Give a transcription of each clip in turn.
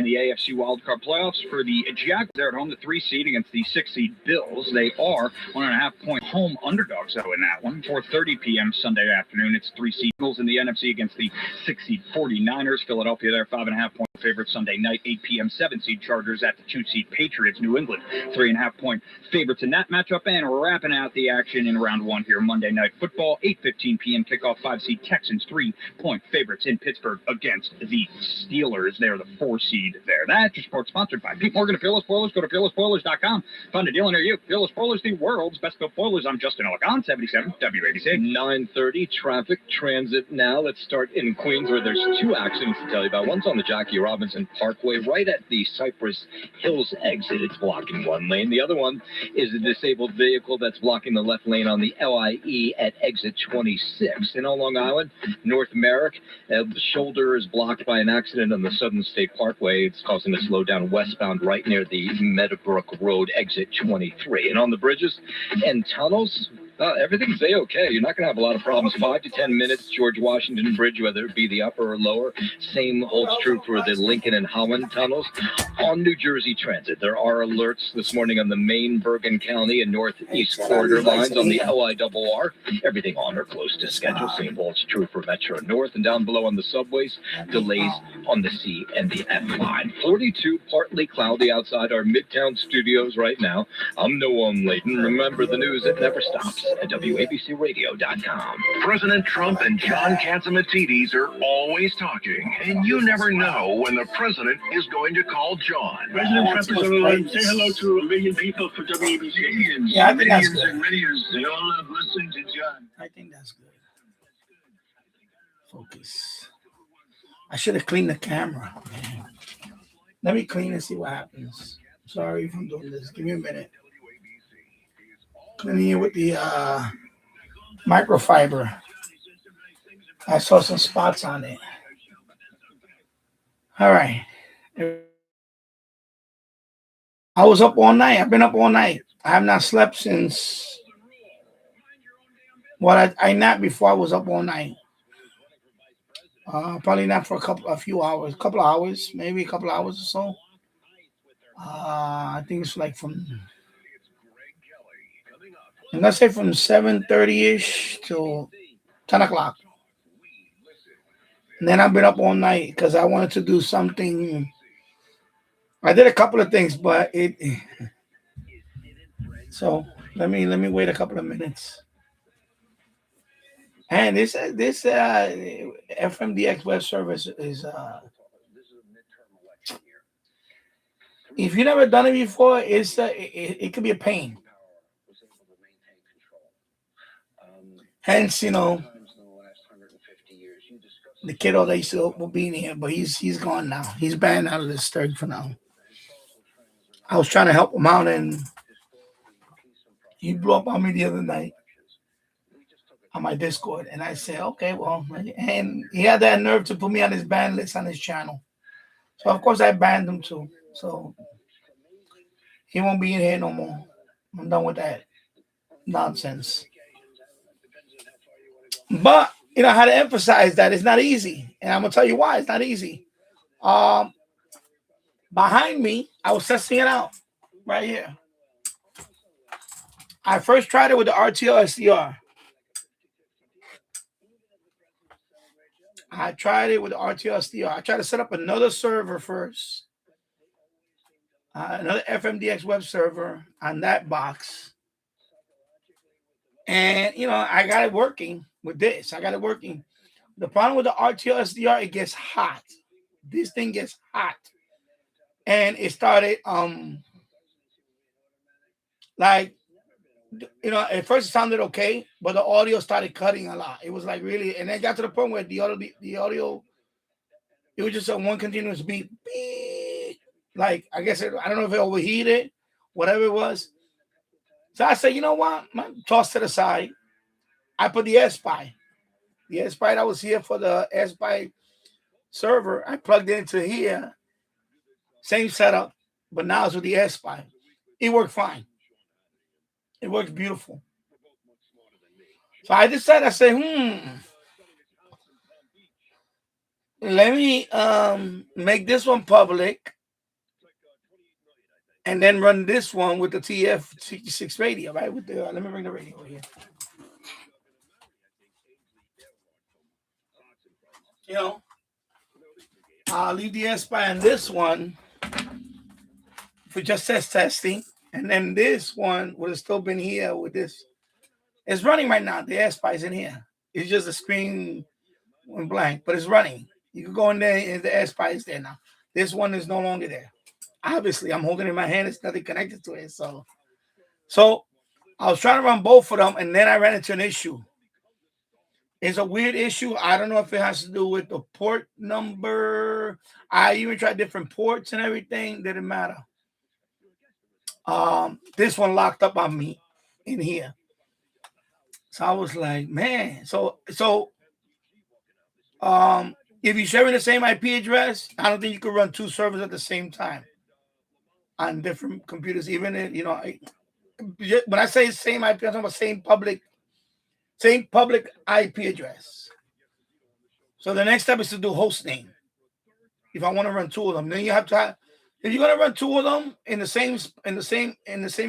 in the AFC wildcard playoffs for the Jaguars. They're at home, the 3 seed against the 6 seed Bills. They are 1.5 point home underdogs, though, in that one. 4:30 p.m. Sunday afternoon. It's 3 seed Bills in the NFC against the 6 seed 49ers. Philadelphia, they're 5.5 point favorites Sunday night. 8 p.m. 7 seed Chargers at the 2 seed Patriots. New England, 3.5 point favorites in that matchup. And wrapping out the action in round 1 here, Monday Night Football, 8:15 p.m. kickoff. 5 seed Texans, 3 point favorites in Pittsburgh against the Steelers. They're the 4 seed there. That's your sports sponsored by Pete Morgan of Fearless Spoilers. Go to fearlessspoilers.com. Find a deal near you. Fearless Spoilers, the world's best built spoilers. I'm Justin Elegant, 77 WABC. 9:30 traffic transit now. Let's start in Queens, where there's 2 accidents to tell you about. One's on the Jackie Robinson Parkway, right at the Cypress Hills exit. It's blocking 1 lane. The other one is a disabled vehicle that's blocking the left lane on the LIE at exit 26. And on Long Island, North Merrick, the shoulder is blocked by an accident on the Southern State Parkway. It's causing a slowdown westbound right near the Meadowbrook Road, exit 23. And on the bridges and tunnels, everything's A-okay. You're not going to have a lot of problems. 5 to 10 minutes, George Washington Bridge, whether it be the upper or lower. Same holds true for the Lincoln and Holland tunnels. On New Jersey Transit, there are alerts this morning on the Main, Bergen County, and Northeast corridor lines on the LIRR. Everything on or close to schedule. Same holds true for Metro North. And down below on the subways, delays on the C and the F line. 42, partly cloudy outside our Midtown studios right now. I'm Noam Layton. Remember, the news, it never stops at WABCRadio.com. President Trump and John Catsimatidis are always talking, and you never know when the president is going to call John. President Trump is going to say hello to 1 million people for WABC. Yeah, I think that's good. And millions, they all love listening to John. I think that's good. Focus. I should have cleaned the camera, man. Let me clean and see what happens. Sorry if I'm doing this. Give me a minute. Cleaning it with the microfiber. I saw some spots on it. All right. I was up all night. I've been up all night. I have not slept since. Well, I napped before I was up all night. Probably not for a few hours, couple of hours, maybe a couple of hours or so. I think it's like I'm gonna say from 7:30ish till 10 o'clock. And then I've been up all night because I wanted to do something. I did a couple of things, but so let me wait a couple of minutes. And this FM DX Webserver is if you've never done it before, it could be a pain. Hence, the kiddo that used to be in here, but he's gone now. He's banned out of this third for now. I was trying to help him out, and he blew up on me the other night on my Discord, and I said, okay, well, and he had that nerve to put me on his ban list on his channel. So of course I banned him too. So he won't be in here no more. I'm done with that nonsense. But I had to emphasize that it's not easy, and I'm gonna tell you why it's not easy. Behind me, I was testing it out right here. I first tried it with the RTO SDR. I tried it with the RTO SDR. I tried to set up another server first, another FM DX web server on that box, and I got it working with this. I got it working. The problem with the RTO SDR, it gets hot. This thing gets hot, and it started at first it sounded okay, but the audio started cutting a lot. It was like really, and it got to the point where the audio, it was just a one continuous beep. Like, I guess, I don't know if it overheated, whatever it was. So I said, you know what? Toss to the side. I put the SPI. The SPI that was here for the SPI server, I plugged it into here. Same setup, but now it's with the SPI. It worked fine. It works beautiful. So I decided, I said, let me make this one public and then run this one with the TF66 radio, right? With the let me bring the radio over here. You know, I'll leave the SPI on this one for just testing, and then this one would have still been here with this. It's running right now. The SPI is in here. It's just the screen went blank, but it's running. You can go in there and the SPI is there now. This one is no longer there. Obviously, I'm holding it in my hand. It's nothing connected to it. So I was trying to run both of them, and then I ran into an issue. It's a weird issue. I don't know if it has to do with the port number. I even tried different ports and everything. Didn't matter. This one locked up on me in here. So I was like, man. So if you're sharing the same IP address, I don't think you could run two servers at the same time on different computers. Even if, you know, when I say same IP, I'm talking about same public IP address. So the next step is to do host name. If I want to run two of them, then you have to have, if you're gonna run two of them in the same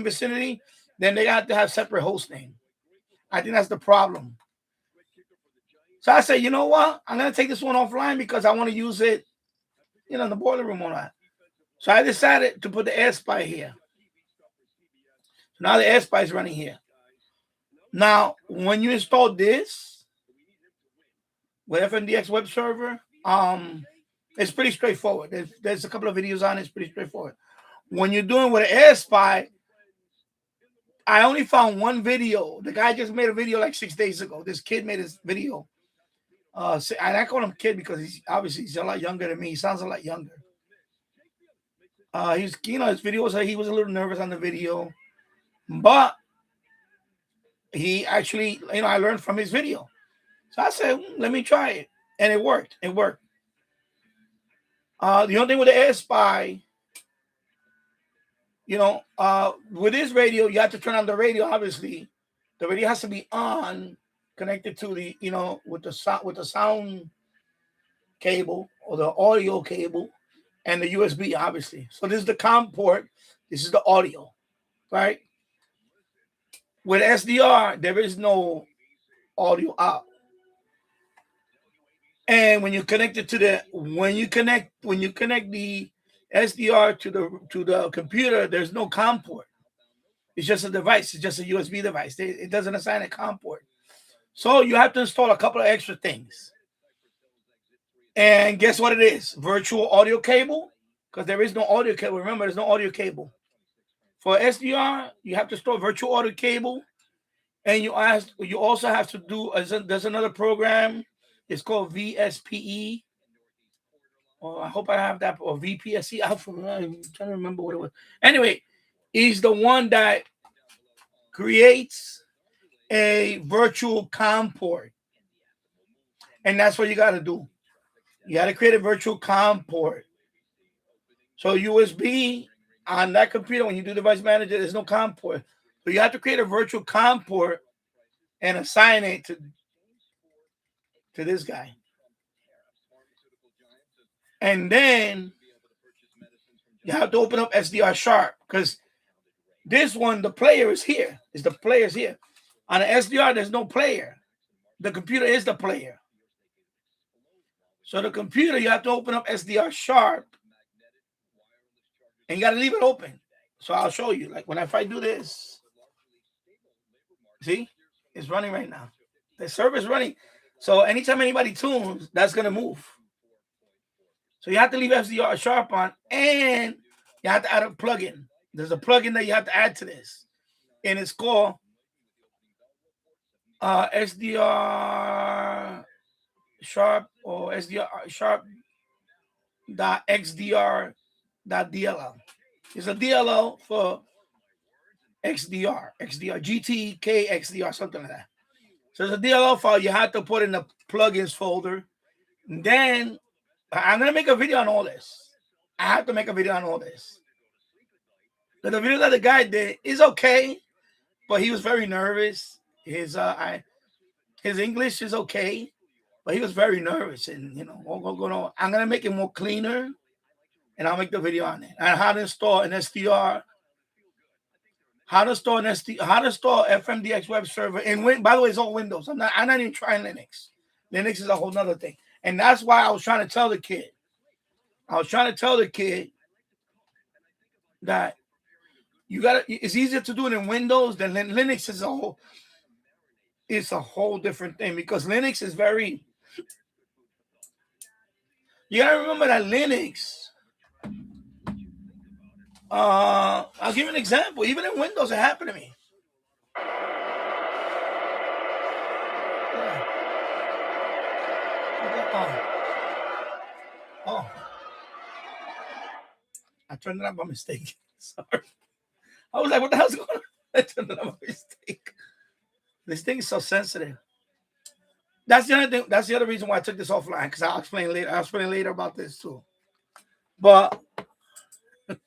vicinity, then they have to have separate host name. I think that's the problem. So I said, you know what? I'm gonna take this one offline because I want to use it, you know, in the boiler room or not. So I decided to put the AirSpy here. So now the AirSpy is running here. Now, when you install this with FM DX Webserver, it's pretty straightforward. There's a couple of videos on it. It's pretty straightforward. When you're doing with an AirSpy, I only found one video. The guy just made a video like 6 days ago. This kid made his video. And I call him kid because he's a lot younger than me. He sounds a lot younger. His videos, he was a little nervous on the video, but he actually, I learned from his video. So I said, let me try it. And it worked. The only thing with the AirSpy, with this radio, you have to turn on the radio, obviously. The radio has to be on, connected to the, with the sound cable or the audio cable and the USB, obviously. So this is the COM port. This is the audio, right? With SDR, there is no audio out. And when you connect it to when you connect the SDR to the computer, there's no COM port. It's just a device. It's just a USB device. It doesn't assign a COM port. So you have to install a couple of extra things. And guess what it is? Virtual audio cable, because there is no audio cable. Remember, there's no audio cable. For SDR, you have to store virtual audio cable. And you also have to do, there's another program. It's called VSPE. Oh, I hope I have that. Or VPSE. I'm trying to remember what it was. Anyway, he's the one that creates a virtual COM port. And that's what you got to do. You got to create a virtual COM port. So USB on that computer, when you do device manager, there's no COM port. So you have to create a virtual COM port and assign it to this guy. And then you have to open up SDR Sharp because this one, the player is here. The player's here. On an SDR, there's no player. The computer is the player. So the computer, you have to open up SDR Sharp and you got to leave it open. So I'll show you. Like if I do this, see, it's running right now. The server is running. So anytime anybody tunes, that's going to move. So you have to leave SDR Sharp on and you have to add a plugin. There's a plugin that you have to add to this. And it's called SDR Sharp or SDR Sharp.xdr.dll. It's a DLL for XDR, GTK XDR, something like that. So it's a DLL file you have to put in the plugins folder. And then I'm going to make a video on all this. I have to make a video on all this. But the video that the guy did is okay, but he was very nervous. His English is okay, But he was very nervous, and I'm gonna make it more cleaner, and I'll make the video on it. And how to install an SDR, how to install FM DX Webserver. And by the way, it's all Windows. I'm not even trying Linux. Linux is a whole nother thing, and that's why I was trying to tell the kid. That it's easier to do it in Windows than Linux is it's a whole different thing, because Linux is very. You gotta remember that Linux. I'll give you an example. Even in Windows, it happened to me. Oh. I turned it on by mistake. Sorry. I was like, what the hell's going on? I turned it on by mistake. This thing is so sensitive. That's the other thing. That's the other reason why I took this offline, because I'll explain later. I'll explain later about this too. But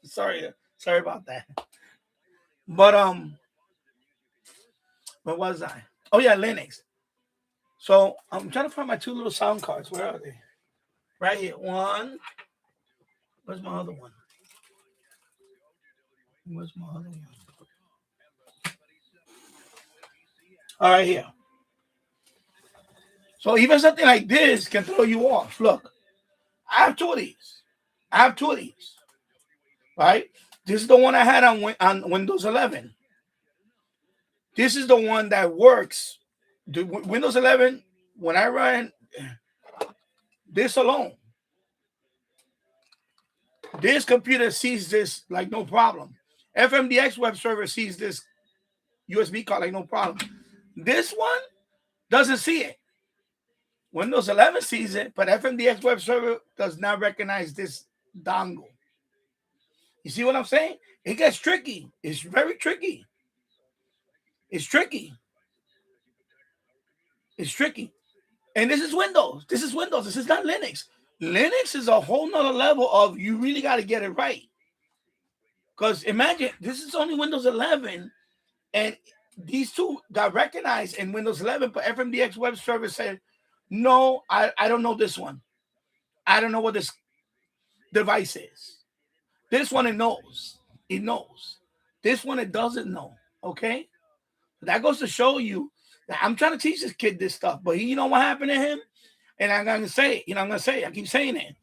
sorry about that. But where was I? Oh yeah, Linux. So I'm trying to find my two little sound cards. Where are they? Right here. One. Where's my other one? All right, here. So even something like this can throw you off. Look, I have two of these. Right? This is the one I had on Windows 11. This is the one that works. The Windows 11, when I run this alone, this computer sees this like no problem. FM DX Webserver sees this USB card like no problem. This one doesn't see it. Windows 11 sees it, but FM DX Webserver does not recognize this dongle. You see what I'm saying? It gets tricky. It's very tricky. It's tricky. And this is Windows. This is not Linux. Linux is a whole nother level of, you really got to get it right. Because imagine, this is only Windows 11, and these two got recognized in Windows 11, but FMDX Webserver said, no, I don't know this one. I don't know what this device is. This one it knows. It knows. This one it doesn't know. Okay? That goes to show you that I'm trying to teach this kid this stuff, but you know what happened to him? And I'm going to say it. I keep saying it.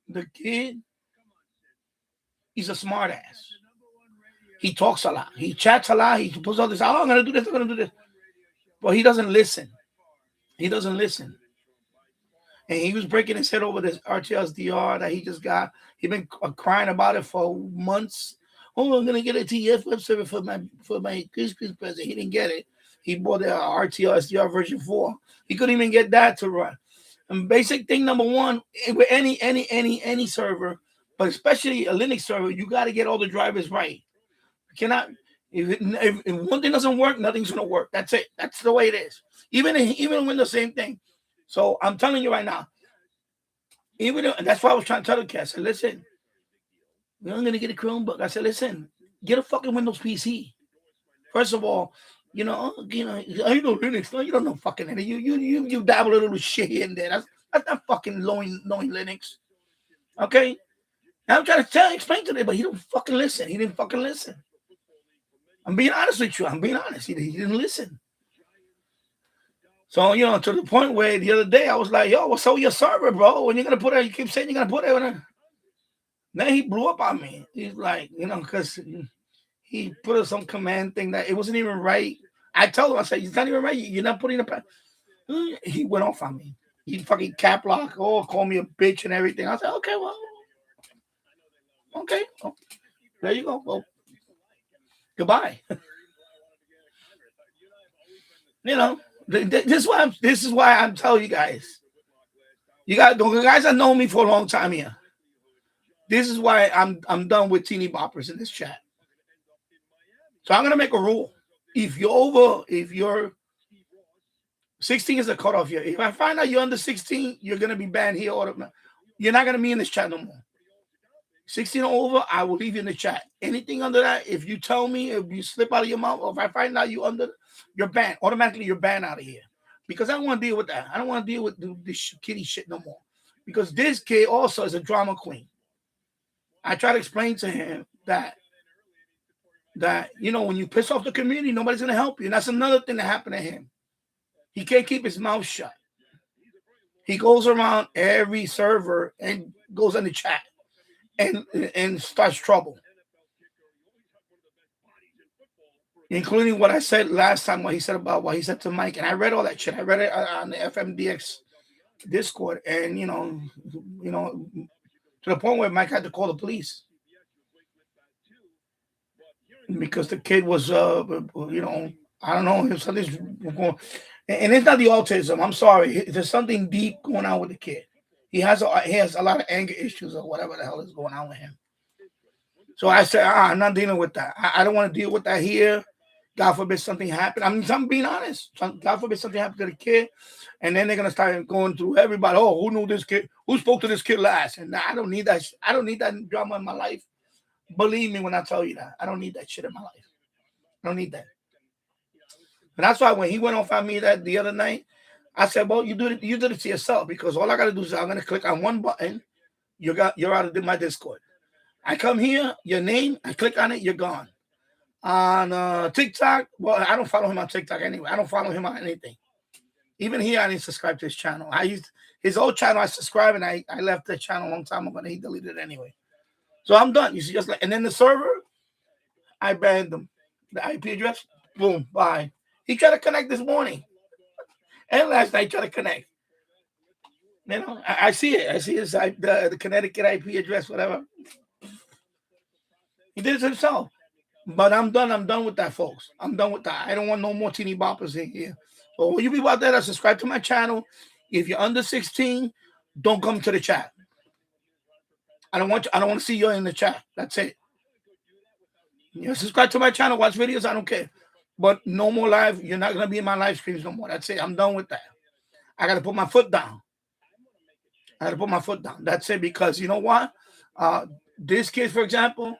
The kid, he's a smart ass. He talks a lot. He chats a lot. He puts all this, I'm going to do this, I'm going to do this. But he doesn't listen. And he was breaking his head over this RTSDR that he just got. He's been crying about it for months. Oh, I'm going to get a TF web server for my Christmas present. He didn't get it. He bought the RTSDR version 4. He couldn't even get that to run. And basic thing number one, with any server, but especially a Linux server, you got to get all the drivers right. You cannot, if one thing doesn't work, nothing's going to work. That's it. That's the way it is. Even in Windows, same thing. So I'm telling you right now, that's why I was trying to tell the kid. I said, listen, we're going to get a Chromebook. I said, listen, get a fucking Windows PC. First of all, I know Linux. No, you don't know fucking Linux. You dabble a little shit here and there. That's not fucking knowing Linux. Okay? And I'm trying to explain to him, but he don't fucking listen. He didn't fucking listen. I'm being honest with you. He didn't listen. So, to the point where the other day I was like, yo, what's up with your server, bro? When you're going to put it, you keep saying you're going to put it on it. Then he blew up on me. He's like, because he put up some command thing that it wasn't even right. I told him, I said, it's not even right. You're not putting a. He went off on me. He fucking cap lock, called me a bitch and everything. I said, okay, well. Okay. Well, there you go. Well, goodbye. This is why I'm telling you guys. The guys that know me for a long time here. This is why I'm done with teeny boppers in this chat. So I'm gonna make a rule. If you're 16 is the cutoff here. If I find out you're under 16, you're gonna be banned here. You're not gonna be in this chat no more. 16 or over, I will leave you in the chat. Anything under that, if you tell me, if you slip out of your mouth, or if I find out you're banned, automatically you're banned out of here. because I don't want to deal with that. I don't want to deal with this kitty shit no more. Because this kid also is a drama queen. I try to explain to him that when you piss off the community, nobody's gonna help you. And that's another thing that happened to him. He can't keep his mouth shut. He goes around every server and goes in the chat and starts trouble. Including what I said last time, what he said to Mike. And I read all that shit. I read it on the FM DX Discord. And, to the point where Mike had to call the police. Because the kid was, I don't know, something's going. And it's not the autism. I'm sorry. There's something deep going on with the kid. He has a lot of anger issues or whatever the hell is going on with him. So I said, I'm not dealing with that. I don't want to deal with that here. God forbid something happened. I'm being honest. God forbid something happened to the kid. And then they're going to start going through everybody. Oh, who knew this kid? Who spoke to this kid last? And I don't need that. I don't need that drama in my life. Believe me when I tell you that. I don't need that shit in my life. I don't need that. And that's why when he went off on me that the other night, I said, well, you did it to yourself, because all I got to do is I'm going to click on one button. You're out of my Discord. I come here, your name, I click on it, you're gone. On TikTok, well, I don't follow him on TikTok anyway. I don't follow him on anything. Even here, I didn't subscribe to his channel. His old channel, I subscribed, and I left the channel a long time ago, and he deleted it anyway. So I'm done. You see, and then the server, I banned him. The IP address, boom, bye. He tried to connect this morning. And last night, tried to connect. I see it. I see his the Connecticut IP address, whatever. He did it himself. But I'm done. I'm done with that, folks. I'm done with that. I don't want no more teeny boppers in here. So all you people out there that subscribe to my channel, if you're under 16, don't come to the chat. I don't want to see you in the chat. That's it. You subscribe to my channel, watch videos, I don't care. But no more live. You're not going to be in my live streams no more. That's it. I'm done with that. I got to put my foot down. That's it, because you know what? This kid, for example,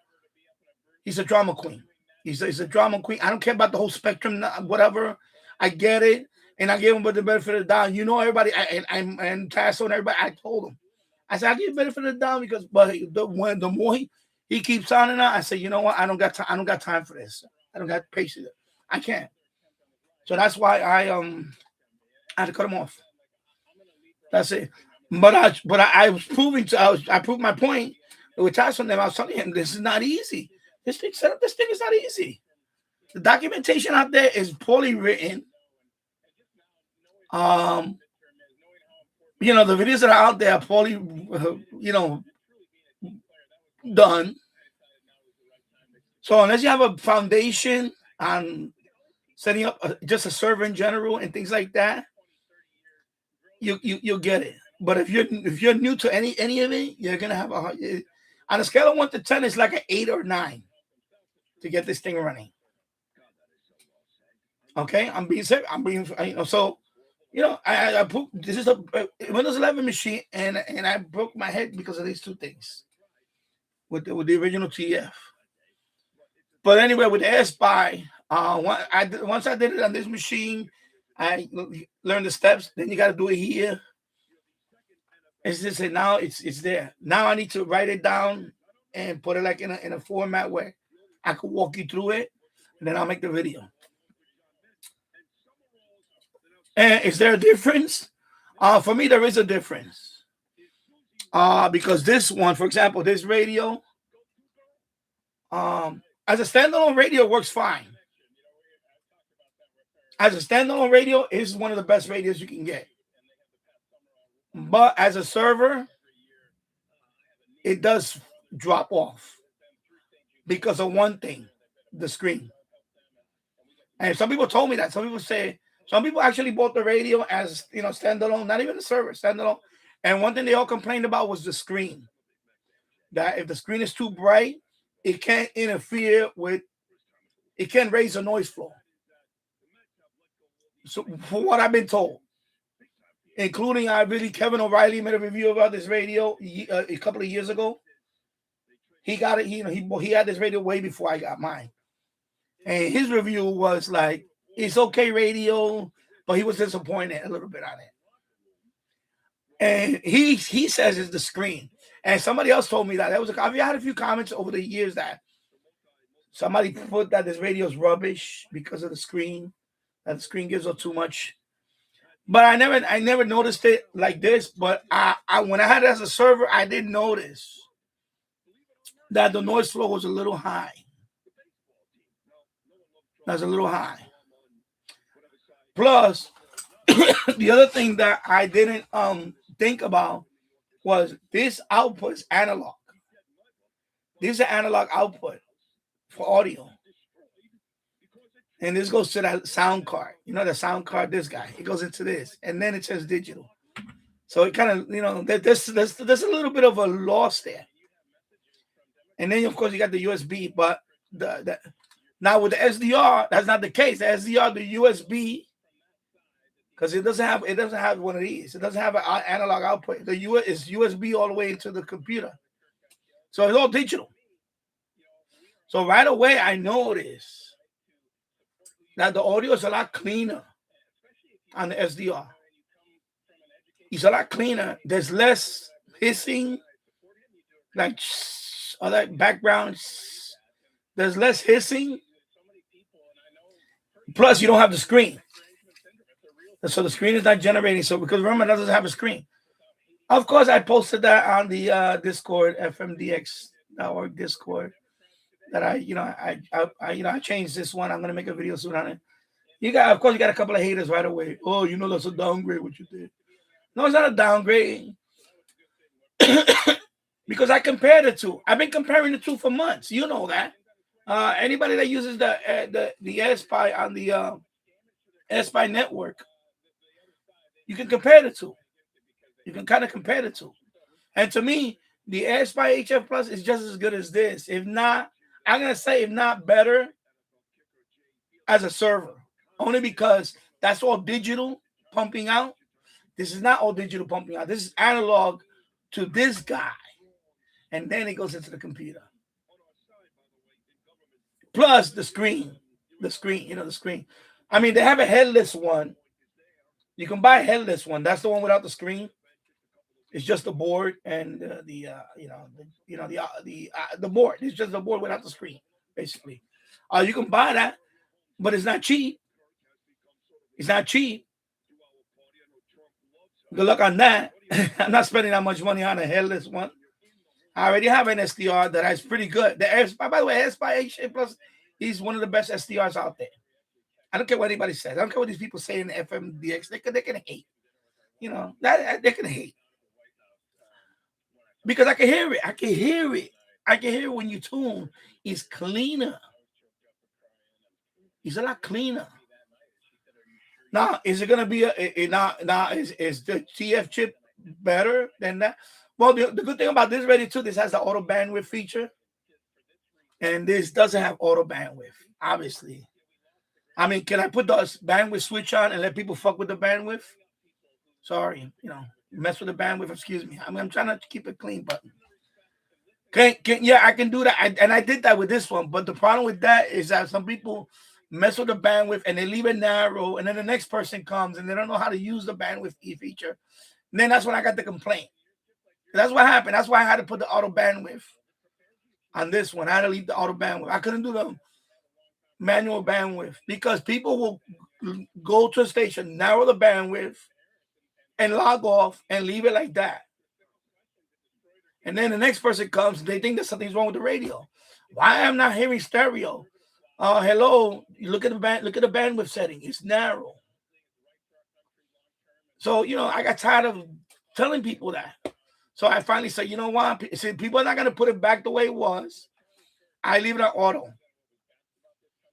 he's a drama queen. He's a drama queen. I don't care about the whole spectrum, whatever. I get it. And I gave him the benefit of the doubt. Everybody, and Tasso and everybody, I told him. I said, I give you the benefit of the doubt, because the more he keeps sounding out, I said, you know what? I don't got time for this. I don't got patience. I can't. So that's why I had to cut him off. That's it. But I was proving I proved my point with Tasso and them. I was telling him this is not easy. This thing is not easy. The documentation out there is poorly written. The videos that are out there are poorly, done. So unless you have a foundation on setting up just a server in general and things like that, you'll get it. But if you're new to any of it, you're gonna have on a scale of 1 to 10, it's like an 8 or 9 to get this thing running. Okay, I'm being serious. I this is a Windows 11 machine, and I broke my head because of these two things with the original TF. But anyway, with the SPI, once I did it on this machine, I learned the steps. Then you got to do it here. It's just now it's there. Now I need to write it down and put it like in a format where I could walk you through it, and then I'll make the video. And is there a difference? For me, there is a difference. Because this one, for example, this radio, as a standalone radio, works fine. As a standalone radio, is one of the best radios you can get. But as a server, it does drop off because of one thing, the screen. And some people told me that. Some people actually bought the radio as, standalone, not even the server, standalone. And one thing they all complained about was the screen. That if the screen is too bright, it can't interfere with, it can't raise the noise floor. So for what I've been told, including Kevin O'Reilly made a review about this radio a couple of years ago. He got it. He had this radio way before I got mine, and his review was like, "It's okay radio. but he was disappointed a little bit on it. And he says it's the screen. And somebody else told me that. I've had a few comments over the years that somebody put that this radio is rubbish because of the screen, that the screen gives us too much. But I never noticed it like this. But I when I had it as a server, I did notice that the noise floor was a little high. That's a little high. Plus, the other thing that I didn't think about was this output is analog. This is an analog output for audio. And this goes to that sound card. You know, the sound card, this guy. It goes into this. And then it says digital. So it kind of, you know, there's a little bit of a loss there. And then, of course, you got the USB. But now with the SDR, that's not the case. The SDR, the USB, because it doesn't have one of these. It doesn't have an analog output. It's USB all the way into the computer. So it's all digital. So right away, I noticed that the audio is a lot cleaner on the SDR. It's a lot cleaner. There's less hissing, like all that background. There's less hissing. Plus, you don't have the screen. So the screen is not generating. So because remember, it doesn't have a screen. Of course, I posted that on the Discord, FM DX Discord. That I changed this one. I'm gonna make a video soon on it. Of course, you got a couple of haters right away. Oh, you know that's a downgrade what you did. No, it's not a downgrade. Because I compared the two. I've been comparing the two for months. You know that. Anybody that uses the AirSpy on the AirSpy network, you can compare the two. You can kind of compare the two. And to me, the AirSpy HF Plus is just as good as this. If not, I'm going to say if not better as a server. Only because that's all digital pumping out. This is not all digital pumping out. This is analog to this guy. And then it goes into the computer. Plus the screen. The screen. I mean, they have a headless one. You can buy a headless one. That's the one without the screen. It's just the board and the board. It's just the board without the screen, basically. You can buy that, but it's not cheap. It's not cheap. Good luck on that. I'm not spending that much money on a headless one. I already have an SDR that is pretty good. The AirSpy, by the way, AirSpy HA Plus is one of the best SDRs out there. I don't care what anybody says. I don't care what these people say in the FM DX. They can hate. You know, that they can hate. Because I can hear it. I can hear it when you tune. It's cleaner. It's a lot cleaner. Now, is it going to be is the TF chip better than that? Well, the good thing about this radio too, this has the auto bandwidth feature. And this doesn't have auto bandwidth, obviously. I mean, can I put the bandwidth switch on and let people fuck with the bandwidth? Sorry, mess with the bandwidth, excuse me. I'm trying to keep it clean, but I can do that. And I did that with this one. But the problem with that is that some people mess with the bandwidth and they leave it narrow, and then the next person comes and they don't know how to use the bandwidth feature. And then that's when I got the complaint. That's what happened. That's why I had to put the auto bandwidth on this one. I had to leave the auto bandwidth. I couldn't do the manual bandwidth because people will go to a station, narrow the bandwidth, and log off and leave it like that. And then the next person comes, they think that something's wrong with the radio. Why am I not hearing stereo? Hello, you look at the bandwidth setting. It's narrow. So, I got tired of telling people that. So I finally said, you know what? People are not going to put it back the way it was. I leave it on auto.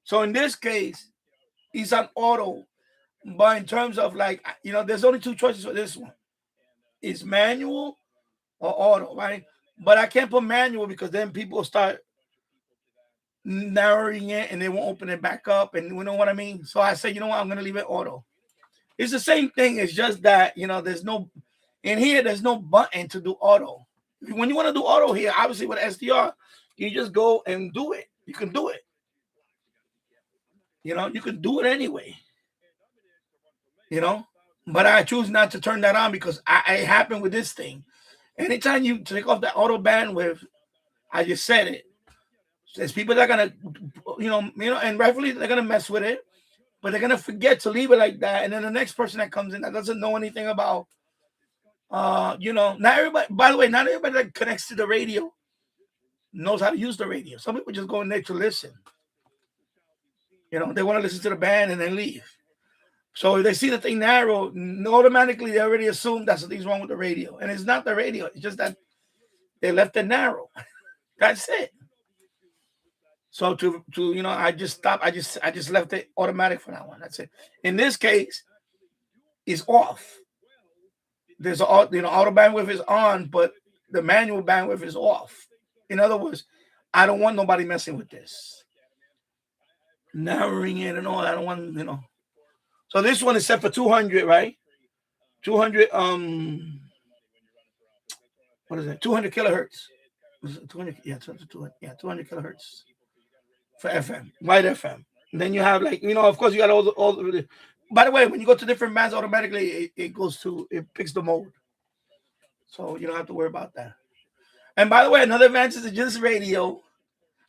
So in this case, it's on auto. But in terms of there's only two choices for this one. It's manual or auto, right? But I can't put manual because then people start narrowing it and they won't open it back up. And you know what I mean? So I said, you know what? I'm going to leave it auto. It's the same thing. It's just that, there's no button to do auto. When you want to do auto here, obviously with SDR, you just go and do it. You can do it. You can do it anyway. you know. But I choose not to turn that on because it happened with this thing. Anytime you take off the auto bandwidth, I just said it. There's people that are gonna, and rightfully they're gonna mess with it, but they're gonna forget to leave it like that. And then the next person that comes in that doesn't know anything about, not everybody. By the way, not everybody that connects to the radio knows how to use the radio. Some people just go in there to listen. They want to listen to the band and then leave. So if they see the thing narrow, automatically they already assume that's the thing's wrong with the radio, and it's not the radio. It's just that they left it narrow. That's it. So I just stopped. I just left it automatic for that one. That's it. In this case, it's off. There's auto bandwidth is on, but the manual bandwidth is off. In other words, I don't want nobody messing with this. Narrowing it and all. I don't want, So this one is set for 200, right? 200, what is it? 200 kilohertz. 200, 200 kilohertz for FM, wide FM. And then you have of course you got all the. By the way, when you go to different bands, automatically it picks the mode, so you don't have to worry about that. And by the way, another advantage is just radio,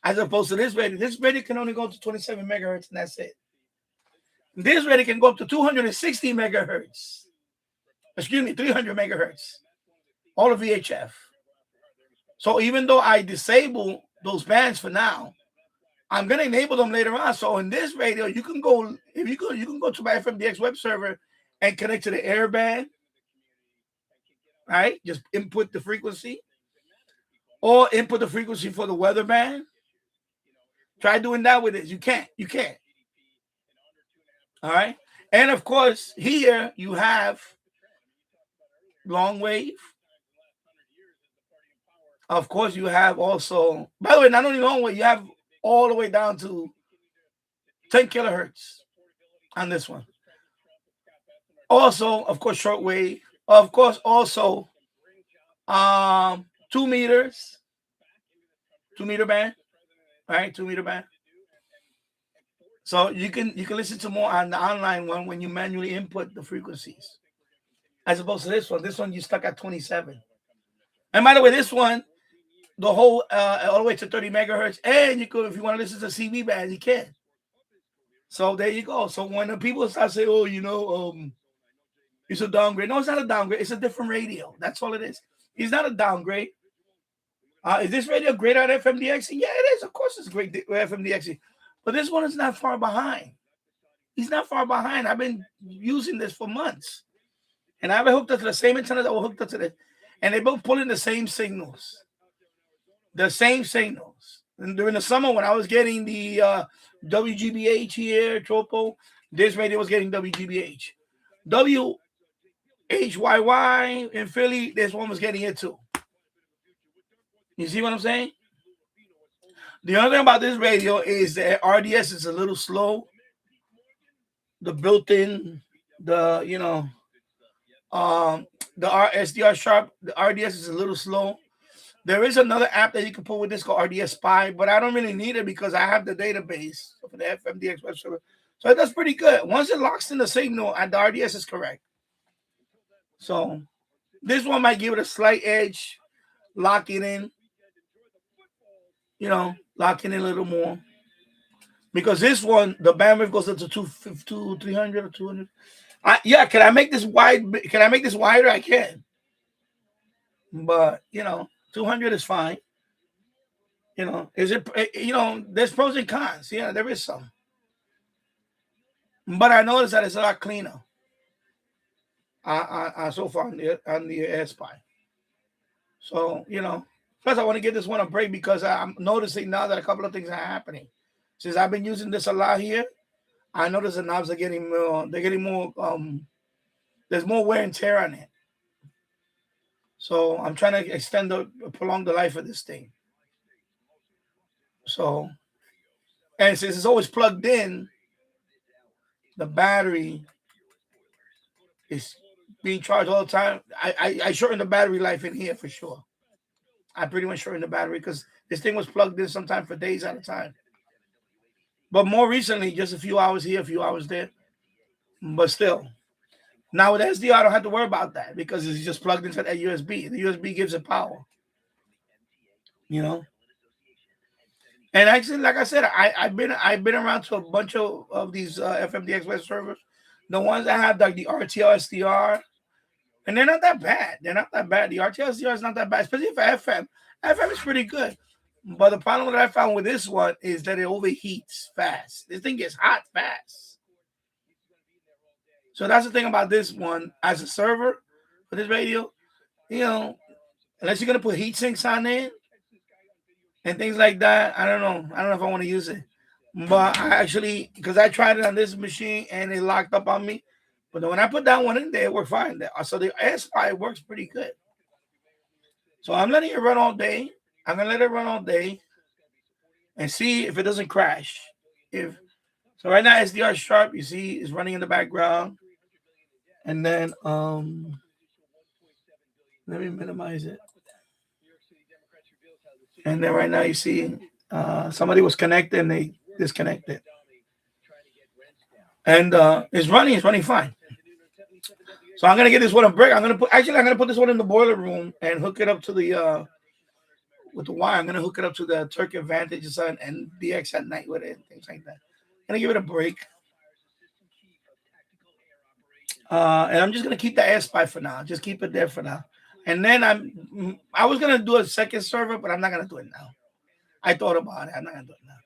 as opposed to this radio. This radio can only go to 27 megahertz, and that's it. This radio can go up to 260 megahertz. Excuse me, 300 megahertz. All of VHF. So even though I disable those bands for now, I'm gonna enable them later on. So in this radio, you can go you can go to my FM DX Webserver and connect to the air band. Right? Just input the frequency. Or input the frequency for the weather band. Try doing that with it. You can't. All right. And of course, here you have long wave. Of course, you have also, by the way, not only long wave, you have all the way down to 10 kilohertz on this one. Also, of course, short wave. Of course, also 2 meters, 2 meter band, right? 2 meter band. So you can listen to more on the online one when you manually input the frequencies, as opposed to this one. This one you stuck at 27. And by the way, this one, the whole all the way to 30 megahertz, and you could, if you want to listen to CB band, you can. So there you go. So when the people start saying, "Oh, it's a downgrade," no, it's not a downgrade. It's a different radio. That's all it is. It's not a downgrade. Is this radio great on FMDX? Yeah, it is. Of course, it's great with FMDX. But this one is not far behind. He's not far behind. I've been using this for months. And I've been hooked up to the same antenna that was hooked up to this. And they both pulling the same signals. The same signals. And during the summer, when I was getting the WGBH here, Tropo, this radio was getting WGBH. WHYY in Philly, this one was getting it too. You see what I'm saying? The other thing about this radio is that RDS is a little slow. The built-in, the SDR sharp, the RDS is a little slow. There is another app that you can put with this called RDS Spy, but I don't really need it because I have the database for the FM DX Webserver. So it does pretty good. Once it locks in the signal, and the RDS is correct. So this one might give it a slight edge, lock it in. Locking in a little more. Because this one, the bandwidth goes up to 300 or 200. Can I make this wide? Can I make this wider? I can. But, 200 is fine. Is it, there's pros and cons. Yeah, there is some. But I noticed that it's a lot cleaner. So far on the AirSpy. So, plus, I want to give this one a break because I'm noticing now that a couple of things are happening. Since I've been using this a lot here, I notice the knobs are getting more. They're getting more. There's more wear and tear on it. So I'm trying to prolong the life of this thing. So, and since it's always plugged in, the battery is being charged all the time. I shorten the battery life in here for sure. I pretty much shortened the battery because this thing was plugged in sometime for days at a time. But more recently, just a few hours here, a few hours there. But still. Now with SDR, I don't have to worry about that because it's just plugged into that USB. The USB gives it power. You know. And actually, like I said, I've been around to a bunch of these FM DX web servers. The ones that have like the RTL SDR, and they're not that bad. They're not that bad. The RTL SDR is not that bad, especially for FM. FM is pretty good. But the problem that I found with this one is that it overheats fast. This thing gets hot fast. So that's the thing about this one. As a server for this radio, you know, unless you're gonna put heat sinks on it and things like that, I don't know. I don't know if I want to use it. But I actually, because I tried it on this machine and it locked up on me. But when I put that one in there, it worked fine. So the AirSpy works pretty good. So I'm letting it run all day. I'm gonna let it run all day and see if it doesn't crash. So right now SDR sharp, you see, is running in the background. And then let me minimize it. And then right now you see somebody was connected and they disconnected. And it's running fine. So I'm gonna get this one a break. I'm gonna put this one in the boiler room and hook it up to the with the wire. I'm gonna hook it up to the Turkey Advantage and DX at night with it and things like that. I'm gonna give it a break. And I'm just gonna keep the AirSpy for now. Just keep it there for now. And then I was gonna do a second server, but I'm not gonna do it now. I thought about it. I'm not gonna do it now.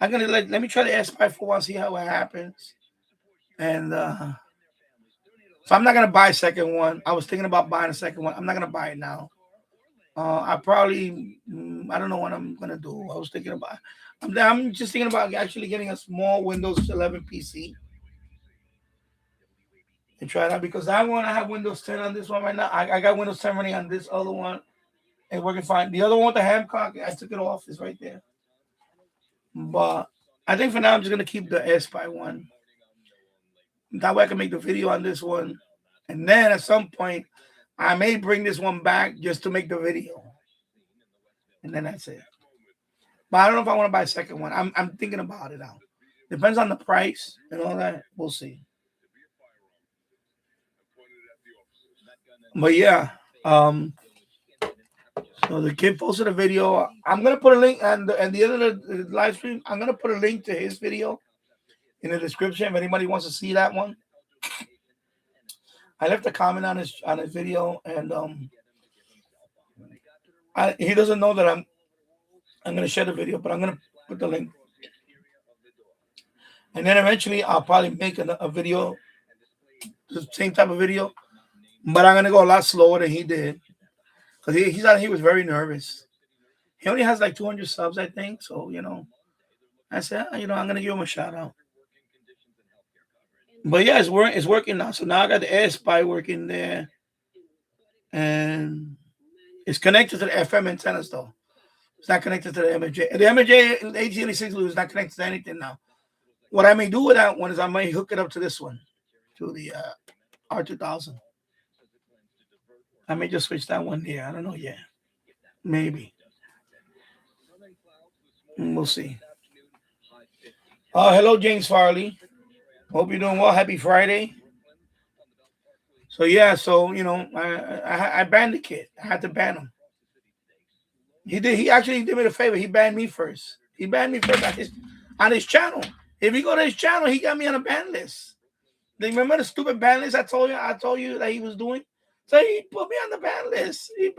I'm gonna let me try the AirSpy for a while, see how it happens. And so I'm not gonna buy a second one. I was thinking about buying a second one. I'm not gonna buy it now. I probably I don't know what I'm gonna do. I was thinking about. I'm just thinking about actually getting a small Windows 11 PC and try it out because I want to have Windows 10 on this one right now. I got Windows 10 running on this other one and working fine. The other one with the Hancock, I took it off. It's right there. But I think for now I'm just gonna keep the AirSpy one. That way I can make the video on this one, and then at some point I may bring this one back just to make the video, and then that's it. But I don't know if I want to buy a second one. I'm thinking about it now. Depends on the price and all that. We'll see. But yeah, so the kid posted a video. I'm gonna put a link and the end of the live stream. I'm gonna put a link to his video in the description if anybody wants to see that one. I left a comment on his video, and he doesn't know that I'm gonna share the video, but I'm gonna put the link. And then eventually I'll probably make a video, the same type of video, but I'm gonna go a lot slower than he did. Because he was very nervous. He only has like 200 subs, I think. So, I said, I'm going to give him a shout out. But yeah, it's working now. So now I got the AirSpy working there. And it's connected to the FM antennas, though. It's not connected to the MJ. The MJ 1886 is not connected to anything now. What I may do with that one is I may hook it up to this one, to the R2000. I may just switch that one there. I don't know yet. Maybe. We'll see. Hello, James Farley. Hope you're doing well. Happy Friday. So, yeah. So, I banned the kid. I had to ban him. He actually did me a favor. He banned me first. He banned me first on his channel. If you go to his channel, he got me on a ban list. Remember the stupid ban list I told you that he was doing? So he put me on the ban list. He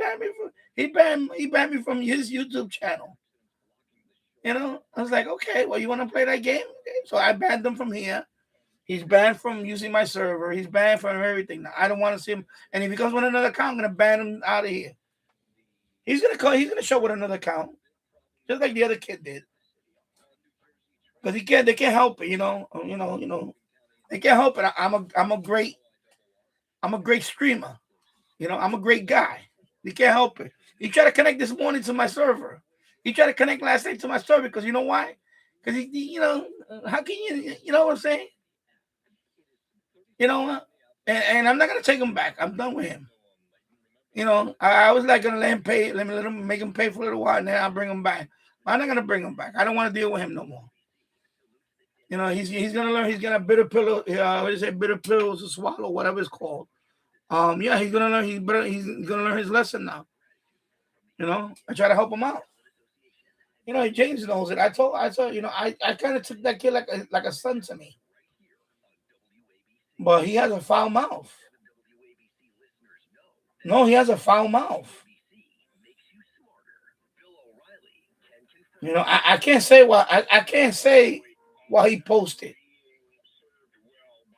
banned me from his YouTube channel. I was like, okay, well, you want to play that game? Okay. So I banned him from here. He's banned from using my server. He's banned from everything. Now I don't want to see him. And if he comes with another account, I'm gonna ban him out of here. He's gonna show with another account, just like the other kid did. Because they can't help it. They can't help it. I'm a great streamer. I'm a great guy. You can't help it. He tried to connect this morning to my server. He tried to connect last night to my server because you know why? Because how can you know what I'm saying? And I'm not gonna take him back. I'm done with him. I was like gonna let him make him pay for a little while, and then I'll bring him back. I'm not gonna bring him back. I don't want to deal with him no more. You know, he's gonna learn. He's gonna bitter pill. What do you say? Bitter pills to swallow, whatever it's called. Yeah, he's gonna learn. He's gonna learn his lesson now. You know, I try to help him out. You know, James knows it. I told, you know, I kind of took that kid like a son to me. But he has a foul mouth. No, he has a foul mouth. You know, I can't say what I can't say what he posted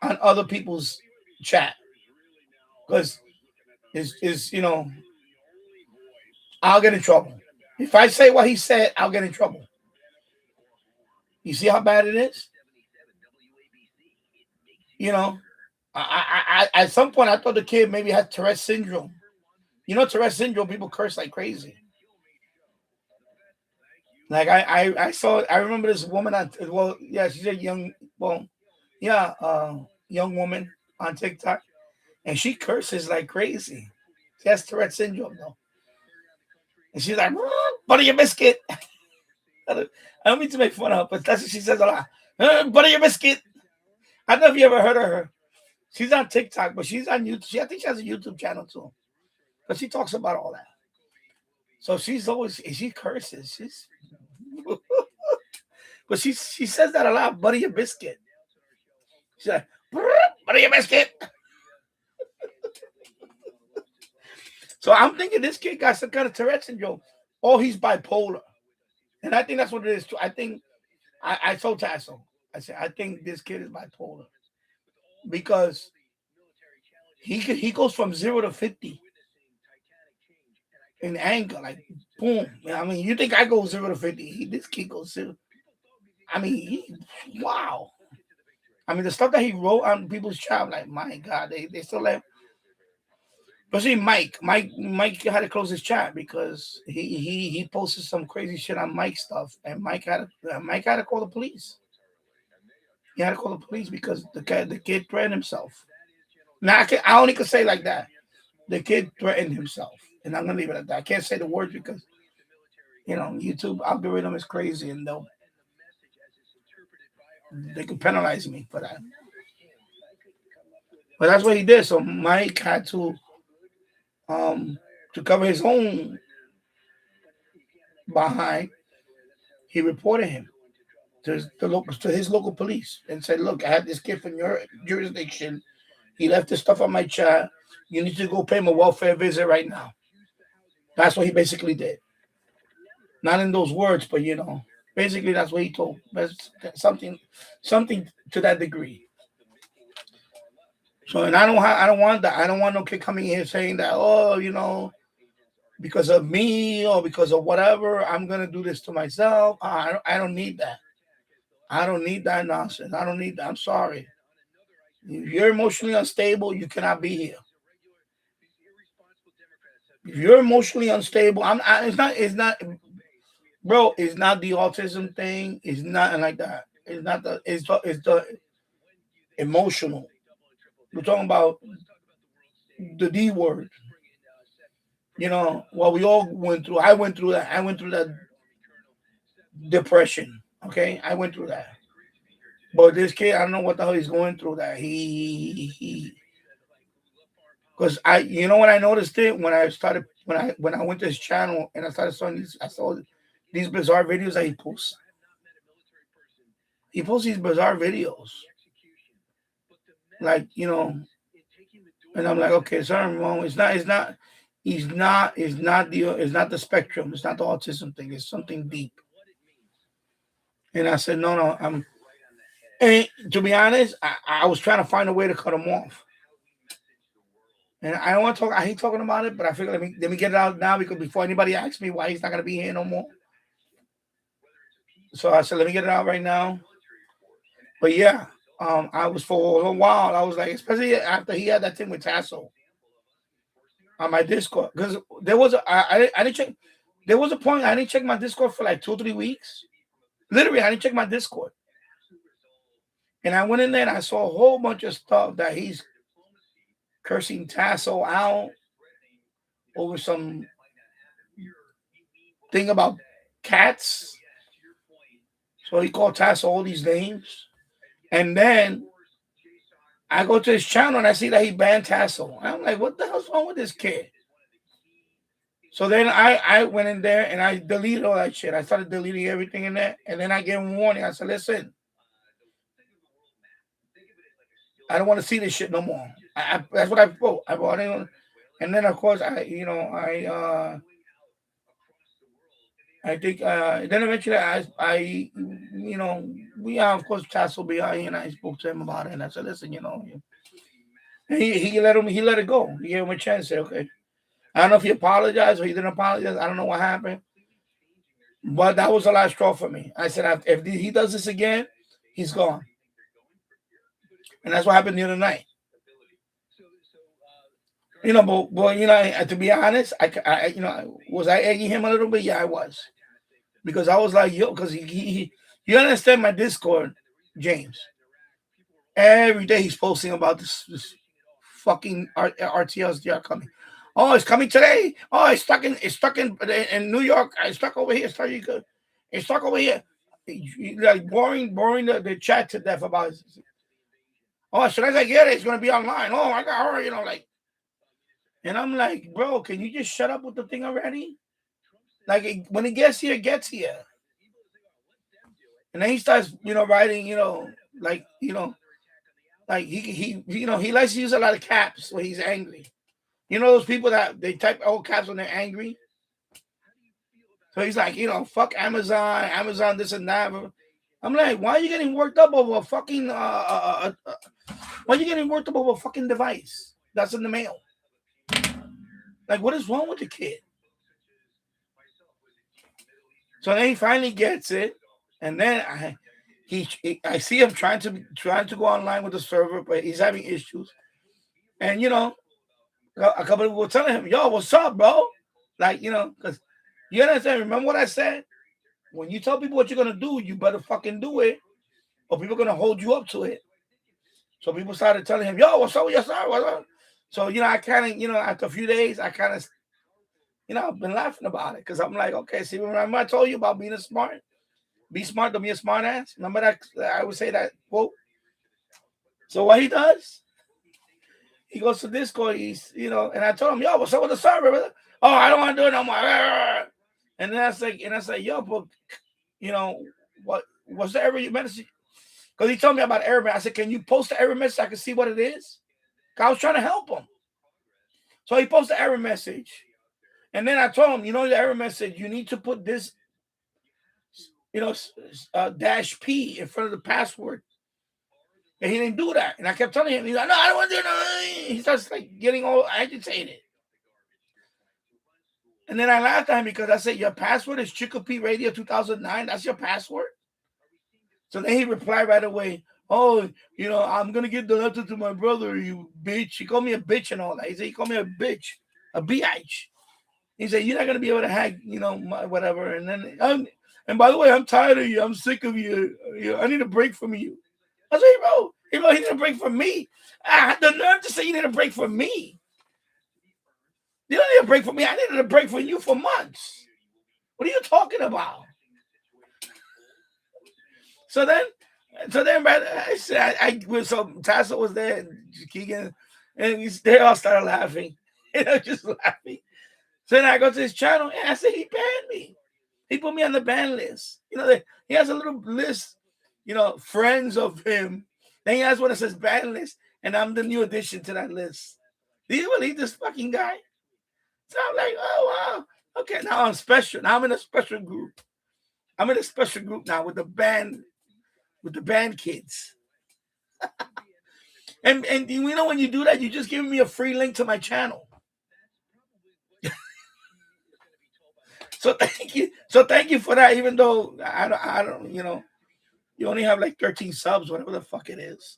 on other people's chat because is you know, I'll get in trouble. If I say what he said, I'll get in trouble. You see how bad it is? You know, I at some point I thought the kid maybe had Tourette's syndrome. You know, Tourette's syndrome, people curse like crazy. Like I remember this woman she's a young young woman on TikTok, and she curses like crazy. She has Tourette's syndrome though. And she's like, butter your biscuit. I don't mean to make fun of her, but that's what she says a lot. Butter your biscuit. I don't know if you ever heard of her. She's on TikTok, but she's on YouTube. I think she has a YouTube channel too. But she talks about all that. So she curses. But she says that a lot. Butter your biscuit. She's like, butter your biscuit. So I'm thinking this kid got some kind of Tourette syndrome, or he's bipolar, and I think that's what it is too. I think I told Tasso, I said I think this kid is bipolar because he goes from 0 to 50 in anger, like boom. I mean, you think I go 0 to 50? This kid goes 0. I mean, wow. I mean, the stuff that he wrote on people's chat, like my God, they still let. But see, Mike had to close his chat because he posted some crazy shit on Mike's stuff, and Mike had to call the police. He had to call the police because the kid threatened himself. Now I only can say like that. The kid threatened himself, and I'm gonna leave it at that. I can't say the words because you know YouTube algorithm is crazy, and they could penalize me for that. But that's what he did. So Mike had to cover his own behind. He reported him to his local police and said, "Look, I had this kid from your jurisdiction. He left this stuff on my chat. You need to go pay him a welfare visit right now." That's what he basically did. Not in those words, but you know, basically that's what he told. Something to that degree. So, and I don't want that. I don't want no kid coming here saying that, oh, you know, because of me or because of whatever, I'm gonna do this to myself. I don't need that. I don't need that nonsense. I don't need that. I'm sorry. If you're emotionally unstable, you cannot be here. If you're emotionally unstable, it's not, bro. It's not the autism thing. It's not like that. It's not it's the emotional. We're talking about the D word. You know, what we all went through. I went through that. I went through that depression. Okay, I went through that. But this kid, I don't know what the hell he's going through. That because you know what I noticed it when I went to his channel and I saw these bizarre videos that he posts. He posts these bizarre videos. Like, you know, and I'm like, okay, something wrong. It's not the spectrum. It's not the autism thing. It's something deep. And I said, no, and to be honest, I was trying to find a way to cut him off. And I don't want to talk. I hate talking about it, but I figure let me get it out now because before anybody asks me why he's not going to be here no more. So I said, let me get it out right now. But yeah. I was for a while. I was like, especially after he had that thing with Tasso on my Discord, because there was I didn't check. There was a point I didn't check my Discord for like 2 or 3 weeks. Literally, I didn't check my Discord, and I went in there and I saw a whole bunch of stuff that he's cursing Tasso out over some thing about cats. So he called Tasso all these names. And then I go to his channel and I see that he banned Tassel. I'm like, what the hell's wrong with this kid? So then I went in there and I deleted all that shit. I started deleting everything in there. And then I gave him a warning. I said, listen, I don't want to see this shit no more. That's what I wrote. I brought in. And then, of course, I think then eventually we of course Tassel behind and I spoke to him about it and I said, listen, he let it go. He gave him a chance. Said, okay. I don't know if he apologized or he didn't apologize. I don't know what happened. But that was the last straw for me. I said, if he does this again, he's gone. And that's what happened the other night. But to be honest, was I egging him a little bit? Yeah, I was. Because I was like, because you understand my Discord, James. Every day he's posting about this fucking RTLs coming. Oh, it's coming today. Oh, it's stuck in New York. It's stuck over here. It's stuck over here. Like boring the chat to death about it. Oh, as soon as I get it, it's gonna be online. Oh, I got her, and I'm like, bro, can you just shut up with the thing already? Like when it gets here, it gets here. And then he starts, writing, he likes to use a lot of caps when he's angry. You know those people that they type all caps when they're angry? So he's like, fuck Amazon this and that. I'm like, why are you getting worked up over a fucking why are you getting worked up over a fucking device that's in the mail? Like, what is wrong with the kid? So then he finally gets it, and then I see him trying to go online with the server, but he's having issues. And a couple of people were telling him, "Yo, what's up, bro?" Because you understand. Remember what I said? When you tell people what you're gonna do, you better fucking do it, or people are gonna hold you up to it. So people started telling him, "Yo, what's up with your server? What's up?" So I kind of, after a few days, I kind of, I've been laughing about it because I'm like, okay, see, remember I told you about being smart, be smart, don't be a smart ass. Remember that I would say that quote. So what he does, he goes to Discord, and I told him, yo, what's up with the server, brother? Oh, I don't want to do it no more. And then I say, yo, but what's the error message? Because he told me about error. I said, can you post the error message so I can see what it is? I was trying to help him. So he posted the error message. And then I told him, the error message, you need to put this, -P in front of the password. And he didn't do that. And I kept telling him, he's like, no, I don't want to do it. He starts getting all agitated. And then I laughed at him because I said, your password is Chicopee Radio 2009. That's your password. So then he replied right away, oh, I'm going to get the letter to my brother, you bitch. He called me a bitch and all that. He said, he called me a bitch, a bitch. He said, you're not going to be able to hack, whatever. And then, and by the way, I'm tired of you. I'm sick of you. I need a break from you. I said, he need a break from me. I had the nerve to say you need a break from me. You don't need a break from me. I needed a break from you for months. What are you talking about? So then, so Tassel was there, and Keegan, and they all started laughing. Just laughing. So then I go to his channel, and I said, he banned me. He put me on the ban list. He has a little list, friends of him. Then he has one that says ban list, and I'm the new addition to that list. Do you believe this fucking guy? So I'm like, oh, wow. Okay, now I'm special. Now I'm in a special group. I'm in a special group now with the band kids. and when you do that, you just give me a free link to my channel. So thank you for that. Even though I don't, you only have like 13 subs, whatever the fuck it is.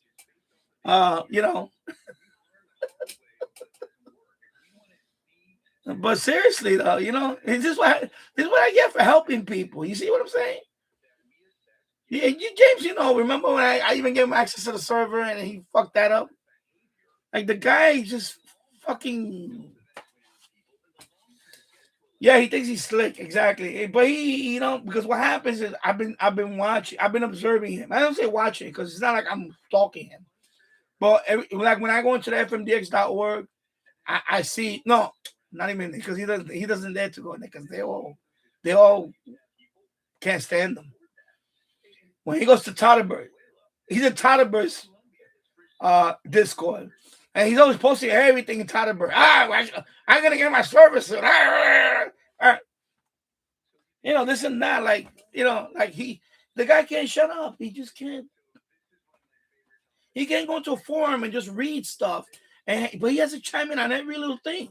But seriously though, this is what I get for helping people. You see what I'm saying? Yeah, James, remember when I even gave him access to the server and he fucked that up? Like the guy just fucking. Yeah, he thinks he's slick, exactly. But he, because what happens is I've been watching, I've been observing him. I don't say watching because it's not like I'm stalking him. But like when I go into the fmdx.org, I see no, not even because he doesn't dare to go in there because they all can't stand him. When he goes to Todderberg, he's in Todderberg's Discord. And he's always posting everything in Todderberg. I'm gonna get my service soon. This and that. Like the guy can't shut up. He just can't. He can't go into a forum and just read stuff. But he has to chime in on every little thing.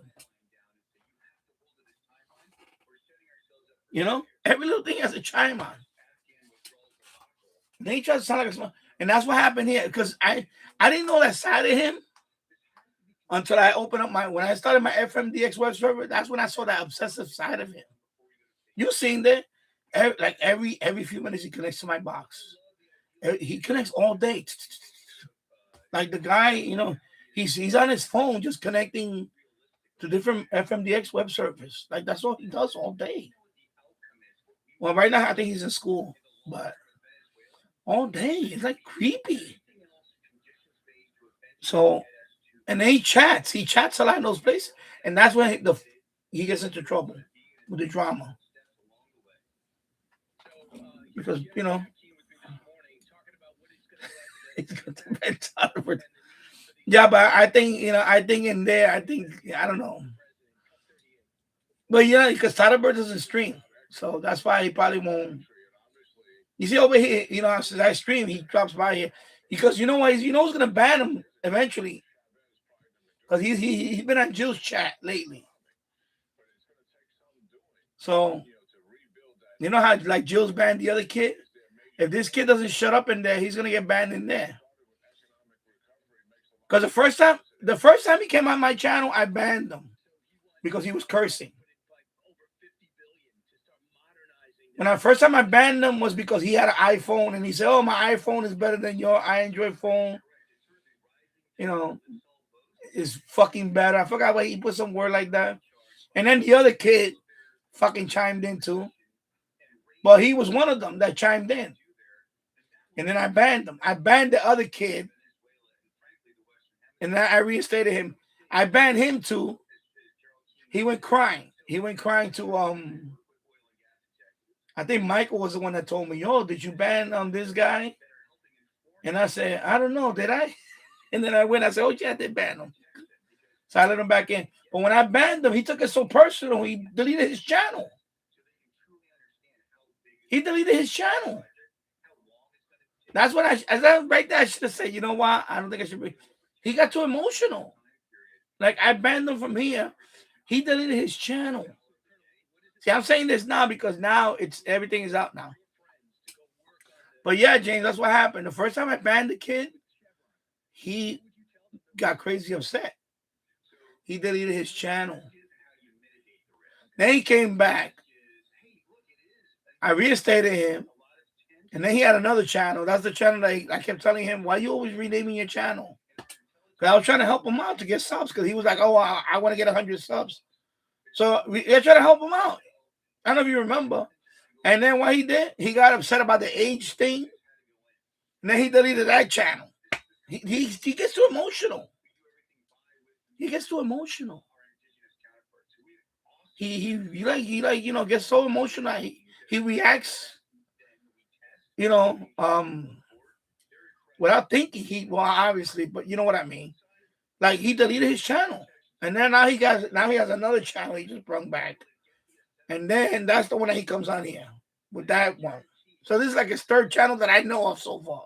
Every little thing has to chime on. And then he tries to sound like a smart. And that's what happened here. Because I didn't know that side of him until I opened up when I started my FM DX Webserver. That's when I saw that obsessive side of him. You seen that? Every few minutes he connects to my box. He connects all day. Like the guy, he's on his phone just connecting to different FMDX web servers. Like that's all he does all day. Well, right now I think he's in school, but all day it's like creepy. So, and then he chats a lot in those places, and that's when he gets into trouble with the drama because yeah, but I think I don't know. But because Todderberg doesn't stream, so that's why he probably won't. You see over here, since I stream, he drops by here because you know why? He's gonna ban him eventually because he's been on Jill's chat lately. So you know how like Jill's banned the other kid. If this kid doesn't shut up in there, he's gonna get banned in there. Because the first time he came on my channel, I banned him because he was cursing. When the first time I banned him was because he had an iPhone and he said, "Oh, my iPhone is better than your Android phone. Is fucking better." I forgot why he put some word like that. And then the other kid fucking chimed in too. But he was one of them that chimed in. And then I banned him. I banned the other kid. And then I reinstated him. I banned him too. He went crying. To I think Michael was the one that told me, "Yo, did you ban this guy?" And I said, "I don't know, did I?" And then I said, "Oh yeah, I did ban him." So I let him back in. But when I banned him, he took it so personal, he deleted his channel. That's when right there, I should have said, you know what? I don't think I should be. He got too emotional. Like I banned him from here. He deleted his channel. See, I'm saying this now because now everything is out now. But yeah, James, that's what happened. The first time I banned the kid, he got crazy upset. He deleted his channel. Then he came back. I reinstated him. And then he had another channel. That's the channel that I kept telling him, "Why you always renaming your channel?" Because I was trying to help him out to get subs. Because he was like, "Oh, I want to get 100 subs." So they're trying to help him out. I don't know if you remember. And then what he did, he got upset about the age thing. And then he deleted that channel. He gets too emotional. He gets so emotional. He gets so emotional. He reacts, without thinking. Obviously, but you know what I mean. Like he deleted his channel, and then now he has another channel he just brought back, and then that's the one that he comes on here with that one. So this is like his third channel that I know of so far,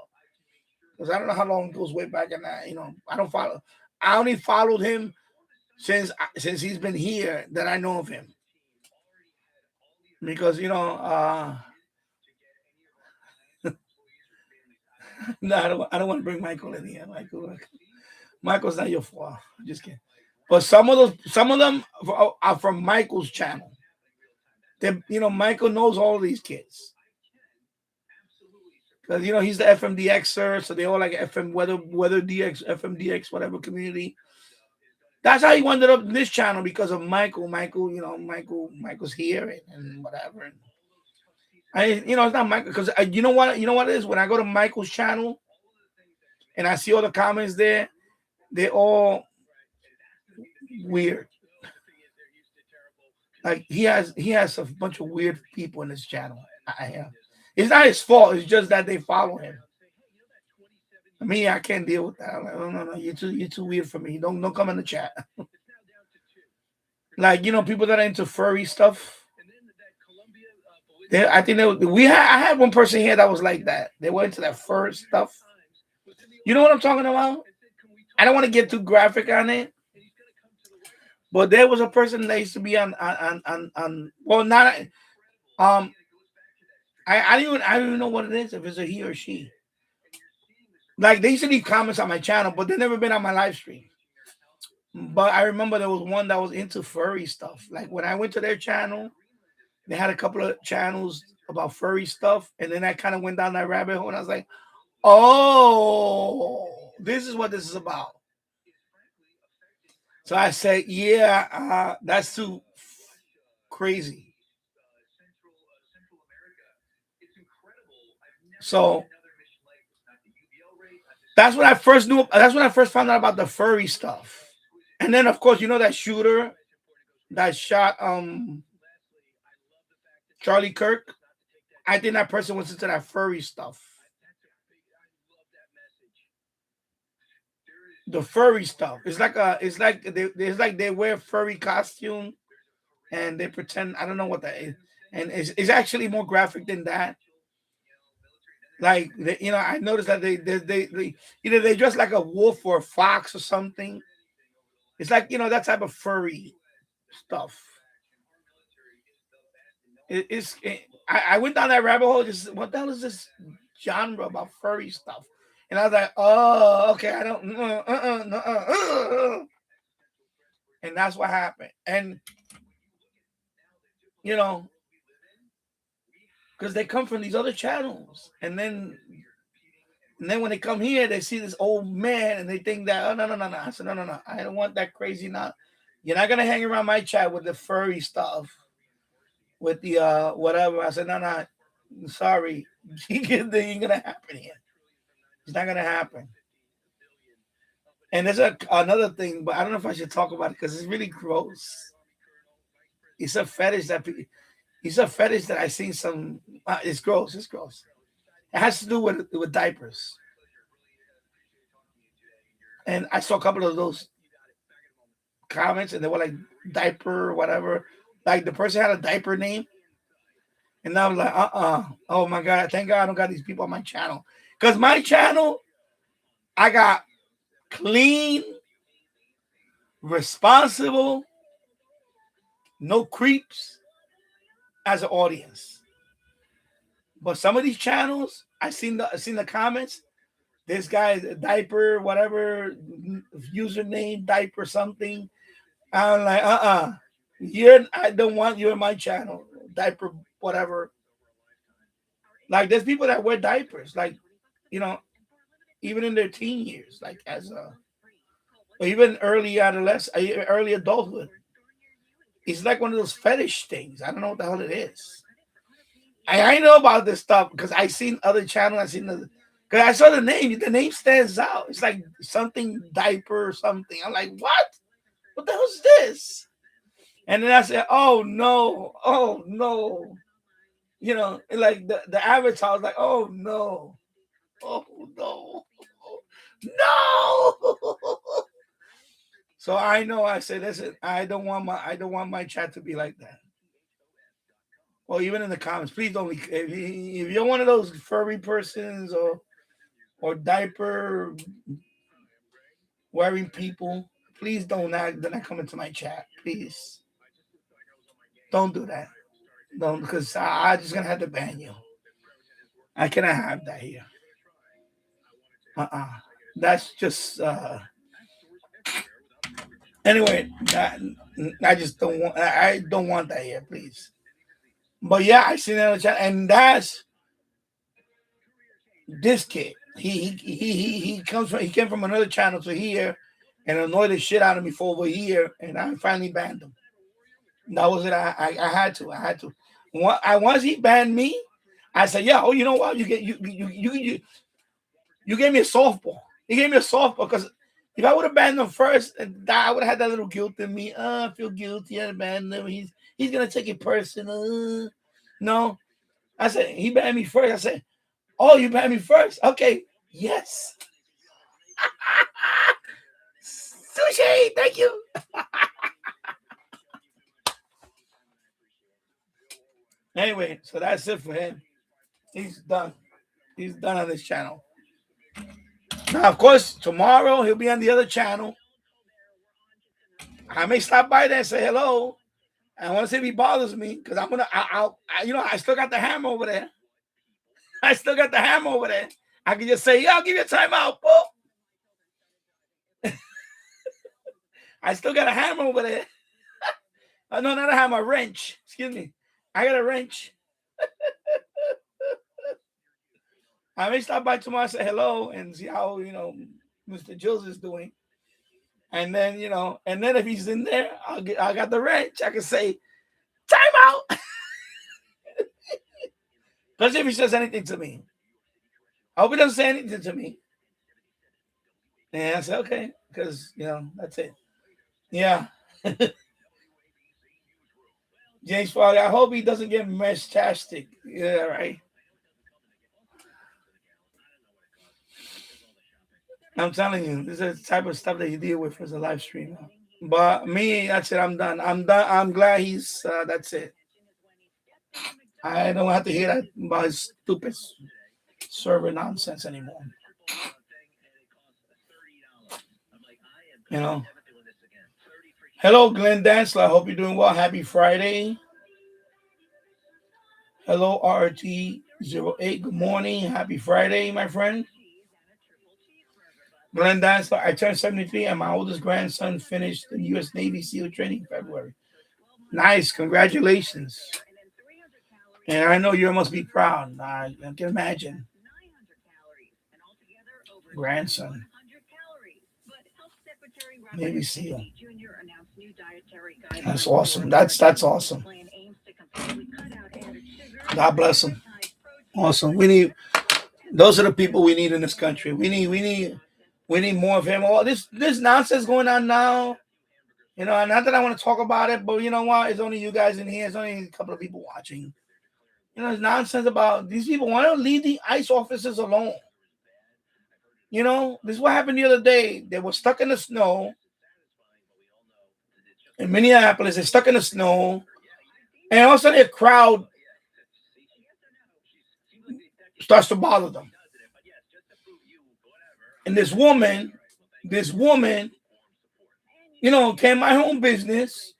because I don't know how long it goes way back, and I don't follow. I only followed him since he's been here that I know of him, because no, I don't want to bring Michael in here. Michael's not your fault. Just kidding. But some of them are from Michael's channel. Michael knows all of these kids because he's the FMDXer, so they all like FM weather DX, FMDX, whatever community. That's how he ended up in this channel because of Michael. Michael's here and whatever. It's not Michael because you know what it is when I go to Michael's channel and I see all the comments there, they're all weird. Like he has a bunch of weird people in his channel. It's not his fault. It's just that they follow him. I can't deal with that. I'm like, no, you're too weird for me. Don't come in the chat. Like people that are into furry stuff. I had one person here that was like that. They were into that fur stuff. You know what I'm talking about? I don't want to get too graphic on it. But there was a person that used to be on well, not I don't even know what it is, if it's a he or she. Like they used to leave comments on my channel, but they've never been on my live stream. But I remember there was one that was into furry stuff. Like when I went to their channel, they had a couple of channels about furry stuff, and then I kind of went down that rabbit hole, and I was like, oh, this is what this is about. So I said, yeah, that's too crazy. So that's when I first knew. That's when I first found out about the furry stuff. And then, of course, that shooter that shot Charlie Kirk. I think that person was into that furry stuff. The furry stuff. It's like they wear furry costume and they pretend. I don't know what that is, and it's actually more graphic than that. Like I noticed that they either they dress like a wolf or a fox or something. It's like that type of furry stuff. I went down that rabbit hole. Just what the hell is this genre about furry stuff? And I was like, oh, okay, I don't, and that's what happened. And, because they come from these other channels. And then when they come here, they see this old man and they think that, oh, no. I said, no. I don't want that crazy now. You're not going to hang around my chat with the furry stuff, with the whatever. I said, no, sorry. It ain't going to happen here. It's not going to happen. And there's another thing, but I don't know if I should talk about it because it's really gross. It's a fetish that I seen some. It's gross. It's gross. It has to do with diapers. And I saw a couple of those comments, and they were like diaper or whatever. Like the person had a diaper name. And I was like, oh my God, thank God I don't got these people on my channel. Because my channel, I got clean, responsible, no creeps as an audience. But some of these channels, I seen the comments. This guy's a diaper, whatever, username, diaper something. I'm like, I don't want you in my channel. Diaper, whatever. Like there's people that wear diapers, like, even in their teen years, like or even early adulthood. It's like one of those fetish things. I don't know what the hell it is. I know about this stuff because I seen other channels. Because I saw the name. The name stands out. It's like something diaper or something. I'm like, what? What the hell is this? And then I said, oh no. Like the avatar was like, oh no. So I know. I said, listen, I don't want my chat to be like that. Or even in the comments, please don't. If you're one of those furry persons or diaper wearing people, please don't not come into my chat. Please don't do that. Don't, because I'm just gonna have to ban you. I cannot have that here. That's just anyway. I just don't want. I don't want that here, please. But yeah, I seen that on the chat, and that's this kid. He came from another channel to here, and annoyed the shit out of me for over a year, and I finally banned him. That was it. I had to. Once he banned me, I said, "Yeah, oh, you know what? You gave me a softball. You gave me a softball because if I would have banned him first, I would have had that little guilt in me. I feel guilty. I banned him. He's gonna take it personal. No, I said he banned me first. I said, oh, you banned me first? Okay, yes. Sushi, thank you. Anyway, so that's it for him. He's done. He's done on this channel. Now, of course, tomorrow he'll be on the other channel. I may stop by there and say hello. I want to see if he bothers me because I still got the hammer over there. I can just say, yeah, I'll give you a timeout. I still got a hammer over there. Oh, no, not a hammer, a wrench. Excuse me. I got a wrench. I may stop by tomorrow and say hello and see how, Mr. Jules is doing. And then, if he's in there, I got the wrench. I can say, time out. Because if he says anything to me, I hope he doesn't say anything to me. And I say, okay, because, that's it. Yeah. James Farley, I hope he doesn't get mesh-tastic. Yeah, right. I'm telling you, this is the type of stuff that you deal with as a live streamer. But me, that's it. I'm done. I'm glad he's, that's it. I don't have to hear that about his stupid server nonsense anymore. Hello, Glenn Dansler. I hope you're doing well. Happy Friday. Hello, RT08. Good morning. Happy Friday, my friend. Glenn Dansler. I turned 73 and my oldest grandson finished the U.S. Navy SEAL training in February. Nice. Congratulations. And I know you must be proud. I can imagine. Grandson. Navy SEAL. That's awesome. That's awesome. God bless him. Awesome. Those are the people we need in this country. We need more of him. All this nonsense going on now. Not that I want to talk about it, but you know what? It's only you guys in here. It's only a couple of people watching. It's nonsense about these people. Why don't leave the ICE officers alone? This is what happened the other day. They were stuck in the snow in Minneapolis. They're stuck in the snow, and all of a sudden a crowd starts to bother them. And this woman, came my home business.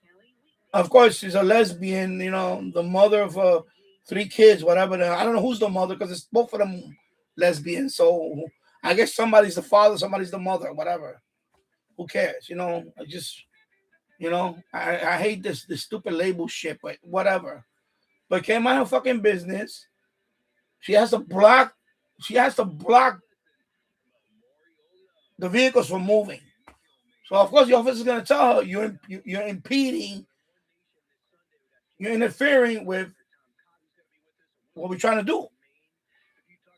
Of course, she's a lesbian, the mother of 3 kids, whatever. I don't know who's the mother because it's both of them lesbians. So I guess somebody's the father, somebody's the mother, whatever. Who cares? I just, I hate this stupid label shit, but whatever. But came my fucking business. She has to block the vehicles from moving. So of course the officer is gonna tell her you're impeding, you're interfering with what we're trying to do.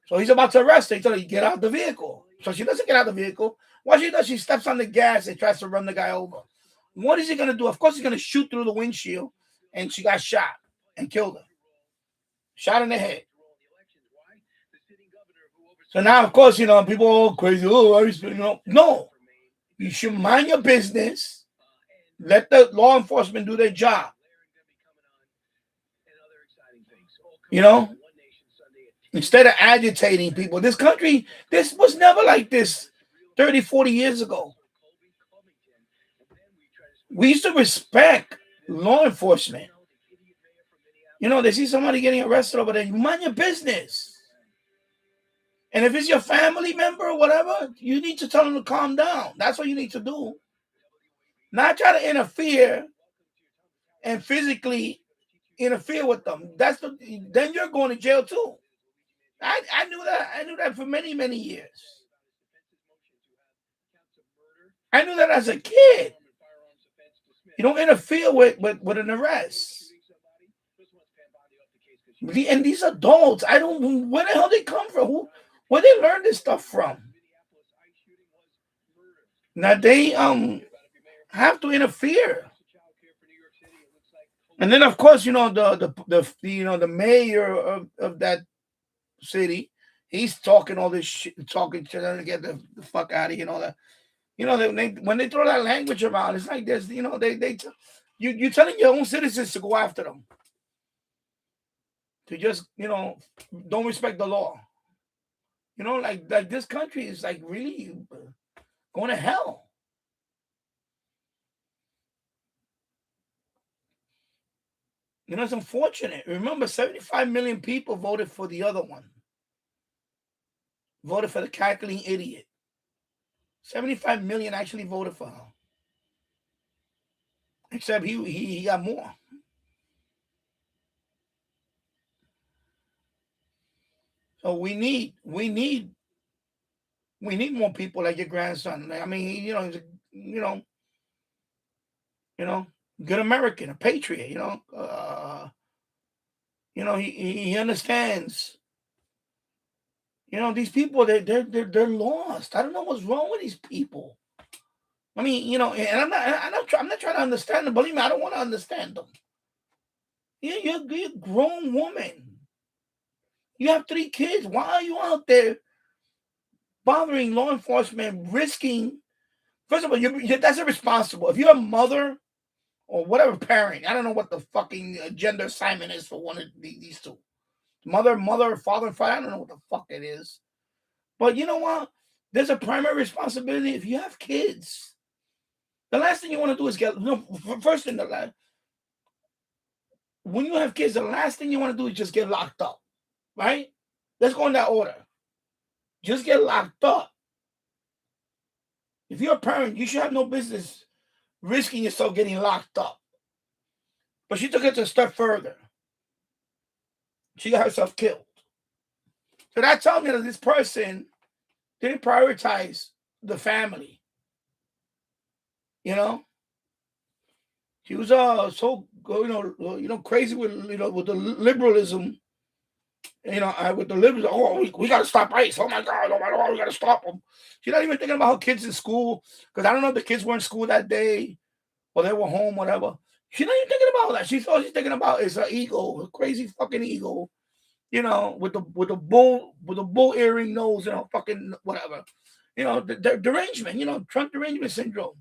So he's about to arrest her. He told her, get out of the vehicle. So she doesn't get out of the vehicle. What she does, she steps on the gas and tries to run the guy over. What is he going to do? Of course, he's going to shoot through the windshield. And she got shot and killed her. Shot in the head. So now, of course, people are all crazy. Oh, no. You should mind your business. Let the law enforcement do their job. Instead of agitating people. This country, this was never like this 30, 40 years ago. We used to respect law enforcement. They see somebody getting arrested over there, you mind your business. And if it's your family member or whatever, you need to tell them to calm down. That's what you need to do. Not try to interfere and physically interfere with them. Then you're going to jail too. I knew that for many, many years. I knew that as a kid. You don't interfere with an arrest. And these adults, I don't. Where the hell they come from? Where they learn this stuff from? Now they have to interfere. And then of course, the mayor of that city, he's talking all this shit, trying to get the fuck out of here and all that. When they throw that language around, it's like there's, you're telling your own citizens to go after them. To just, don't respect the law. Like this country is like really going to hell. It's unfortunate. Remember, 75 million people voted for the other one. Voted for the cackling idiot. 75 million actually voted for her. Except he got more. So we need more people like your grandson. I mean, he's good American, a patriot. He understands. These people, they're lost. I don't know what's wrong with these people. I mean, and I'm not trying to understand them. Believe me, I don't want to understand them. You're a grown woman. You have 3 kids. Why are you out there bothering law enforcement, risking? First of all, that's irresponsible. If you're a mother or whatever parent, I don't know what the fucking gender assignment is for one of these two. Mother, father, I don't know what the fuck it is. But you know what? There's a primary responsibility if you have kids. The last thing you want to do is first thing, when you have kids, the last thing you want to do is just get locked up. Right? Let's go in that order. Just get locked up. If you're a parent, you should have no business risking yourself getting locked up. But she took it a step further. She got herself killed. So that tells me that this person didn't prioritize the family. She was so crazy with with the liberalism. With the liberals, we got to stop ICE. Oh my God, we got to stop them. She's not even thinking about her kids in school, because I don't know if the kids were in school that day or they were home, whatever. She's not even thinking about that. All she's thinking about is her ego, her crazy fucking ego, with the bull earring nose and fucking whatever. The derangement, Trump derangement syndrome.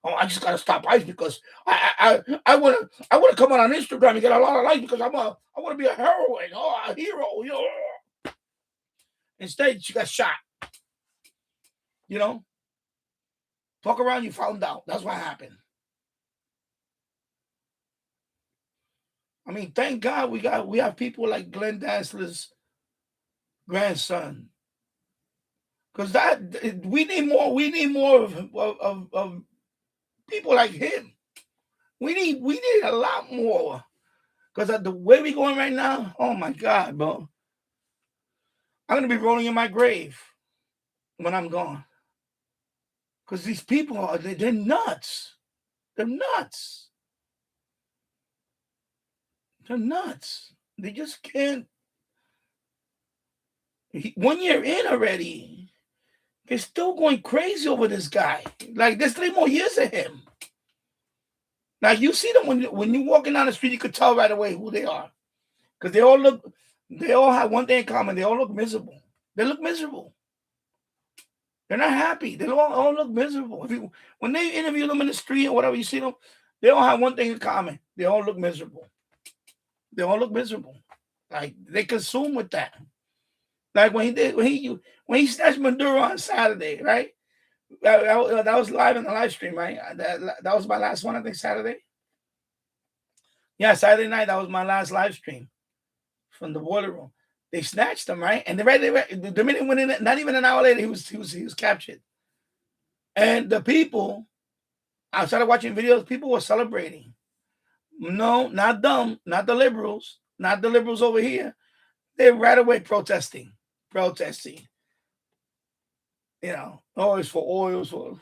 Oh, I just gotta stop ICE because I wanna come on Instagram and get a lot of likes because I wanna be a heroine, a hero, Instead, she got shot. Talk around, you found out. That's what happened. I mean, thank God we have people like Glenn Danzler's grandson. Because we need more of people like him. We need a lot more. Because the way we're going right now, oh my God, bro. I'm going to be rolling in my grave when I'm gone. Because these people, they're nuts. They're nuts. They're nuts. They just can't. 1 year in already, they're still going crazy over this guy. Like, there's 3 more years of him. Now, you see them when you're walking down the street, you could tell right away who they are. Because they all have one thing in common. They all look miserable. They look miserable. They're not happy. They all look miserable. When they interview them in the street or whatever, you see them, they all have one thing in common. They all look miserable. They all look miserable. Like, they consume with that. Like when he snatched Maduro on Saturday, right? That was live in the live stream, right? That was my last one, I think, Saturday. Yeah, Saturday night, that was my last live stream from the boiler room. They snatched him, right? And the minute went in, not even an hour later, he was captured. And the people, I started watching videos, people were celebrating. No, not them, not the liberals over here. They're right away protesting. Oh, it's for oil.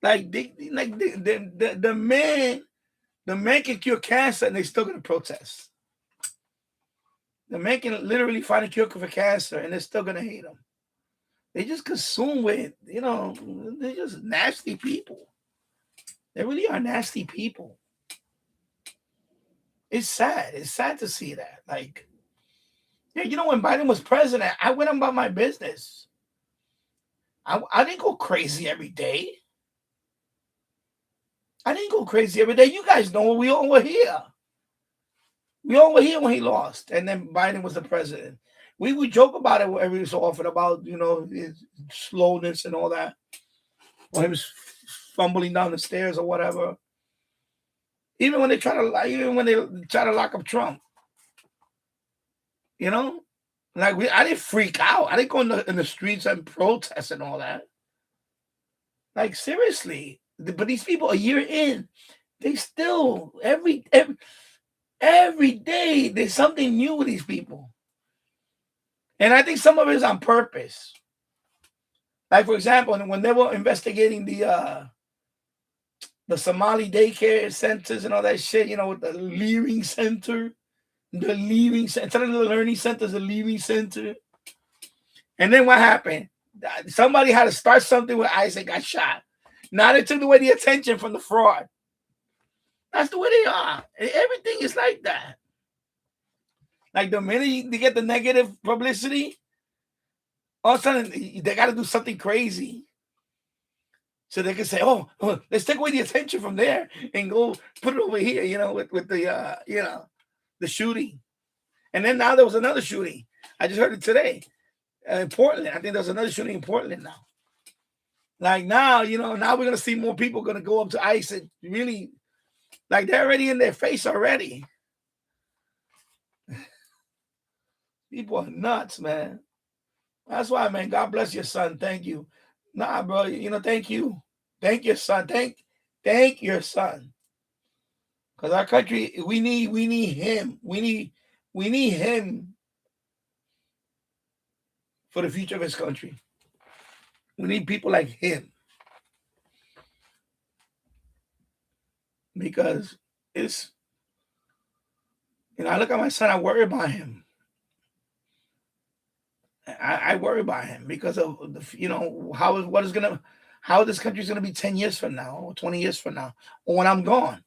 Like the man can cure cancer and they still gonna protest. The man can literally find a cure for cancer and they're still gonna hate him. They just consume with, they're just nasty people. They really are nasty people. It's sad. It's sad to see that. Like, yeah, when Biden was president, I went about my business. I didn't go crazy every day. You guys know we all were here. We all were here when he lost, and then Biden was the president. We would joke about it every so often about, his slowness and all that, or him fumbling down the stairs or whatever. Even when they try to lock up Trump, I didn't freak out. I didn't go in the streets and protest and all that. Like, seriously. But these people, a year in, they still every day there's something new with these people. And I think some of it is on purpose. Like, for example, when they were investigating the Somali daycare centers and all that shit, with the leaving center, instead of the learning centers, the leaving center. And then what happened? Somebody had to start something with ICE and got shot. Now they took away the attention from the fraud. That's the way they are. Everything is like that. Like, the minute they get the negative publicity, all of a sudden they got to do something crazy. So they can say, oh, let's take away the attention from there and go put it over here, with the, the shooting. And then now there was another shooting. I just heard it today in Portland. I think there's another shooting in Portland now. Like, now, now we're going to see more people going to go up to ICE and really, like, they're already in their face already. People are nuts, man. That's why, man, God bless your son. Thank you. Nah, bro, thank you. Thank your son. Thank your son. Because our country, we need him. We need him for the future of his country. We need people like him. Because it's, I look at my son, I worry about him. I worry about him because of how this country's gonna be 10 years from now or 20 years from now, or when I'm gone.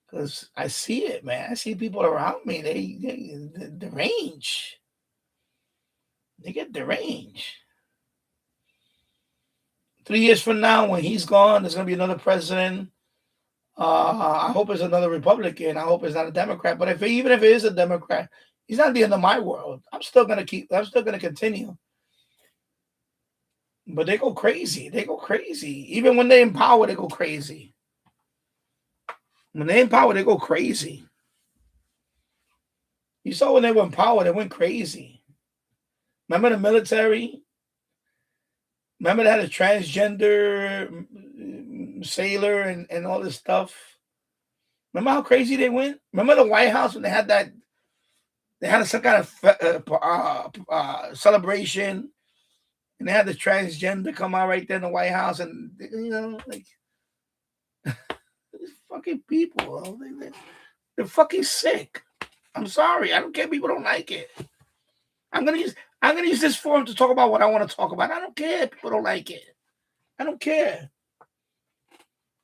Because I see it, man. I see people around me. They deranged. They get deranged. 3 years from now, when he's gone, there's gonna be another president. I hope it's another Republican. I hope it's not a Democrat. But even if it is a Democrat, he's not the end of my world. I'm still gonna continue. But they go crazy. Even when they in power, they go crazy. When they in power, they go crazy. You saw when they were in power, they went crazy. Remember the military? Remember they had a transgender sailor and all this stuff? Remember how crazy they went? Remember the White House when they had some kind of celebration, and they had the transgender come out right there in the White House, and like these fucking people, they're fucking sick. I'm sorry, I don't care. People don't like it. I'm gonna use this forum to talk about what I want to talk about. I don't care if people don't like it. I don't care.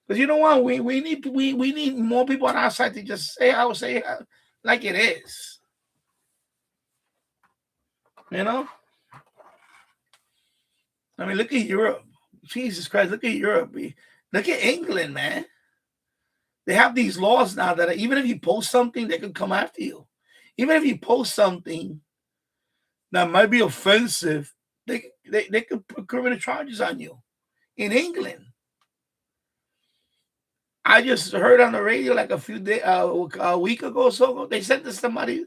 Because you know what? We need more people on our side to just say like it is. I mean, look at Europe. Jesus Christ, look at Europe. Look at England, man. They have these laws now that even if you post something, they can come after you. Even if you post something that might be offensive, they could put criminal charges on you. In England. I just heard on the radio like a week ago or so, they sent to somebody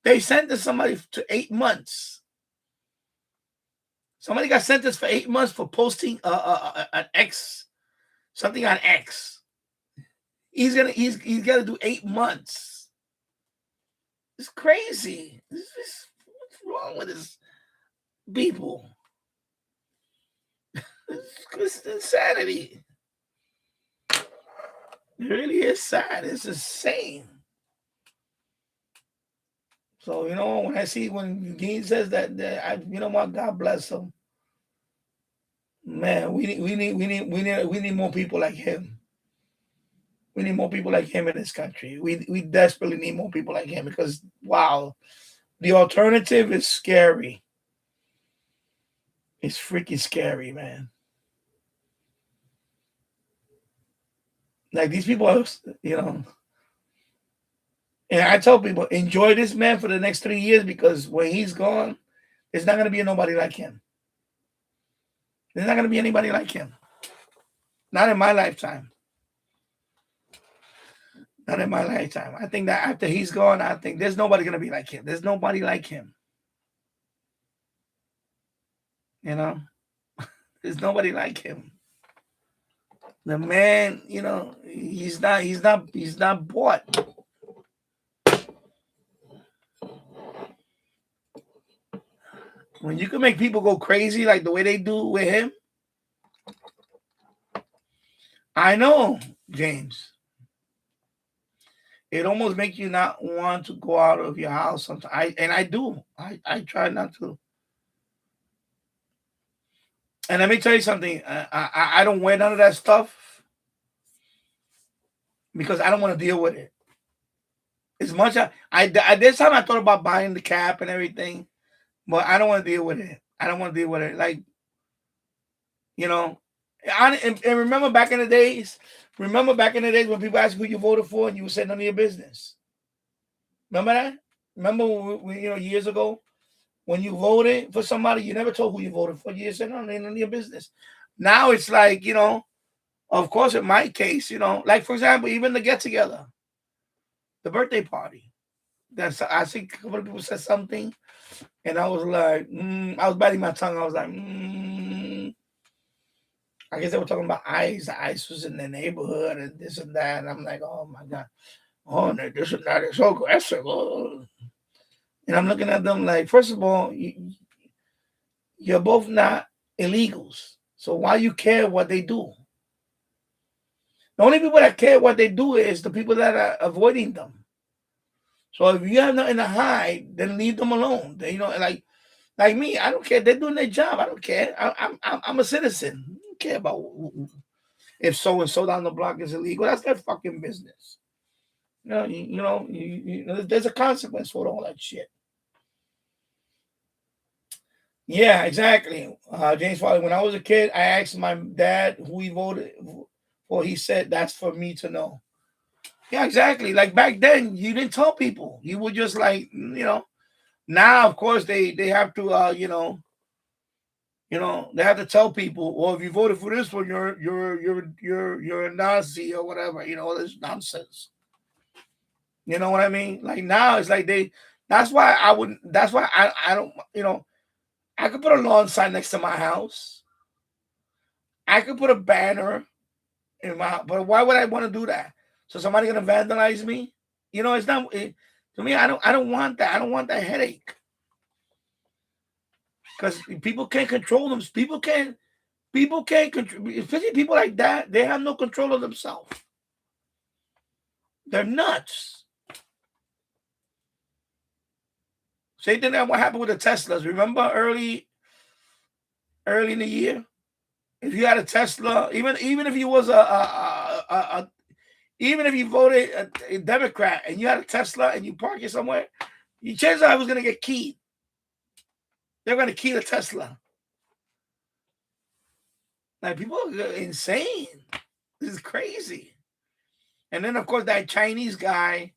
to 8 months. Somebody got sentenced for 8 months for posting an X, something on X. He's got to do 8 months. It's crazy. What's wrong with this people? It's insanity. It really is sad. It's insane. So, when I see when Dean says that you know what, God bless him. Man, we need more people like him. We need more people like him in this country. We desperately need more people like him because wow, the alternative is scary. It's freaking scary, man. Like these people are, and I tell people, enjoy this man for the next 3 years because when he's gone, there's not going to be nobody like him. There's not going to be anybody like him. Not in my lifetime. Not in my lifetime. I think that after he's gone, I think there's nobody going to be like him. There's nobody like him. There's nobody like him. The man, he's not bought. When you can make people go crazy like the way they do with him, I know, James. It almost makes you not want to go out of your house sometimes. I do. I try not to. And let me tell you something. I don't wear none of that stuff because I don't want to deal with it. As much as this time I thought about buying the cap and everything, but I don't want to deal with it. I don't want to deal with it. Like, and remember back in the days. Remember back in the days when people asked who you voted for and you would say none of your business. Remember that? Remember when, years ago when you voted for somebody, you never told who you voted for. You just said, no, none of your business. Now it's like, of course, in my case, like, for example, even the get-together, the birthday party. I see a couple of people said something, and I was like, I was biting my tongue. I was like, I guess they were talking about ICE. ICE was in the neighborhood and this and that. And I'm like, oh, my God. Oh, no, this and that is so aggressive. Oh. And I'm looking at them like, first of all, you're both not illegals. So why you care what they do? The only people that care what they do is the people that are avoiding them. So if you have nothing to hide, then leave them alone. They, like me, I don't care. They're doing their job. I don't care. I'm a citizen. I don't care about if so and so down the block is illegal. That's their fucking business. There's a consequence for all that shit. Yeah, exactly. James Farley, when I was a kid, I asked my dad who he voted for. He said, that's for me to know. Yeah, exactly. Like back then, you didn't tell people. You were just like, Now, of course, they have to, they have to tell people, well, if you voted for this one, you're a Nazi or whatever. This nonsense. You know what I mean? Like now, it's like That's why I don't. I could put a lawn sign next to my house. I could put a banner in my. But why would I want to do that? So somebody gonna vandalize me? It's not. To me, I don't want that. I don't want that headache. Because people can't control them. People can't control. Especially people like that. They have no control of themselves. They're nuts. Same thing that what happened with the Teslas. Remember early in the year, if you had a Tesla, even if you was even if you voted a Democrat and you had a Tesla and you park it somewhere, your chances are I was going to get keyed. They're going to key the Tesla. Like, people are insane. This is crazy. And then, of course, that Chinese guy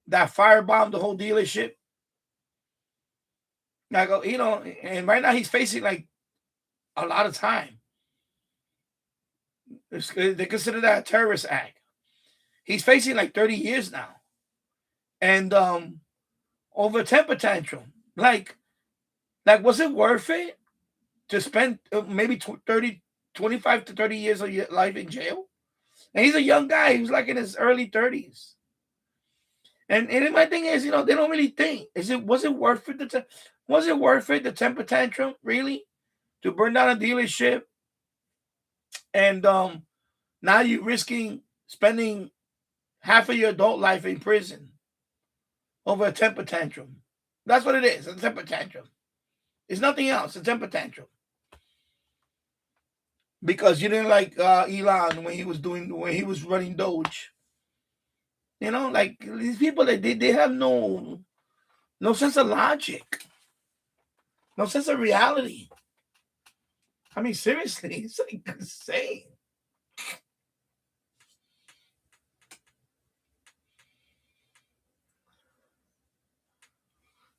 that firebombed the whole dealership. Like, and right now he's facing like a lot of time. They consider that a terrorist act. He's facing like 30 years now. And over a temper tantrum. Like, was it worth it to spend maybe 25 to 30 years of your life in jail? And he's a young guy. He was like in his early 30s. And my thing is, they don't really think. Was it worth it? Was it worth it, the temper tantrum, really? To burn down a dealership And now you're risking spending half of your adult life in prison over a temper tantrum. That's what it is, a temper tantrum. It's nothing else, a temper tantrum. Because you didn't like Elon when he was running Doge. You know, like these people, they have no sense of logic, no sense of reality. I mean, seriously, it's like insane.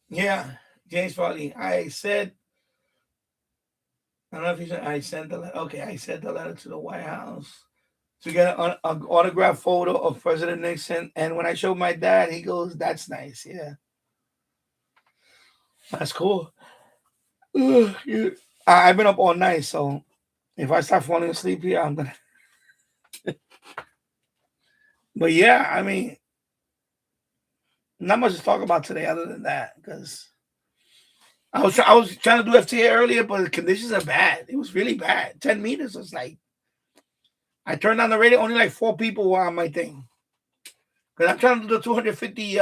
Yeah, James Farley. I said, I don't know if you said, I sent the letter. Okay, I sent the letter to the White House to get an autographed photo of President Nixon. And when I showed my dad, he goes, "That's nice. Yeah, that's cool." I've been up all night, so if I start falling asleep here, I'm gonna. But yeah, I mean, not much to talk about today other than that, because I was trying to do FTA earlier, but the conditions are bad. It was really bad. 10 meters was like, I turned on the radio, only like 4 people were on my thing. Because I'm trying to do the 250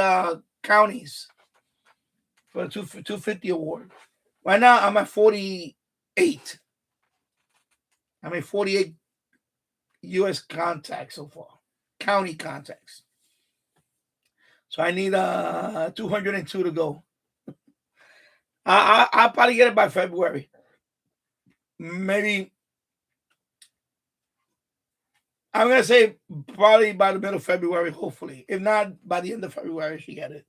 counties for the 250 award. Right now, I'm at 48. I'm at 48 U.S. contacts so far. County contacts. So I need 202 to go. I'll probably get it by February. Maybe I'm gonna say probably by the middle of February, hopefully. If not, by the end of February, I should get it.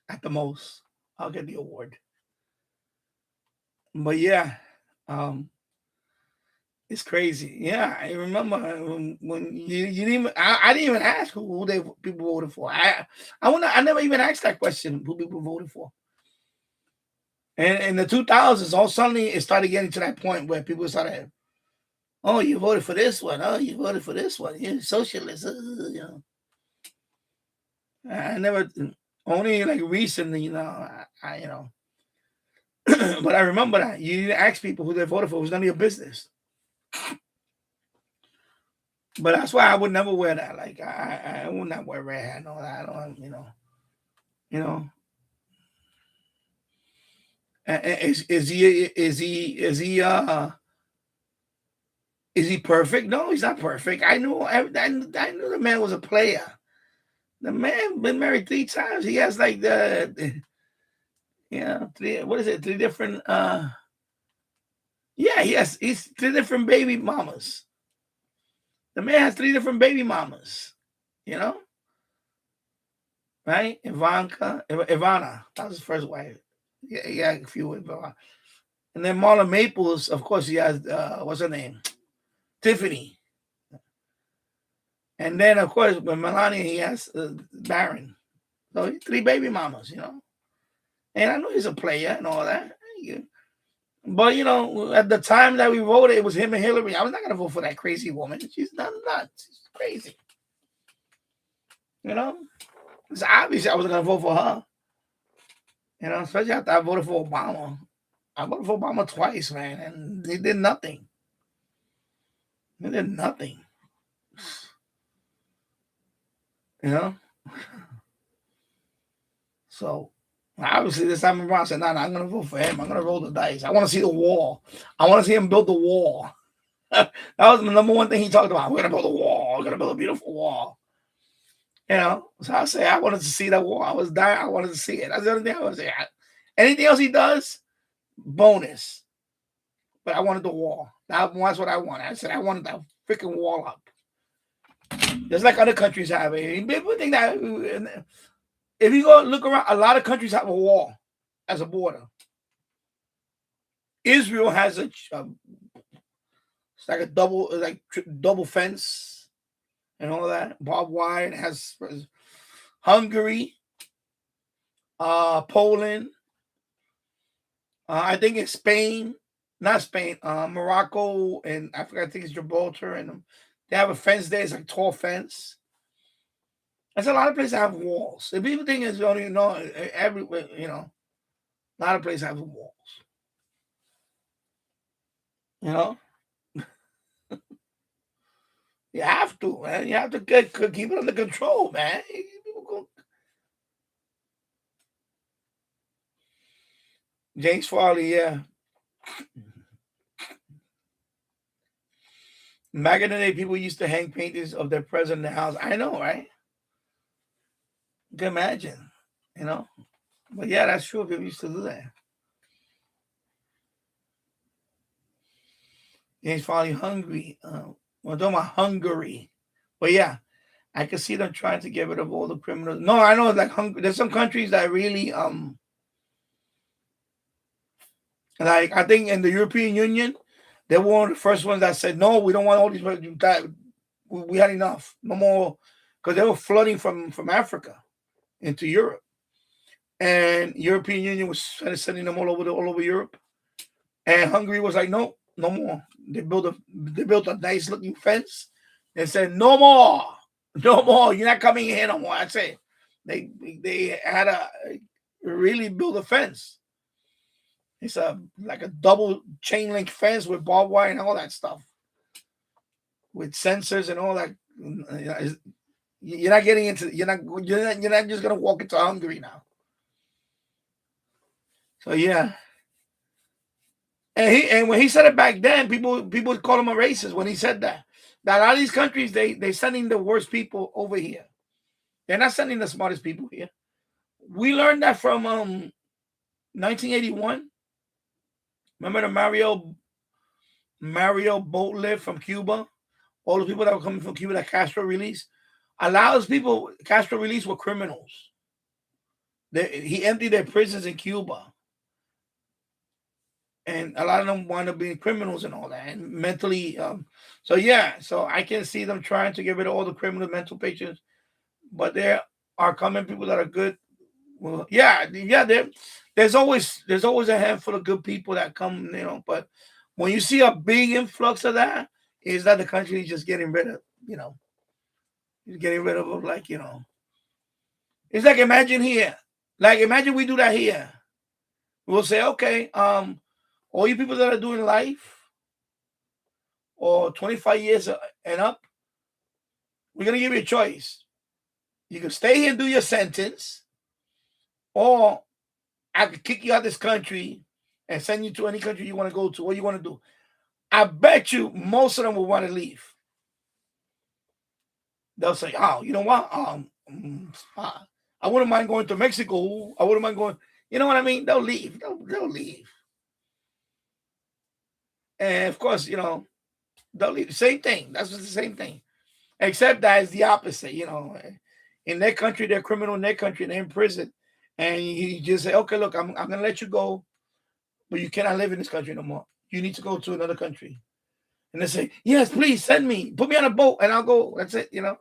At the most, I'll get the award. But yeah, it's crazy. Yeah, I remember when you didn't even, I didn't even ask who people voted for. I never even asked that question, who people voted for. And in the 2000s, all suddenly it started getting to that point where people started, "Oh, you voted for this one. Oh, you voted for this one. You're socialist." You know, I never, only like recently, you know, I you know, but I remember that you didn't ask people who they voted for. It was none of your business. But that's why I would never wear that. Like I would not wear red hat and all that. I don't, you know. Is he perfect? No, he's not perfect. I knew the man was a player. The man been married 3 times. He has like three different he's 3 different baby mamas. The man has 3 different baby mamas, you know? Right? Ivana, that was his first wife. Yeah, he had a few with Ivana. And then Marla Maples, of course, he has what's her name? Tiffany. And then, of course, with Melania, he has Baron. So 3 baby mamas, you know. And I know he's a player and all that. But, you know, at the time that we voted, it was him and Hillary. I was not going to vote for that crazy woman. She's not nuts. She's crazy. You know? It's obvious I wasn't going to vote for her. You know, especially after I voted for Obama. I voted for Obama twice, man, and he did nothing. He did nothing. You know? So, obviously, this time around, I said, I'm going to vote for him. I'm going to roll the dice. I want to see the wall. I want to see him build the wall. That was the number one thing he talked about. We're going to build a wall. We're going to build a beautiful wall. You know? So I say, I wanted to see that wall. I was dying. I wanted to see it. That's the only thing I was saying. Anything else he does, bonus. But I wanted the wall. That's what I wanted. I said, I wanted that freaking wall up. Just like other countries have it. People think that if you go look around, a lot of countries have a wall as a border. Israel has it's like a double fence and all that. Barbed wire. It has Hungary, Poland. I think it's Spain, not Spain, Morocco, and I think it's Gibraltar, and they have a fence there. It's like a tall fence. There's a lot of places that have walls. The people think it's only, everywhere, you know, a lot of places have walls. You know? You have to, man. You have to keep it under control, man. James Farley, yeah. Back in the day, people used to hang paintings of their president in the house. I know, right? You can imagine, you know. But yeah, that's true. People used to do that. James Farley, Hungary. We're talking about Hungary. But yeah, I can see them trying to get rid of all the criminals. No, I know, like there's some countries that really like I think in the European Union, they were one of the first ones that said, no, we don't want all these. We had enough, no more, because they were flooding from Africa into Europe, and European Union was sending them all over Europe, and Hungary was like, no, no more. They built a nice looking fence and said, no more, no more. You're not coming in here no more. I say they had to really build a fence. It's like a double chain link fence with barbed wire and all that stuff, with sensors and all that. You're not getting into. You're not just gonna walk into Hungary now. So yeah, and when he said it back then, people would call him a racist when he said that. That a lot of these countries they sending the worst people over here. They're not sending the smartest people here. We learned that from 1981. Remember the Mario boat lift from Cuba? All the people that were coming from Cuba that Castro released. A lot of people Castro released were criminals. He emptied their prisons in Cuba. And a lot of them wound up being criminals and all that. And mentally, so yeah. So I can see them trying to get rid of all the criminal mental patients. But there are coming people that are good. Well, yeah. There's always a handful of good people that come, you know. But when you see a big influx of that, is that the country is just getting rid of, you know, getting rid of, like, you know. It's like imagine we do that here. We'll say, okay, all you people that are doing life or 25 years and up, we're gonna give you a choice. You can stay here and do your sentence, or I could kick you out of this country and send you to any country you want to go to. What you want to do? I bet you most of them will want to leave. They'll say, "Oh, you know what? I wouldn't mind going to Mexico. I wouldn't mind going." You know what I mean? They'll leave. They'll leave. And of course, you know, they'll leave. Same thing. That's the same thing. Except that it's the opposite. You know, in their country, they're criminal. In their country, they're in prison. And you just say, okay, look, I'm going to let you go, but you cannot live in this country no more. You need to go to another country. And they say, yes, please send me. Put me on a boat and I'll go. That's it, you know.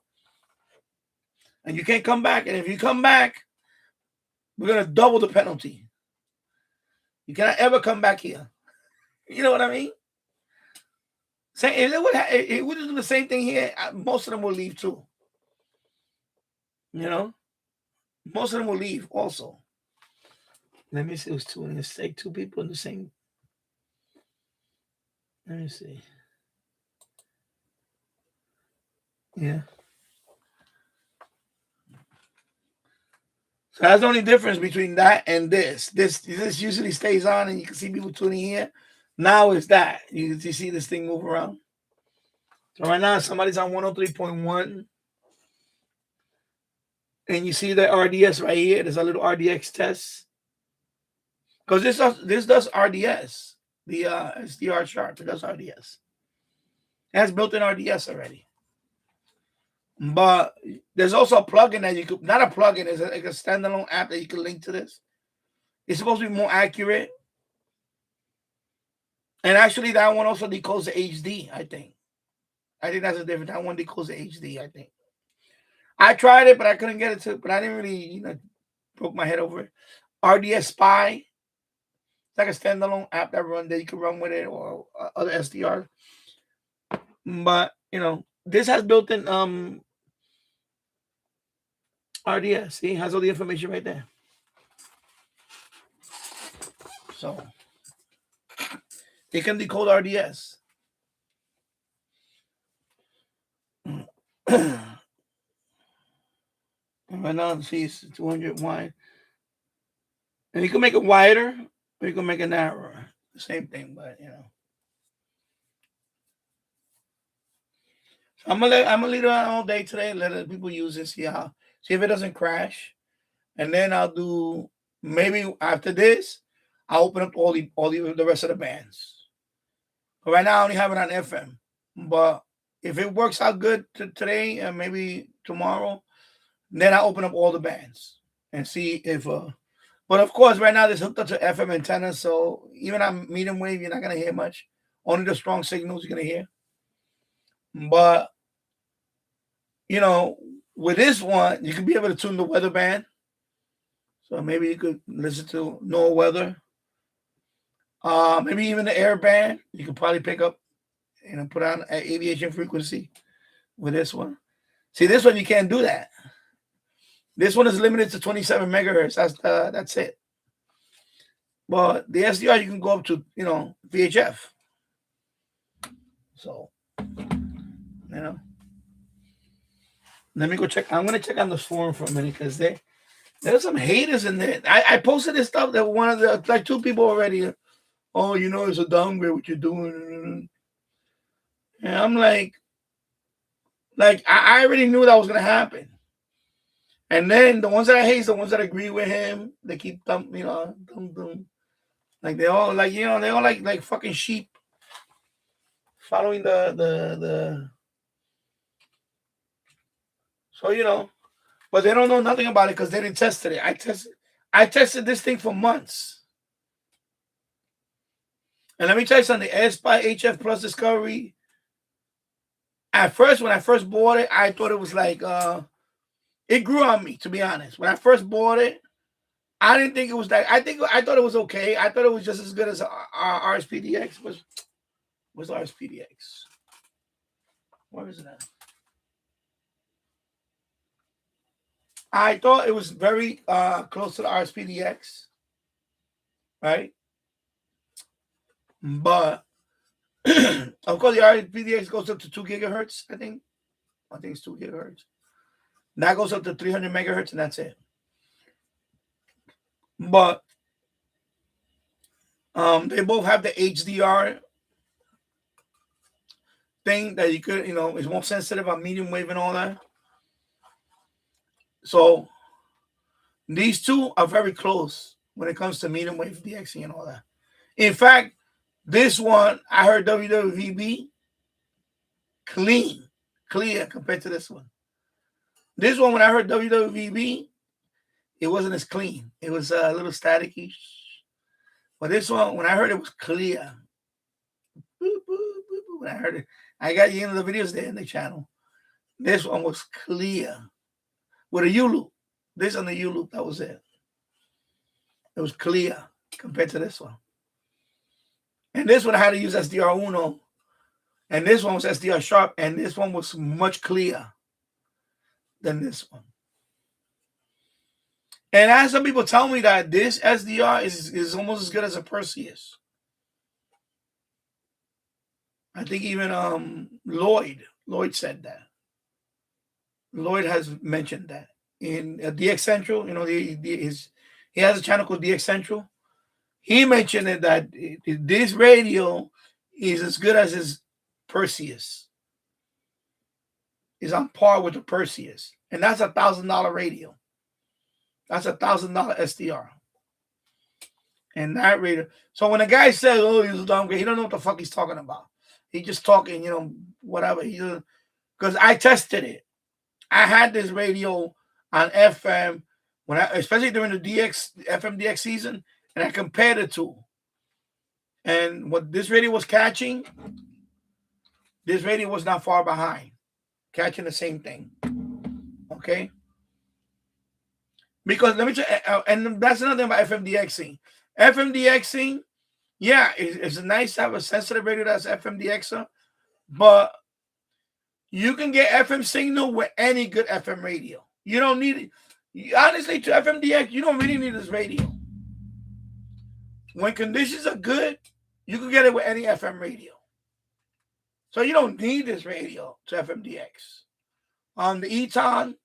And you can't come back. And if you come back, we're going to double the penalty. You cannot ever come back here. You know what I mean? It would do the same thing here. Most of them will leave too. You know? Most of them will leave also. Let me see who's two in this. Take two people in the same. Let me see. Yeah. So that's the only difference between that and this. This usually stays on and you can see people tuning here. Now it's that. You see this thing move around. So right now somebody's on 103.1. And you see the RDS right here. There's a little RDX test. Because this does RDS. The SDR chart. It does RDS. It has built-in RDS already. But there's also a plugin that you could, not a plugin, it's like a standalone app that you can link to this. It's supposed to be more accurate. And actually, that one also decodes the HD, I think. I think that's a different. That one decodes the HD, I think. I tried it, but I couldn't get it to, but I didn't really, you know, broke my head over it. RDS Spy. It's like a standalone app that you can run with it, or other SDR. But, you know, this has built-in RDS. See, it has all the information right there. So it can decode RDS. Right now, see, it's 200 wide. And you can make it wider, or you can make it narrower. The same thing, but you know. I'm gonna leave it on all day today. Let the people use it. See if it doesn't crash, and then I'll do maybe after this. I'll open up all the rest of the bands. But right now I only have it on FM. But if it works out good today and maybe tomorrow, then I'll open up all the bands and see if. But of course, right now this hooked up to FM antenna, so even on medium wave, you're not gonna hear much. Only the strong signals you're gonna hear. But you know, with this one, you could be able to tune the weather band. So maybe you could listen to no weather. Maybe even the air band. You could probably pick up, put on an aviation frequency with this one. See, this one you can't do that. This one is limited to 27 megahertz. That's it. But the SDR you can go up to, VHF. So, let me go check. I'm gonna check on the forum for a minute because there's some haters in there. I posted this stuff that one of the like two people already. Oh, it's a downgrade what you're doing. And I'm like I already knew that was gonna happen. And then the ones that I hate, the ones that agree with him, they keep thump. Like they all like fucking sheep following the. So but they don't know nothing about it because they didn't test it. I tested this thing for months. And let me tell you something, the S-Spy HF Plus Discovery. At first, when I first bought it, I thought it was like it grew on me, to be honest. When I first bought it, I didn't think it was that. I thought it was okay. I thought it was just as good as RSPDX. Where's RSPDX? Where is it at? I thought it was very close to the RSPDX, right? But of course, the RSPDX goes up to 2 gigahertz. I think it's 2 gigahertz. That goes up to 300 megahertz, and that's it. But they both have the HDR thing that you could, it's more sensitive on medium wave and all that. So these two are very close when it comes to medium wave DXing and all that. In fact, this one, I heard WWVB clear compared to this one. This one, when I heard WWVB, it wasn't as clean. It was a little staticky. But this one, when I heard it was clear. When I heard it, I got you into the videos there in the channel. This one was clear. With a U-loop. This on the U-loop, that was it. It was clear compared to this one. And this one I had to use SDR Uno. And this one was SDR Sharp. And this one was much clearer than this one. And I had some people tell me that this SDR is almost as good as a Perseus. I think even Lloyd said that. Lloyd has mentioned that in DX Central. He has a channel called DX Central. He mentioned it that this radio is as good as his Perseus. Is on par with the Perseus, and that's $1,000 radio. That's $1,000 SDR. And that radio. So when a guy says, "Oh, he's a downgrade," he don't know what the fuck he's talking about. He just talking, whatever. Because I tested it. I had this radio on FM especially during the FM DX season, and I compared the two. And what this radio was catching, this radio was not far behind, catching the same thing. Okay. Because let me tell you, and that's another thing about FM DXing. FM DXing, yeah, it's nice to have a sensitive radio that's FM DXer, but you can get FM signal with any good FM radio. You don't need it. Honestly, to FM DX, you don't really need this radio. When conditions are good, you can get it with any FM radio. So you don't need this radio to FM DX. The Eton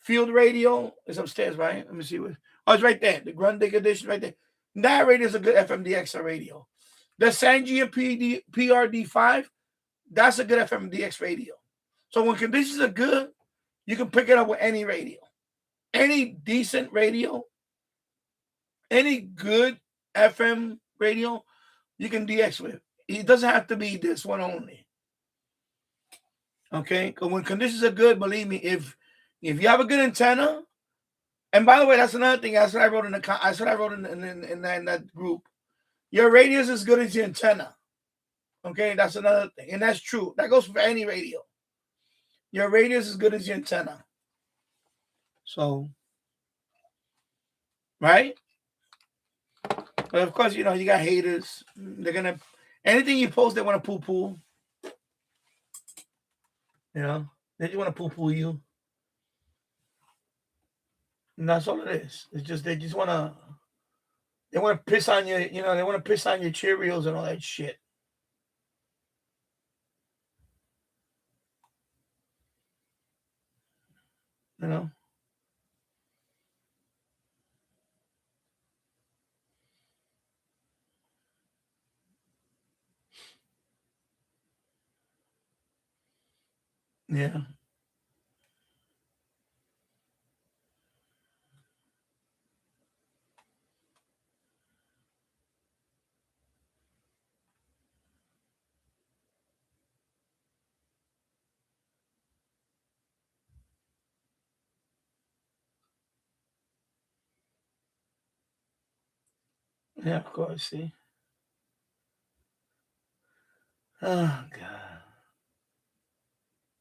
field radio is upstairs, right? Let me see what. Oh, it's right there. The Grundig edition right there. That radio is a good FMDX radio. The Sangia PRD5, that's a good FMDX radio. So when conditions are good, you can pick it up with any radio. Any decent radio, any good FM radio, you can DX with. It doesn't have to be this one only. Okay? Because when conditions are good, believe me, if you have a good antenna, and by the way, that's another thing. That's what I wrote in that group. Your radio is as good as your antenna. Okay, that's another thing, and that's true. That goes for any radio. Your radio is as good as your antenna. So, right? But of course, you know you got haters. They're gonna anything you post, they want to poo-poo. You know, they just want to poo-poo you. And that's all it is. It's just they want to piss on you, you know, they want to piss on your Cheerios and all that shit. You know? Yeah. Yeah, of course, see. Oh, God.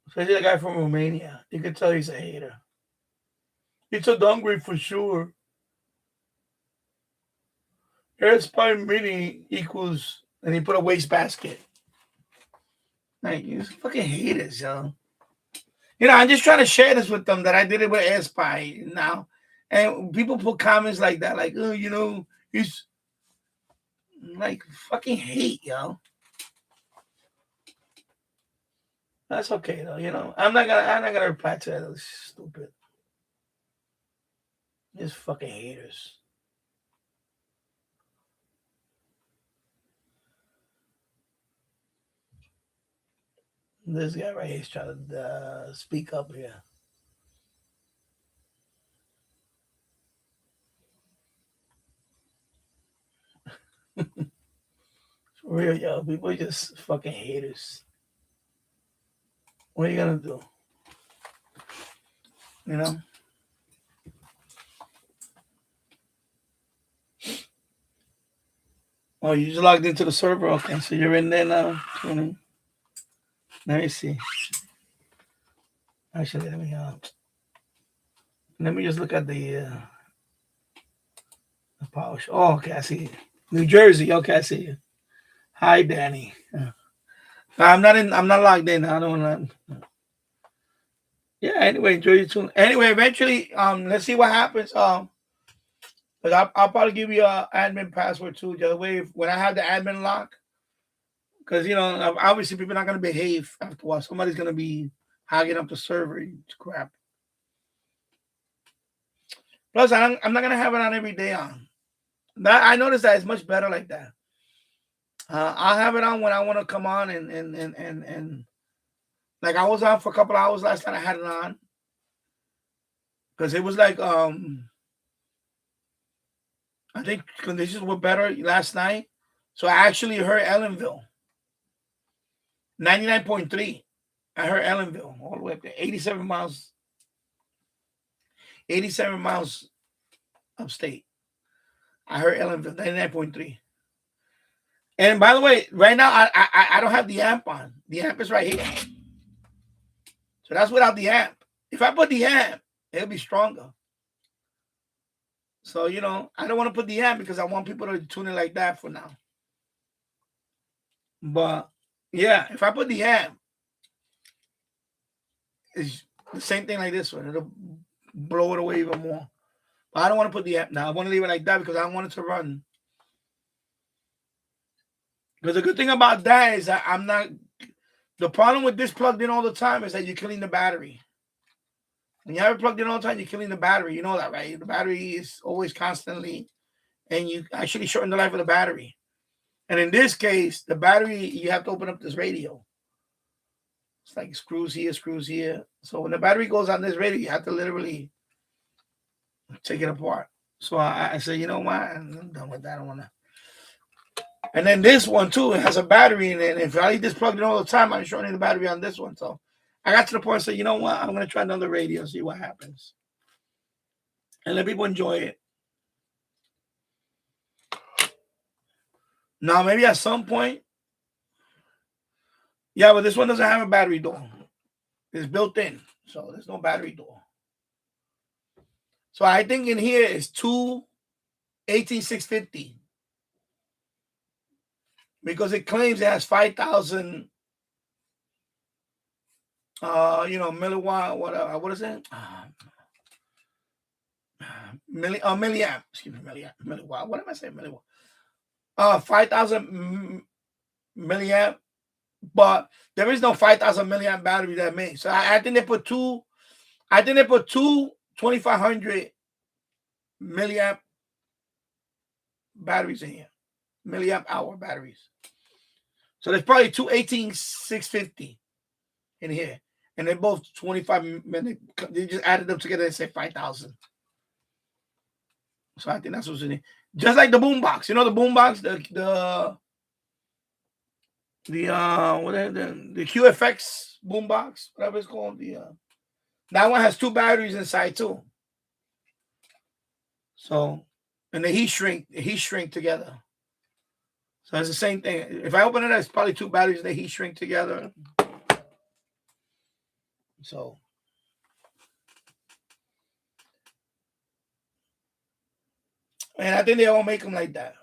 Especially the guy from Romania. You can tell he's a hater. It's a downgrade for sure. Airspire Mini equals, and he put a wastebasket. Like, you fucking haters, yo. You know, I'm just trying to share this with them that I did it with Airspire now. And people put comments like that, like, oh, you know, he's like fucking hate, yo. That's okay though, you know. I'm not gonna reply to that. That's stupid. Just fucking haters. This guy right here is trying to speak up here. For real, yo. People are just fucking haters. What are you gonna do? You know? Oh, you just logged into the server? Okay, so you're in there now. Let me see. Actually, let me just look at the power show. Oh, okay, I see you. New Jersey. Okay, I see you. Hi, Danny. I'm not logged in. I don't want to. Yeah. Anyway, enjoy your tune. Anyway, eventually, let's see what happens. But I'll probably give you an admin password too. The other way, when I have the admin lock, because you know, obviously people are not gonna behave after a while. Somebody's gonna be hogging up the server. It's crap. Plus, I'm not gonna have it on every day on. That I noticed that it's much better like that. I'll have it on when I want to come on and like I was on for a couple of hours last time. I had it on because it was like I think conditions were better last night, so I actually heard Ellenville 99.3. I heard Ellenville all the way up there, 87 miles upstate. I heard Ellenville 99.3. And by the way, right now I don't have the amp on. The amp is right here. So that's without the amp. If I put the amp, it'll be stronger. So, you know, I don't want to put the amp because I want people to tune in like that for now. But, yeah, if I put the amp, it's the same thing like this one. It'll blow it away even more. But I don't want to put the amp now. I want to leave it like that because I don't want it to run. Because the good thing about that is that I'm not... The problem with this plugged in all the time is that you're killing the battery. When you have it plugged in all the time, you're killing the battery. You know that, right? The battery is always constantly, and you actually shorten the life of the battery. And in this case, the battery, you have to open up this radio. It's like screws here, screws here. So when the battery goes on this radio, you have to literally take it apart. So I said, you know what? I'm done with that. I don't want to. And then this one too, it has a battery in it. And if I leave this plugged in all the time, I'm shorting the battery on this one. So I got to the point and said, you know what? I'm going to try another radio and see what happens. And let people enjoy it. Now, maybe at some point. Yeah, but this one doesn't have a battery door. It's built in. So there's no battery door. So I think in here is two 18650. Because it claims it has 5,000 milliwatt, what is it? Milliamp. Excuse me, milliwatt. What am I saying? Milliwatt. 5,000 milliamp, but there is no 5,000 milliamp battery that makes. So I think they put two 2,500 milliamp batteries in here. Milliamp hour batteries. So there's probably two 18650 in here. And they're both 25 minutes. They just added them together and say 5,000. So I think that's what's in it. Just like the boombox. You know the boombox? The QFX boombox, whatever it's called. That one has two batteries inside too. So, and the heat shrink together. So it's the same thing. If I open it, it's probably two batteries. They heat shrink together. So, and I think they all make them like that.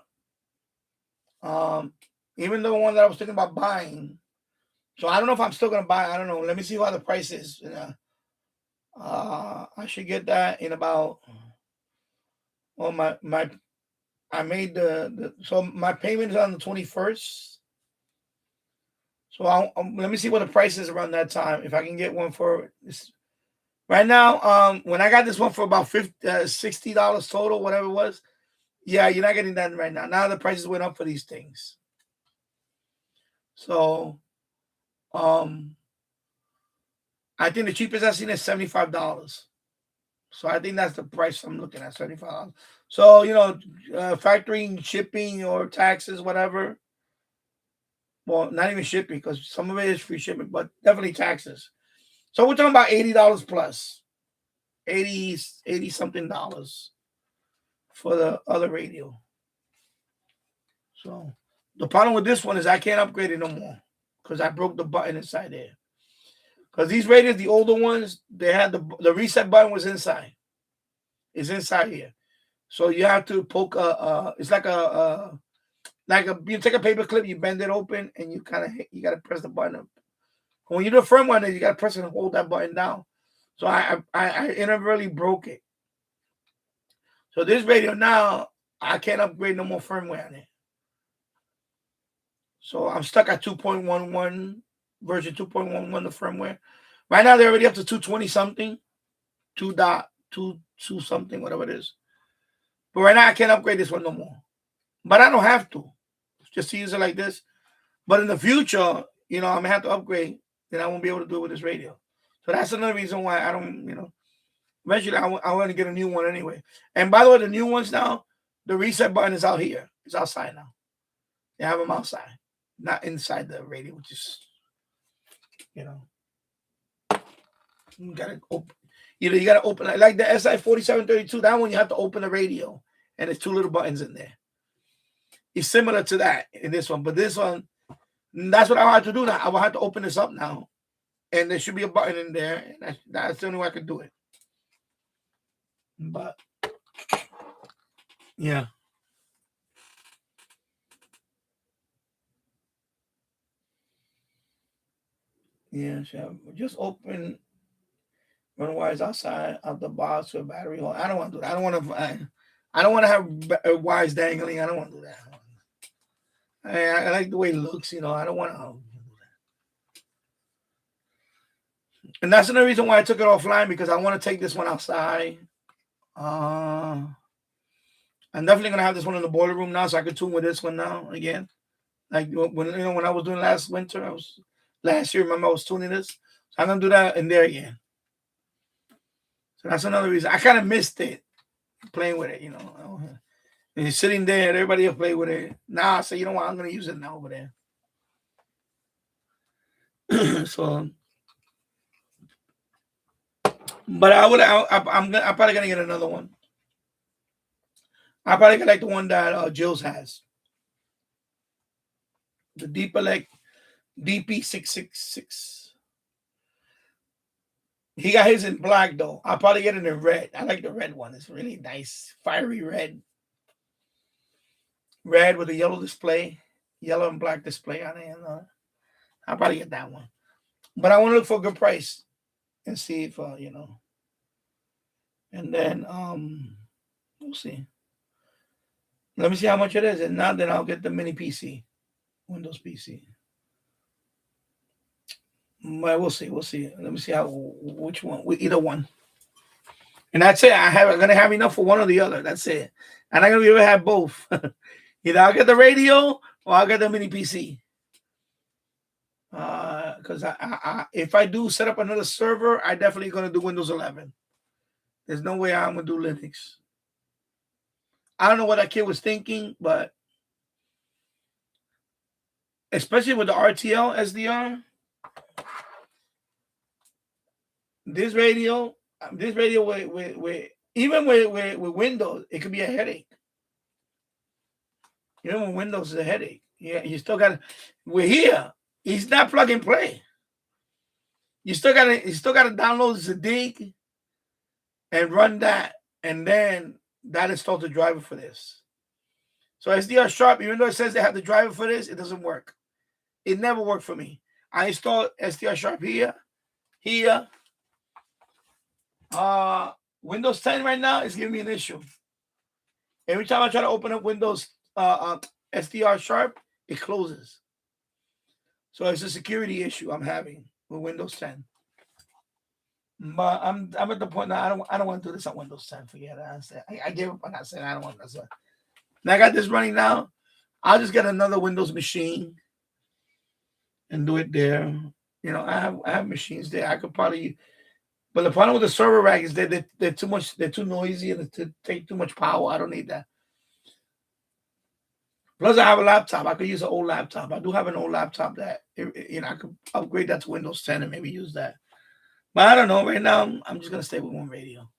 Even the one that I was thinking about buying. So I don't know if I'm still gonna buy. I don't know. Let me see what the price is. I should get that in about. Well, I made so my payment is on the 21st. So let me see what the price is around that time. If I can get one for this. Right now, when I got this one for about $60 total, whatever it was. Yeah, you're not getting that right now. Now the prices went up for these things. So, I think the cheapest I've seen is $75. So I think that's the price I'm looking at, $75. So, factoring, shipping, or taxes, whatever. Well, not even shipping, because some of it is free shipping, but definitely taxes. So we're talking about $80 plus. 80 something dollars for the other radio. So the problem with this one is I can't upgrade it no more because I broke the button inside there. Because these radios, the older ones, they had the reset button was inside. It's inside here. So you have to poke it's like you take a paper clip, you bend it open, and you got to press the button up. When you do a firmware, you got to press and hold that button down. So I inadvertently broke it. So this radio now, I can't upgrade no more firmware on it. So I'm stuck at 2.11, version 2.11, the firmware. Right now, they're already up to 220 something, 2.22 something, whatever it is. But right now, I can't upgrade this one no more. But I don't have to, just to use it like this. But in the future, I'm going to have to upgrade. Then I won't be able to do it with this radio. So that's another reason why I don't, eventually I want to get a new one anyway. And by the way, the new ones now, the reset button is out here. It's outside now. They have them outside, not inside the radio, which is, you gotta open. You gotta open like the SI 4732. That one you have to open the radio, and there's two little buttons in there. It's similar to that in this one, but this one, that's what I have to do now. I will have to open this up now, and there should be a button in there, and that's the only way I can do it. But yeah. Yeah, so just open run wires outside of the box or battery hole. I don't want to do that. I don't want to have wires dangling. I don't want to do that. I like the way it looks. I don't want to do And that's another reason why I took it offline, because I want to take this one outside. I'm definitely gonna have this one in the boiler room now, so I can tune with this one now again. Like when I was doing last year, remember I was tuning this. So I'm gonna do that in there again. So that's another reason. I kind of missed it playing with it, And it's sitting there, everybody else play with it. Now I say, you know what, I'm gonna use it now over there. So, but I'm probably gonna get another one. I probably get like the one that Jill's has, the Deep Elect DP666. He got his in black though. I'll probably get it in red. I like the red one. It's really nice, fiery red. Red with a yellow display, yellow and black display on it. And, I'll probably get that one. But I want to look for a good price and see if And then we'll see. Let me see how much it is, and now then I'll get the mini PC, Windows PC. But we'll see. Let me see which one, either one. And that's it. I'm gonna have enough for one or the other. That's it. And I'm gonna be able to have both. Either I'll get the radio or I'll get the mini PC. Because if I do set up another server, I definitely gonna do Windows 11. There's no way I'm gonna do Linux. I don't know what that kid was thinking, but especially with the RTL SDR, this radio with even with Windows, it could be a headache. When Windows is a headache, yeah, you still got. We're here. He's not plug and play. You still got to download Zadig and run that, and then that installs the driver for this. So SDR Sharp, even though it says they have the driver for this, it doesn't work. It never worked for me. I installed SDR Sharp here. Windows 10 right now is giving me an issue. Every time I try to open up Windows SDR Sharp, it closes. So it's a security issue I'm having with Windows 10. But I'm at the point now I don't want to do this on Windows 10. Forget it. I gave up on that. Saying I don't want that. And I got this running now. I'll just get another Windows machine and do it there. I have machines there. I could probably. But the problem with the server rack is that they're too much. They're too noisy and they take too much power. I don't need that. Plus, I have a laptop. I could use an old laptop. I do have an old laptop that I could upgrade that to Windows 10 and maybe use that. But I don't know. Right now, I'm just gonna stay with one radio.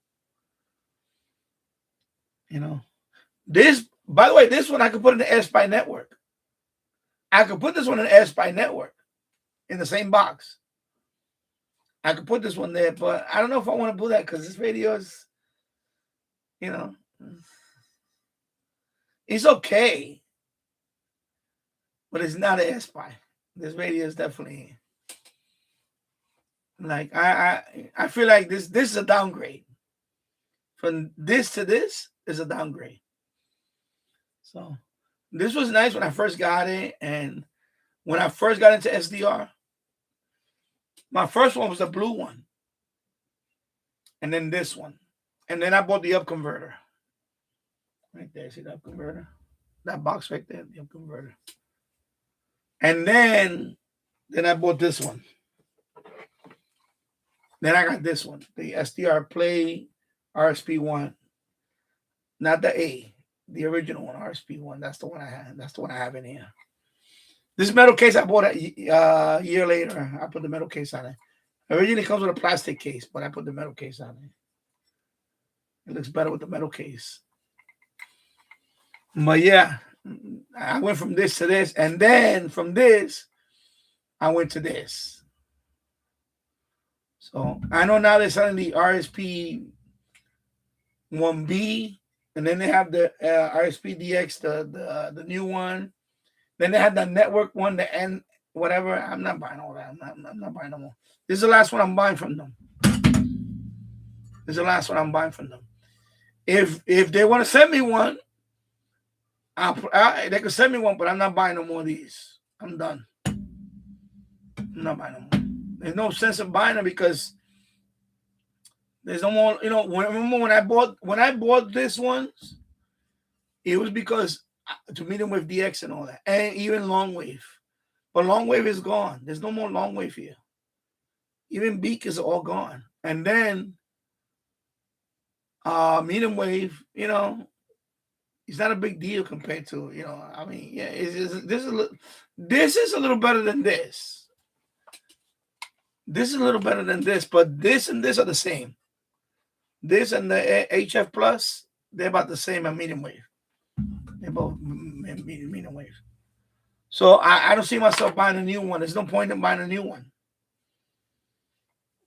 This. By the way, this one I could put in the AirSpy network. I could put this one in the AirSpy network in the same box. I could put this one there, but I don't know if I want to do that because this radio is, it's okay, but it's not an AirSpy. This radio is definitely like I feel like this is a downgrade. From this to this is a downgrade. So this was nice when I first got it, and when I first got into SDR, my first one was the blue one, and then this one, and then I bought the up converter. Right there, see the up converter? That box right there, the up converter. And then I bought this one. Then I got this one, the SDR Play RSP1, not the A. The original one, RSP1. That's the one I had. That's the one I have in here. This metal case I bought a year later. I put the metal case on it. Originally comes with a plastic case, but I put the metal case on it. It looks better with the metal case. But yeah, I went from this to this, and then from this, I went to this. So I know now they're selling the RSP 1B. And then they have the RSP DX, the new one. Then they have the network one, the N, whatever. I'm not buying all that. I'm not buying no more. This is the last one I'm buying from them. This is the last one I'm buying from them. If they want to send me one, they can send me one, but I'm not buying no more of these. I'm done. I'm not buying no more. There's no sense of buying them because there's no more. You know, remember when I bought this ones, it was because to meet them with DX and all that, and even long wave. But long wave is gone. There's no more long wave here. Even beak is all gone. And then medium wave, you know, it's not a big deal compared to, you know, I mean, yeah, this is a little better than this. This is a little better than this, but this and this are the same. This and the HF Plus, they're about the same at medium wave. They're both medium wave. So I don't see myself buying a new one. There's no point in buying a new one.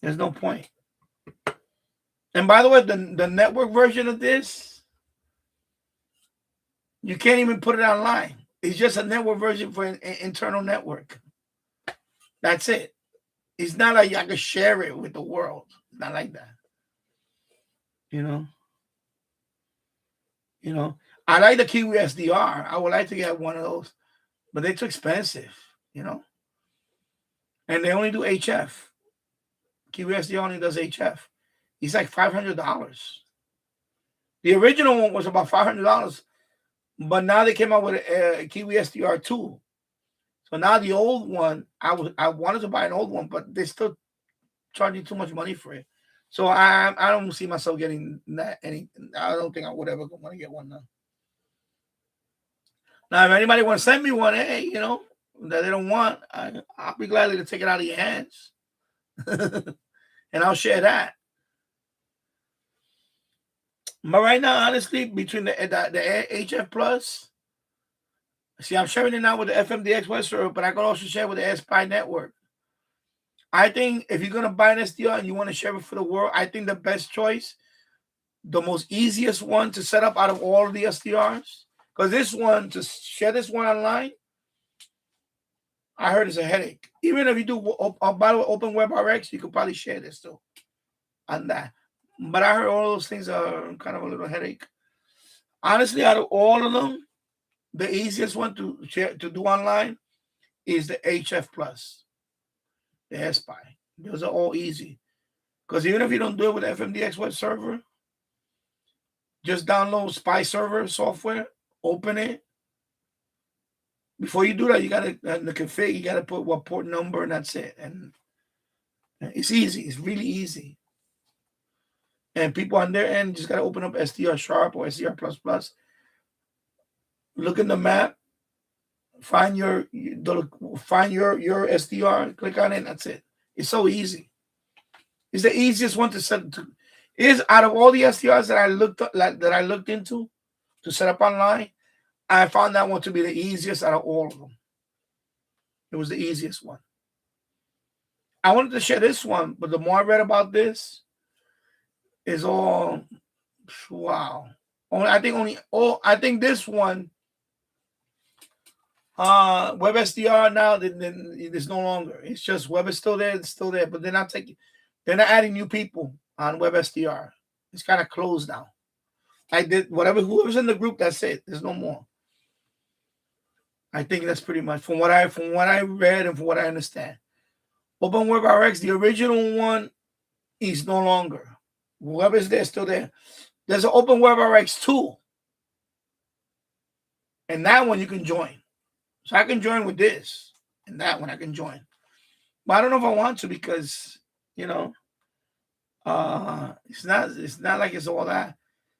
There's no point. And by the way, the network version of this, you can't even put it online. It's just a network version for an internal network. That's it. It's not like I can share it with the world. It's not like that. You know. I like the Kiwi SDR. I would like to get one of those, but they're too expensive, you know. And they only do HF. Kiwi SDR only does HF. It's like $500. The original one was about $500, but now they came out with a Kiwi SDR 2. So now the old one, I wanted to buy an old one, but they're still charging too much money for it. So I don't see myself getting that. I don't think I would ever want to get one now. Now, if anybody wants to send me one, hey, you know, that they don't want, I'll be glad to take it out of your hands. And I'll share that. But right now, honestly, between the HF Plus, see, I'm sharing it now with the FM DX Webserver, but I can also share with the SPI network. I think if you're going to buy an SDR and you want to share it for the world, I think the best choice, the most easiest one to set up out of all of the SDRs, because this one, to share this one online, I heard it's a headache. Even if you do Open Web RX, you could probably share this too on that. But I heard all those things are kind of a little headache. Honestly, out of all of them, the easiest one to do online is the HF Plus, the SPI. Those are all easy. Because even if you don't do it with FM DX Webserver, just download SPI server software, open it. Before you do that, you gotta the config. You gotta put what port number, and that's it. And it's easy. It's really easy. And people on their end just gotta open up SDR Sharp or SDR Plus. Look in the map. Find your SDR. Click on it. And that's it. It's so easy. It's the easiest one to set. Is out of all the SDRs that I looked into to set up online, I found that one to be the easiest out of all of them. It was the easiest one. I wanted to share this one, but the more I read about this, is all wow. I think this one, Web SDR now, there's no longer. It's just Web is still there, but they're not adding new people on Web SDR. It's kind of closed now. I did whoever's in the group, that's it. There's no more. I think that's pretty much from what I read and from what I understand. Open Web RX, the original one, is no longer. Whoever is there, still there. There's an Open Web RX 2. And that one you can join. So I can join with this. And that one I can join. But I don't know if I want to because, you know, it's not like it's all that.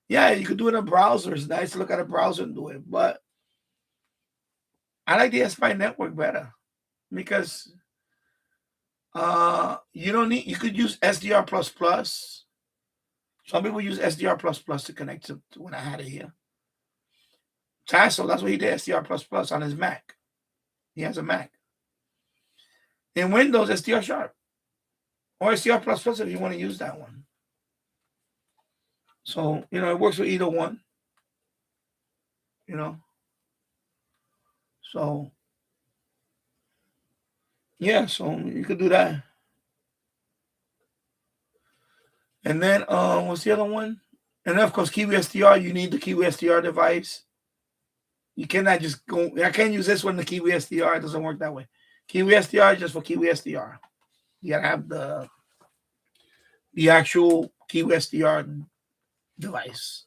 Yeah, you could do it in a browser. It's nice to look at a browser and do it. But I like the SPI network better because you could use SDR plus. Some people use SDR plus to connect to when I had it here. Tasso, that's what he did, SDR plus on his Mac. He has a Mac. In Windows, SDR Sharp. Or SDR plus if you want to use that one. So, you know, it works with either one. You know. So, yeah, so you could do that. And then, what's the other one? And then, of course, Kiwi SDR, you need the Kiwi SDR device. You cannot just go, I can't use this one, the Kiwi SDR. It doesn't work that way. Kiwi SDR is just for Kiwi SDR. You gotta have the actual Kiwi SDR device,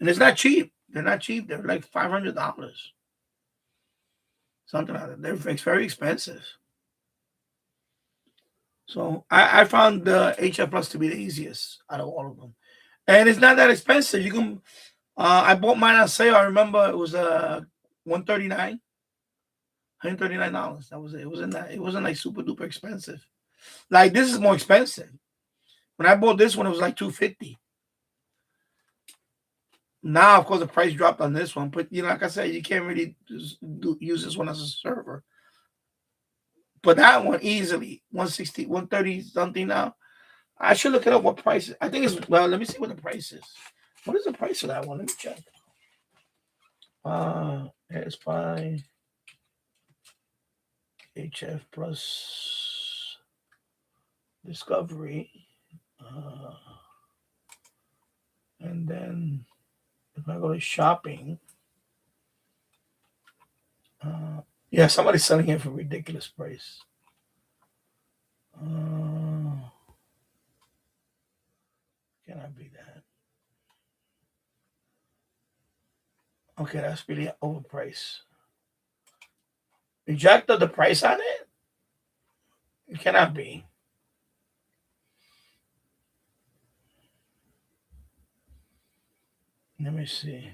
and it's not cheap. They're not cheap. They're like $500, something like that. It's very expensive. So I found the HF Plus to be the easiest out of all of them, and it's not that expensive. You can. I bought mine on sale. I remember it was $139. $139. That was it. It wasn't like super duper expensive. Like this is more expensive. When I bought this one, it was like $250. Now, of course, the price dropped on this one, but like I said, you can't really use this one as a server. But that one easily 160, 130 something now. I should look it up. What price? I think it's let me see what the price is. What is the price of that one? Let me check. S5 HF Plus Discovery. And then if I go to shopping, yeah, somebody's selling it for a ridiculous price. Cannot be that. Okay, that's really overpriced. You jacked up the price on it? It cannot be. Let me see.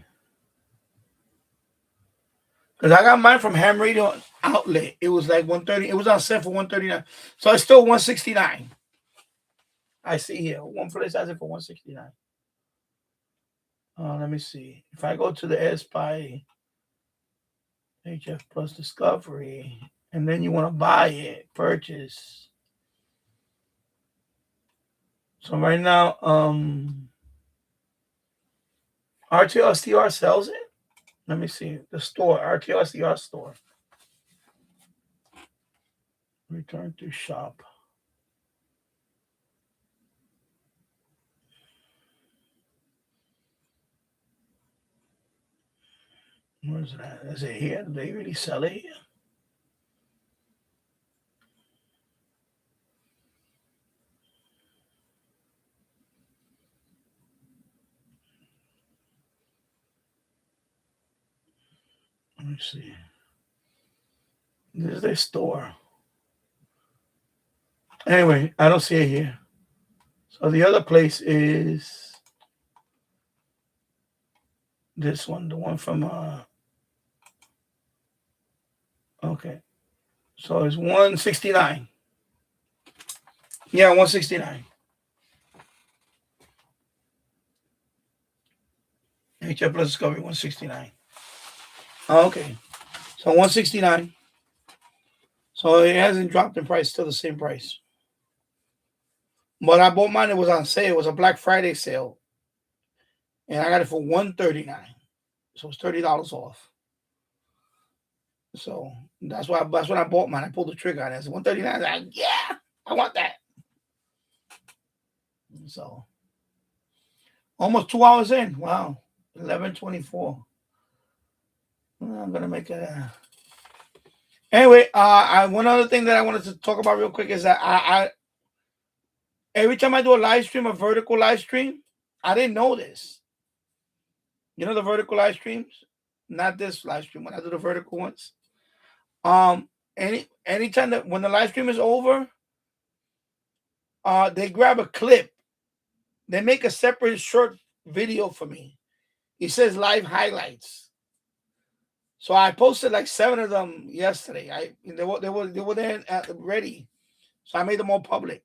Because I got mine from Ham Radio Outlet. It was like 130. It was on sale for 139. So it's still 169. I see here. One place has it for 169. Let me see. If I go to the S-Pi HF Plus Discovery, and then you want to buy it, purchase. So right now, RTLSTR sells it. Let me see. The store, RTLSTR store. Return to shop. Where's that? Is it here? Do they really sell it here? Let me see. This is their store. Anyway, I don't see it here. So the other place is this one, the one from okay. So it's 169. Yeah, 169. HF Plus Discovery 169. Okay. So 169. So it hasn't dropped in price, still the same price. But I bought mine, it was on sale. It was a Black Friday sale. And I got it for $139. So it's $30 off. So that's when I bought mine. I pulled the trigger on it. I said $139. I was like, yeah, I want that. So almost 2 hours in. Wow. 11:24. I'm gonna make it. Anyway, one other thing that I wanted to talk about real quick is that I every time I do a live stream, a vertical live stream, I didn't know this. You know the vertical live streams? Not this live stream. When I do the vertical ones, anytime that when the live stream is over, they grab a clip. They make a separate short video for me. It says live highlights. So I posted like 7 of them yesterday. They were there ready. So I made them all public.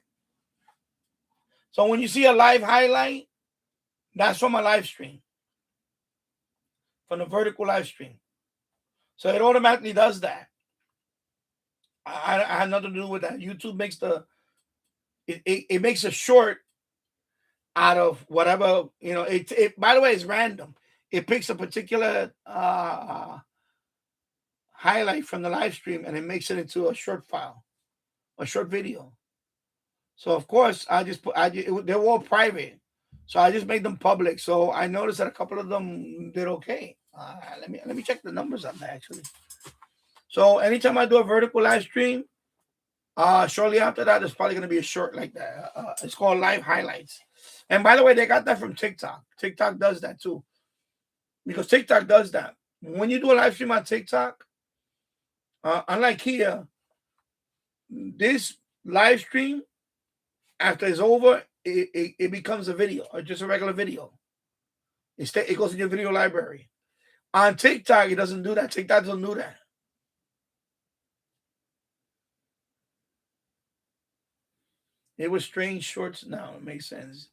So when you see a live highlight, that's from a live stream. From the vertical live stream. So it automatically does that. I had nothing to do with that. YouTube makes it makes a short out of whatever, it by the way, it's random. It picks a particular highlight from the live stream and it makes it into a short file, a short video. So of course they were all private, so I just made them public. So I noticed that a couple of them did okay. Let me check the numbers on that actually. So anytime I do a vertical live stream, Shortly after that, there's probably going to be a short like that. It's called live highlights. And by the way, they got that from TikTok. TikTok does that too. Because TikTok does that. When you do a live stream on TikTok, unlike here, this live stream, after it's over, it becomes a video or just a regular video. It goes in your video library. On TikTok, it doesn't do that. TikTok doesn't do that. It was strange shorts now. It makes sense.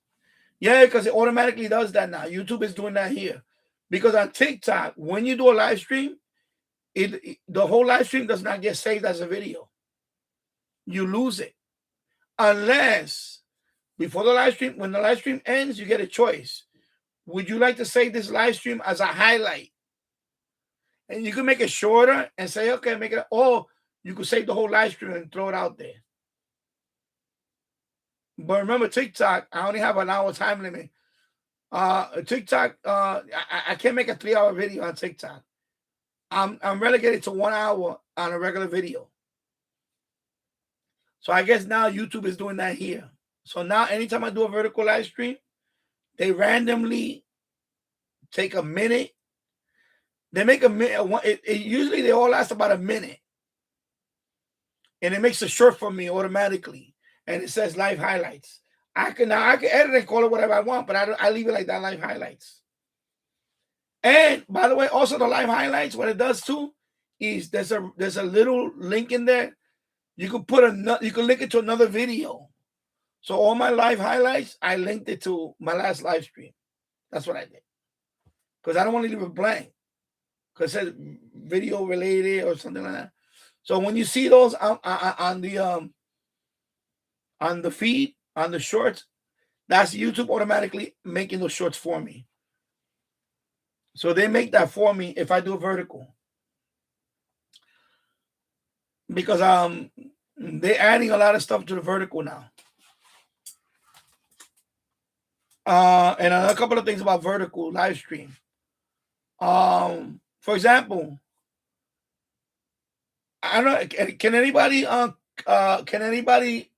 Yeah, because it automatically does that now. YouTube is doing that here. Because on TikTok, when you do a live stream, the whole live stream does not get saved as a video. You lose it. Unless, before the live stream, when the live stream ends, you get a choice. Would you like to save this live stream as a highlight? And you can make it shorter and say, okay, make it, or you could save the whole live stream and throw it out there. But remember, TikTok, I only have an hour time limit. TikTok, I can't make a 3-hour video on TikTok. I'm relegated to 1 hour on a regular video. So I guess now YouTube is doing that here. So now anytime I do a vertical live stream, they randomly take a minute. They make a minute. Usually they all last about a minute. And it makes a short for me automatically. And it says live highlights. I can edit and call it whatever I want, but I leave it like that, live highlights. And by the way, also the live highlights, what it does too is there's a little link in there. You can link it to another video. So all my live highlights, I linked it to my last live stream. That's what I did. Because I don't want to leave it blank. Because it says video related or something like that. So when you see those on the feed, on the shorts, that's YouTube automatically making those shorts for me. So they make that for me if I do a vertical. Because they're adding a lot of stuff to the vertical now. And a couple of things about vertical live stream. For example, I don't know, can anybody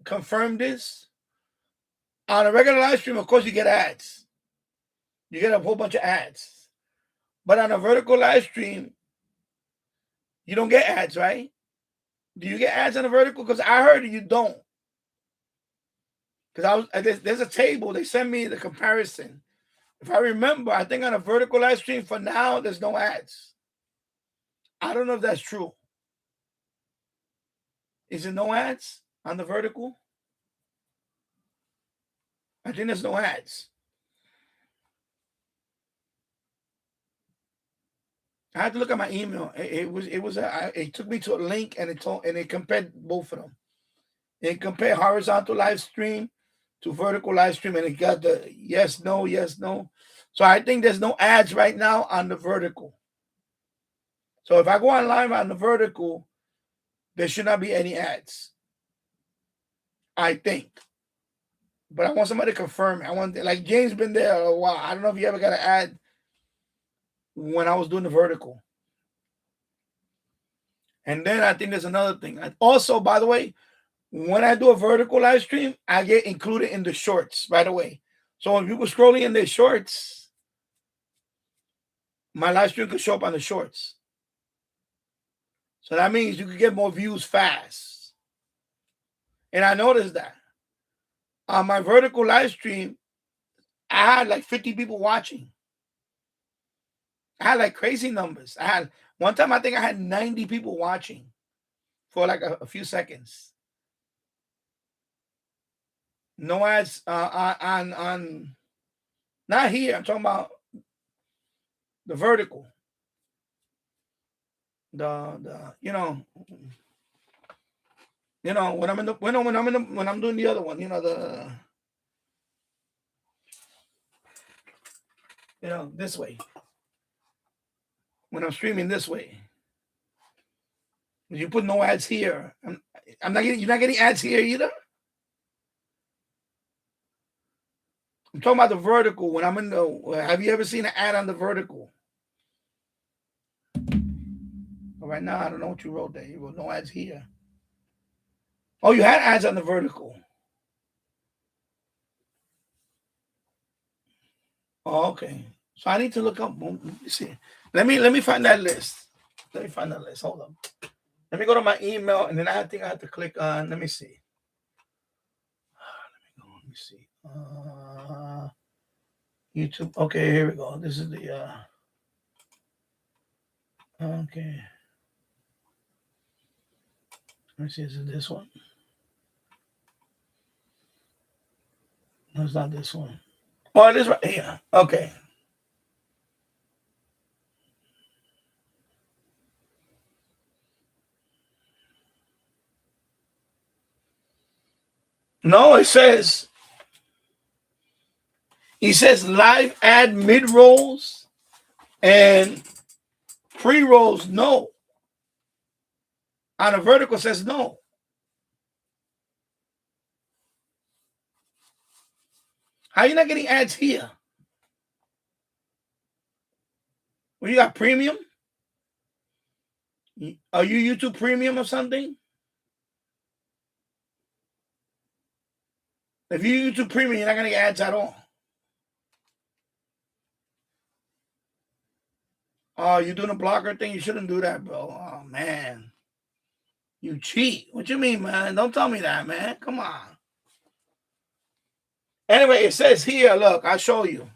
confirm this? On a regular live stream, of course, you get ads. You get a whole bunch of ads. But on a vertical live stream, you don't get ads, right? Do you get ads on a vertical? Because I heard you don't. Because there's a table. They sent me the comparison. If I remember, I think on a vertical live stream for now, there's no ads. I don't know if that's true. Is it no ads on the vertical? I think there's no ads. I had to look at my email. It took me to a link and it compared both of them. It compared horizontal live stream to vertical live stream, and it got the yes, no, yes, no. So I think there's no ads right now on the vertical. So if I go on live on the vertical, there should not be any ads. I think. But I want somebody to confirm it. I want, like, James been there a while. I don't know if you ever got an ad when I was doing the vertical. And then I think there's another thing. Also, by the way, when I do a vertical live stream, I get included in the shorts right away. So when people scrolling in their shorts, my live stream could show up on the shorts. So that means you could get more views fast. And I noticed that. On my vertical live stream, I had like 50 people watching. I had like crazy numbers. One time I think I had 90 people watching for like a few seconds. No ads on not here. I'm talking about the vertical. The when I'm doing the other one, this way. When I'm streaming this way, you put no ads here. You're not getting ads here either. I'm talking about the vertical. When I'm in have you ever seen an ad on the vertical? Right now, I don't know what you wrote there. You wrote no ads here. Oh, you had ads on the vertical. Oh, okay. So I need to look up. Let me see. Let me find that list. Let me find that list. Hold on. Let me go to my email, and then I think I have to click on. Let me see. Let me see. YouTube. Okay, here we go. This is the. Okay. Let me see. Is it this one? No, it's not this one. Oh, it is right here. Okay. No, it says live ad mid rolls and pre rolls. No. On a vertical says no. How you not getting ads here? Well, you got premium? Are you YouTube premium or something? If you YouTube premium, you're not gonna get ads at all. Oh, you're doing a blocker thing? You shouldn't do that, bro. Oh man. You cheat. What you mean, man? Don't tell me that, man. Come on. Anyway, it says here, look, I'll show you.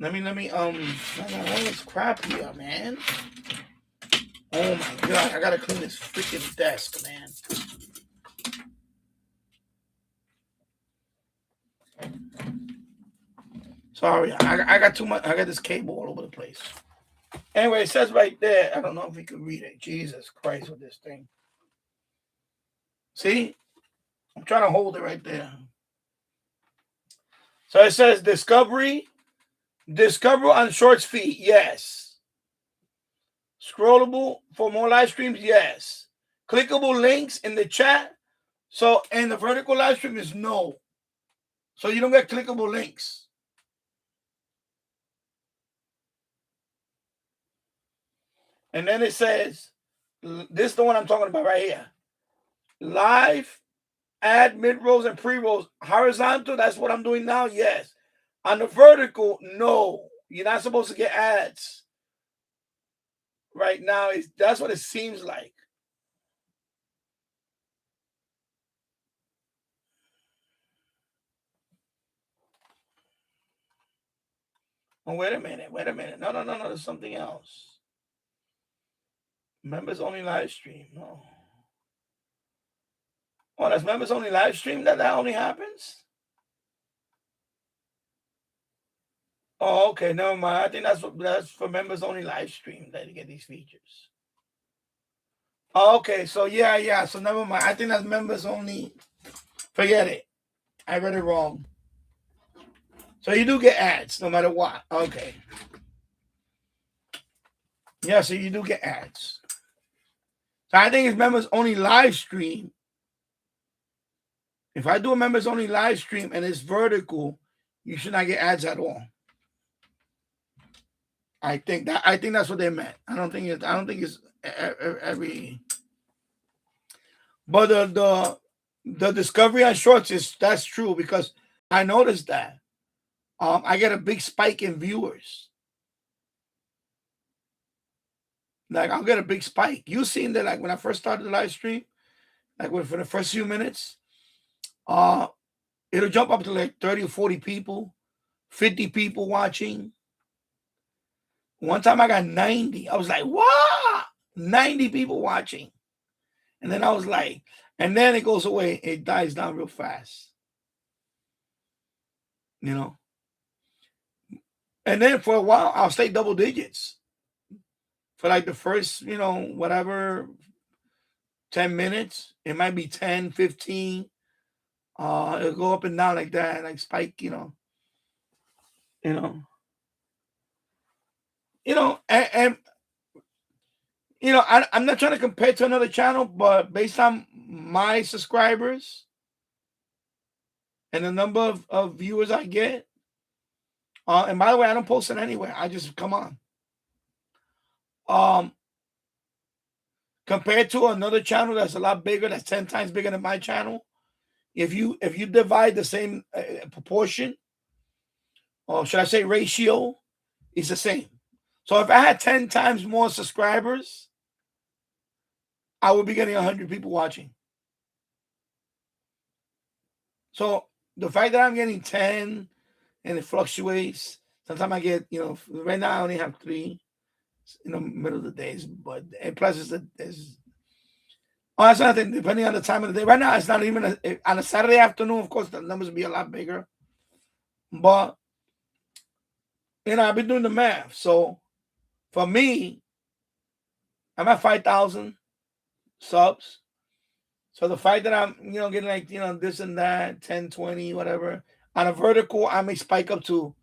Let me all this crap here, man. Oh my god, I gotta clean this freaking desk, man. Sorry, I got too much. I got this cable all over the place. Anyway, it says right there. I don't know if you can read it. Jesus Christ with this thing. See? I'm trying to hold it right there. So it says discover on Shorts feed. Yes. Scrollable for more live streams. Yes. Clickable links in the chat. So, and the vertical live stream is no. So you don't get clickable links. And then it says, this is the one I'm talking about right here. Live, add mid-rolls and pre-rolls. Horizontal, that's what I'm doing now, yes. On the vertical, no. You're not supposed to get ads. Right now, that's what it seems like. Oh, wait a minute. No, there's something else. Members only live stream. No. Oh, that's members only live stream that only happens? Oh, okay. Never mind. I think that's for members only live stream that you get these features. Oh, okay. So yeah. So never mind. I think that's members only. Forget it. I read it wrong. So you do get ads no matter what. Okay. Yeah, so you do get ads. So I think it's members only live stream. If I do a members only live stream and it's vertical, you should not get ads at all. I think that's what they meant. I don't think it's every. But the discovery on Shorts that's true because I noticed that. I get a big spike in viewers. Like I'll get a big spike. You seen that like when I first started the live stream, like for the first few minutes, it'll jump up to like 30 or 40 people, 50 people watching. One time I got 90. I was like, what? 90 people watching. And then I was like, and then it goes away. It dies down real fast. You know? And then for a while, I'll stay double digits. For like the first, whatever, 10 minutes. It might be 10, 15. It'll go up and down like that, like spike, I'm not trying to compare to another channel, but based on my subscribers and the number of viewers I get, and by the way, I don't post it anywhere. I just come on. compared to another channel that's a lot bigger, that's 10 times bigger than my channel. If you divide the same proportion, or should I say ratio, it's the same. So if I had 10 times more subscribers, I would be getting 100 people watching. So the fact that I'm getting 10 and it fluctuates, sometimes I get, right now I only have 3 in the middle of the days, but and plus it's that's nothing, depending on the time of the day. Right now, it's not even on a Saturday afternoon, of course, the numbers will be a lot bigger. But, I've been doing the math. So, for me, I'm at 5,000 subs. So, the fact that I'm, getting like, this and that, 10, 20, whatever. On a vertical, I may spike up to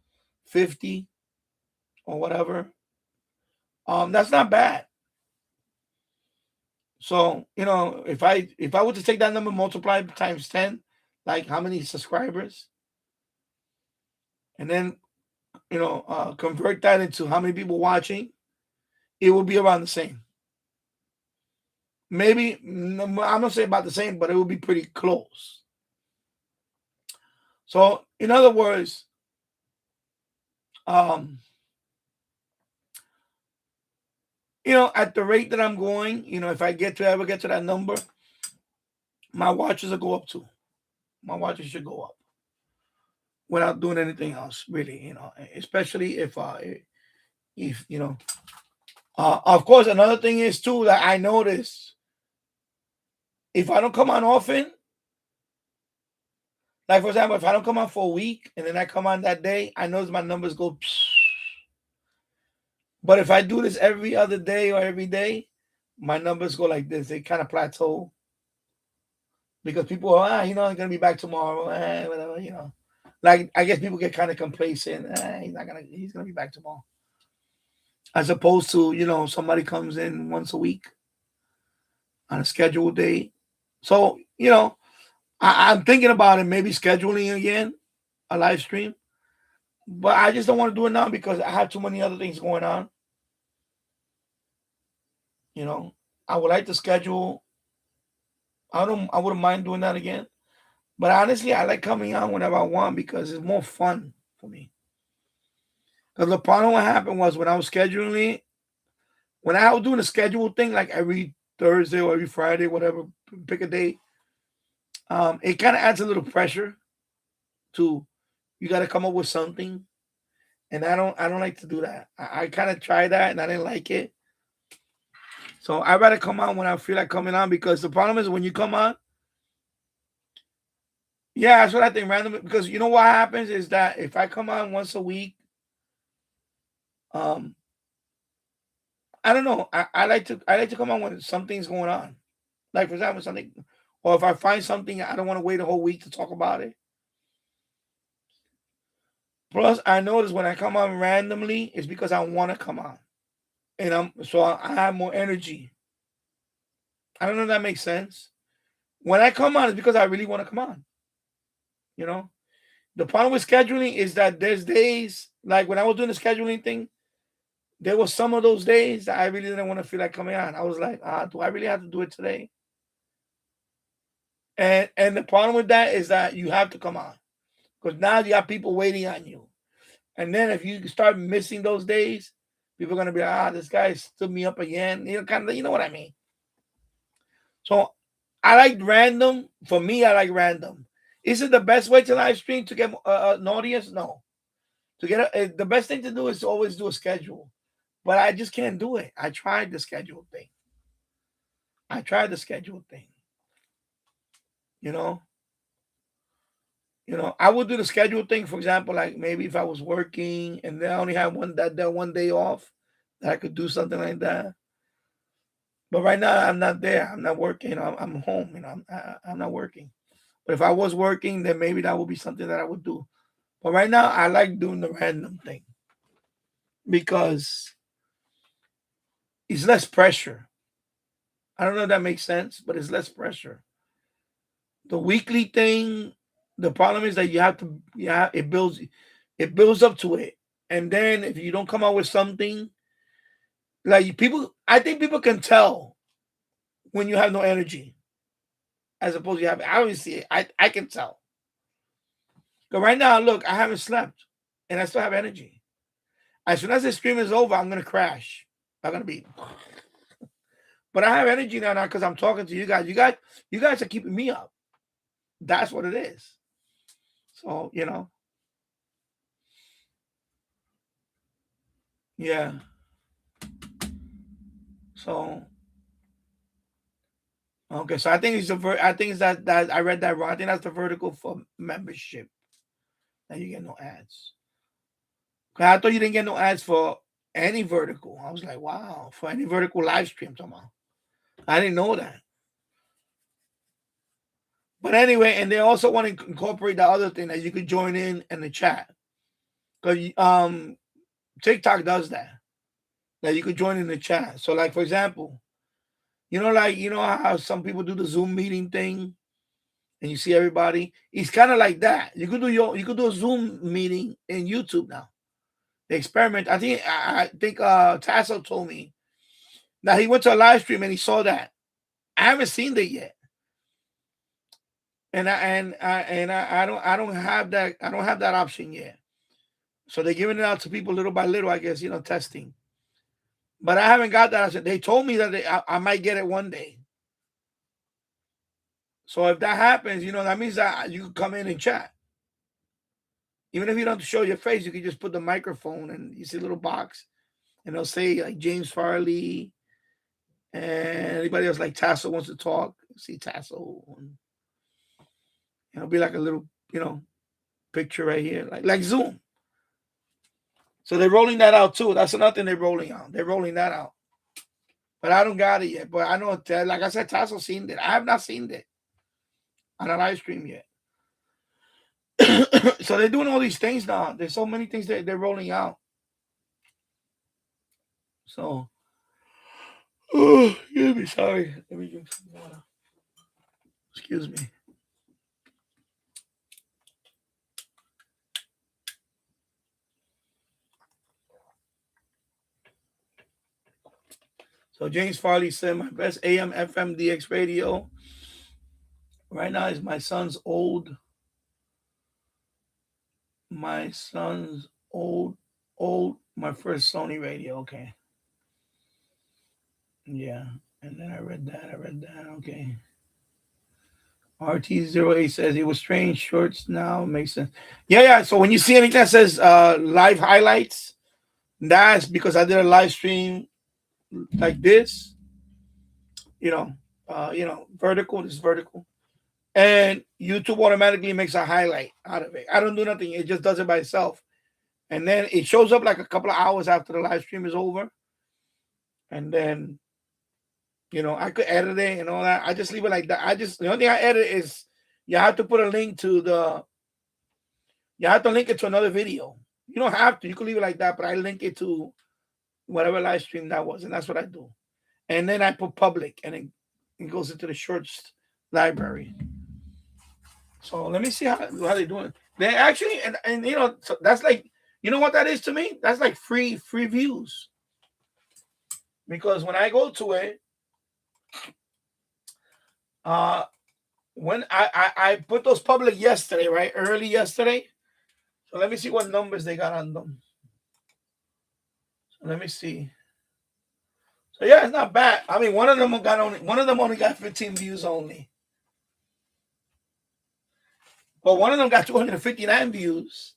50 or whatever. That's not bad. So, if I were to take that number, multiply times 10, like how many subscribers, and then, convert that into how many people watching, it will be around the same. Maybe, I'm going to say about the same, but it will be pretty close. So, in other words, at the rate that I'm going, if I ever get to that number, my watches will go up too. My watches should go up without doing anything else, really, especially if of course, another thing is too that I notice, if I don't come on often, like for example, if I don't come on for a week and then I come on that day, I notice my numbers go. But if I do this every other day or every day, my numbers go like this. They kind of plateau. Because people are, he's going to be back tomorrow. Whatever, Like, I guess people get kind of complacent. He's going to be back tomorrow. As opposed to, somebody comes in once a week on a scheduled day. So, I'm thinking about it, maybe scheduling again, a live stream. But I just don't want to do it now because I have too many other things going on. I would like to schedule. I wouldn't mind doing that again. But honestly, I like coming on whenever I want because it's more fun for me. Because the problem what happened was when I was scheduling it, when I was doing the schedule thing, like every Thursday or every Friday, whatever, pick a day, it kind of adds a little pressure to, you got to come up with something. And I don't like to do that. I kind of tried that and I didn't like it. So I'd rather come on when I feel like coming on, because the problem is when you come on, yeah, that's what I think randomly, because what happens is that if I come on once a week, I don't know. I like to come on when something's going on. Like for example, something, or if I find something, I don't want to wait a whole week to talk about it. Plus, I notice when I come on randomly, it's because I want to come on. And I have more energy. I don't know if that makes sense. When I come on, it's because I really want to come on. The problem with scheduling is that there's days, like when I was doing the scheduling thing, there was some of those days that I really didn't want to feel like coming on. I was like, do I really have to do it today? And the problem with that is that you have to come on, because now you have people waiting on you. And then if you start missing those days, people are going to be like, this guy stood me up again. You know what I mean? So I like random. For me, I like random. Is it the best way to live stream to get an audience? No. The best thing to do is to always do a schedule. But I just can't do it. I tried the schedule thing. I would do the schedule thing, for example, like maybe if I was working and then I only had one day off, that I could do something like that. But right now, I'm not there. I'm not working. I'm home. I'm not working. But if I was working, then maybe that would be something that I would do. But right now, I like doing the random thing because it's less pressure. I don't know if that makes sense, but it's less pressure. The weekly thing, the problem is that it builds up to it. And then if you don't come out with something, like I think people can tell when you have no energy, as opposed to you have. Obviously, I can tell. But right now, look, I haven't slept, and I still have energy. As soon as the stream is over, I'm gonna crash. I'm gonna be. But I have energy now because I'm talking to you guys. You guys are keeping me up. That's what it is. So, yeah. So, okay. So I think it's that I read that wrong. I think that's the vertical for membership. That you get no ads. I thought you didn't get no ads for any vertical. I was like, wow, for any vertical live stream, somehow. I didn't know that. But anyway, and they also want to incorporate the other thing that you could join in the chat. Because TikTok does that. That you could join in the chat. So, like, for example, how some people do the Zoom meeting thing and you see everybody? It's kind of like that. You could do a Zoom meeting in YouTube now. The experiment. I think Tasso told me that he went to a live stream and he saw that. I haven't seen it yet. And I don't have that. I don't have that option yet. So they're giving it out to people little by little, I guess, testing. But I haven't got that option. They told me that I might get it one day. So if that happens, that means that you can come in and chat. Even if you don't show your face, you can just put the microphone and you see a little box, and they'll say like James Farley and anybody else like Tasso wants to talk. See Tasso. And it'll be like a little, picture right here, like Zoom. So they're rolling that out too. That's another thing they're rolling out. They're rolling that out. But I don't got it yet. But I know, like I said, Tasso seen it. I have not seen it on a live stream yet. So they're doing all these things now. There's so many things that they're rolling out. So, excuse me, sorry. Let me drink some water. Excuse me. So James Farley said, my best AM FM DX radio right now is my son's old, my first Sony radio. Okay. Yeah. And then I read that. Okay. RT08 says it was strange. Shorts now makes sense. Yeah. So when you see anything that says live highlights, that's because I did a live stream like this, vertical, this vertical, and YouTube automatically makes a highlight out of it. I don't do nothing. It just does it by itself. And then it shows up like a couple of hours after the live stream is over. And then, I could edit it and all that. I just leave it like that. The only thing I edit is you have to put a link to you have to link it to another video. You don't have to. You can leave it like that, but I link it to whatever live stream that was, and that's what I do. And then I put public, and it goes into the shorts library. So let me see how they're doing. They actually, and so that's like, what that is to me? That's like free views. Because when I go to it, when I put those public yesterday, right? Early yesterday. So let me see what numbers they got on them. Let me see. So yeah, it's not bad. I mean, one of them only got 15 views only. But one of them got 259 views.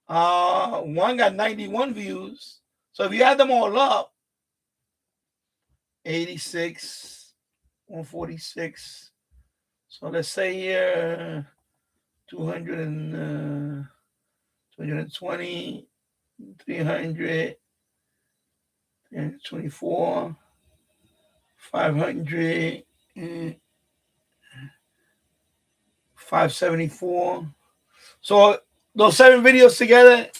One got 91 views. So if you add them all up, 86, 146. So let's say here 220, 300, 24, 500, 574. So those 7 videos together,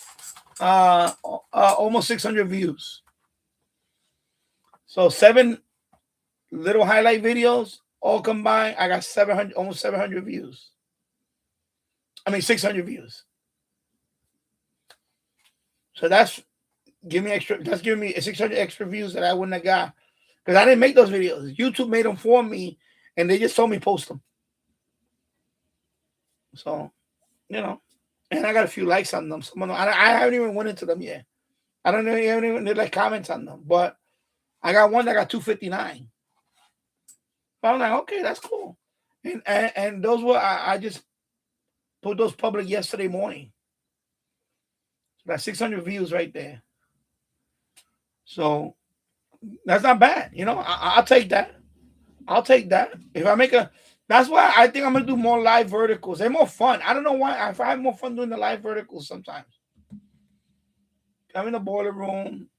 almost 600 views. So 7 little highlight videos, all combined, I got almost 700 views. 600 views. So that's giving me 600 extra views that I wouldn't have got because I didn't make those videos. YouTube made them for me, and they just told me post them. So, you know, and I got a few likes on them. Some of them, I haven't even went into them yet. I don't know, I haven't even did like comments on them, but I got one that got 259. But I'm like, okay, that's cool. And those were I just put those public yesterday morning. So that's 600 views right there. So that's not bad. You know, I'll take that. I'll take that. If I make that's why I think I'm gonna do more live verticals. They're more fun. I don't know why. I have more fun doing the live verticals sometimes. I'm in the boiler room.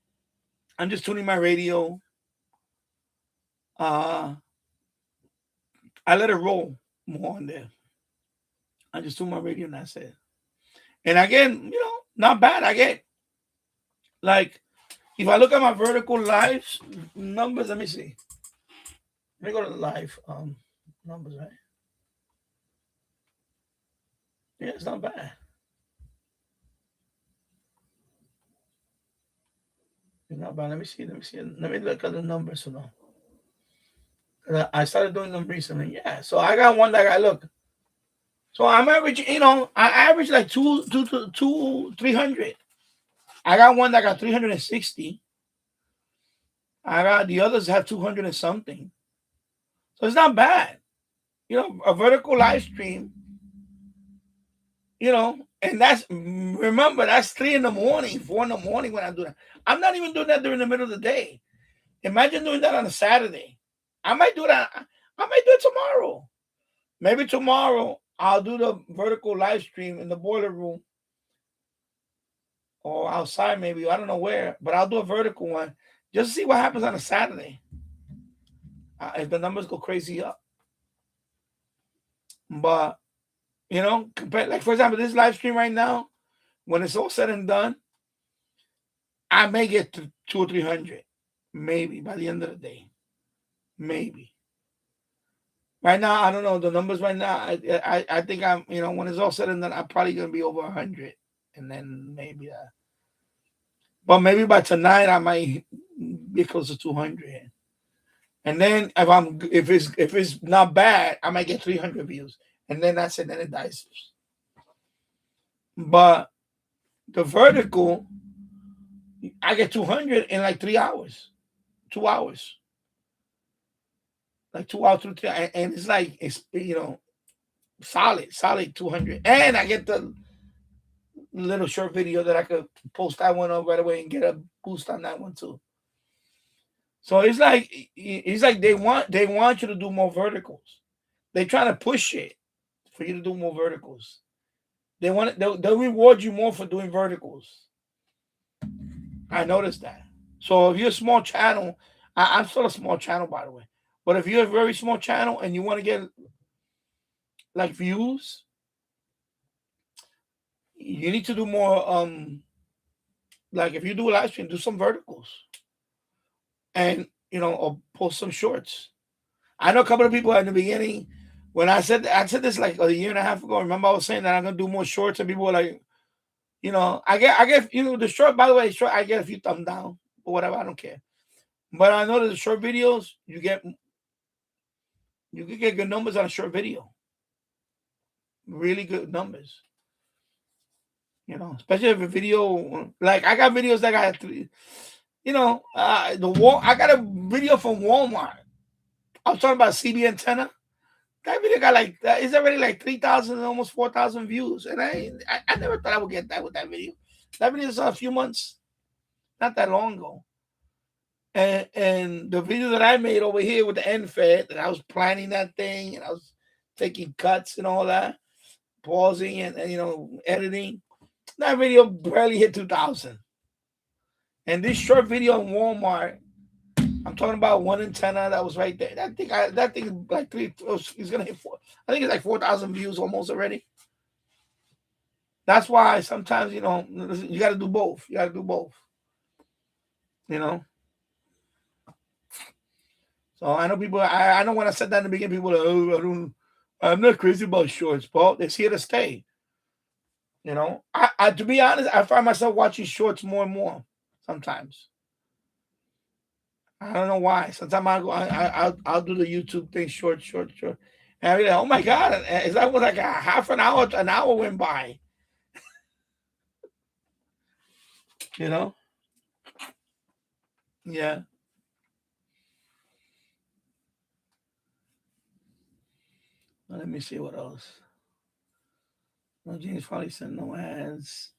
I'm just tuning my radio. I let it roll more on there. I just tune my radio and that's it. And again, you know, not bad. I get like if I look at my vertical lives numbers, let me see. Let me go to the live numbers, right? Yeah, it's not bad. It's not bad. Let me see. Let me look at the numbers. So no. I started doing them recently. Yeah. So I got one that I look. So I'm averaging, you know, I average like 300. I got one that got 360. I got the others have 200 and something. So it's not bad. You know, a vertical live stream, you know, and remember, that's 3 in the morning, 4 in the morning when I do that. I'm not even doing that during the middle of the day. Imagine doing that on a Saturday. I might do that. I might do it tomorrow. Maybe tomorrow I'll do the vertical live stream in the boiler room or outside, maybe. I don't know where, but I'll do a vertical one just to see what happens on a Saturday. If the numbers go crazy up. But, you know, like for example, this live stream right now, when it's all said and done, I may get to 200 or 300, maybe by the end of the day. Maybe. Right now, I don't know the numbers right now. I think I'm, you know, when it's all said and done, I'm probably gonna be over 100, and then maybe but maybe by tonight I might be close to 200. And then if it's not bad, I might get 300 views, and then that's it. Then it dies. But the vertical, I get 200 in like 3 hours, 2 hours. Like 2 hours, 3 hours, and it's like you know, solid 200, and I get the little short video that I could post that one up right away and get a boost on that one too. So it's like they want you to do more verticals. They're trying to push it for you to do more verticals. They'll reward you more for doing verticals. I noticed that. So if you're a small channel, I'm still a small channel by the way. But if you're a very small channel and you want to get like views, you need to do more. Like if you do a live stream, do some verticals, and you know, or post some shorts. I know a couple of people at the beginning when I said this like a year and a half ago. Remember I was saying that I'm gonna do more shorts, and people were like, you know, I get you know the short. By the way, short I get a few thumbs down or whatever. I don't care. But I know that the short videos you can get good numbers on a short video. Really good numbers. You know, especially if a video like I got videos that got 3, you know, I got a video from Walmart. I was talking about CB antenna. That video got like it's already like 3,000, almost 4,000 views, and I never thought I would get that with that video. That video is a few months, not that long ago. And the video that I made over here with the end fed, that I was planning that thing and I was taking cuts and all that, pausing and you know editing. That video barely hit 2,000. And this short video in Walmart, I'm talking about one antenna that was right there. That thing like it's gonna hit 4. I think it's like 4,000 views almost already. That's why sometimes you know you got to do both. You got to do both. You know. So I know people. I know when I said that in the beginning, people are like, oh, I'm not crazy about shorts, Paul. It's here to stay. You know, I to be honest, I find myself watching shorts more and more sometimes. I don't know why. Sometimes I'll do the YouTube thing short. And I'll be like, oh my God, it's almost like a half an hour went by. You know? Yeah. Let me see what else. No, James probably said no ads.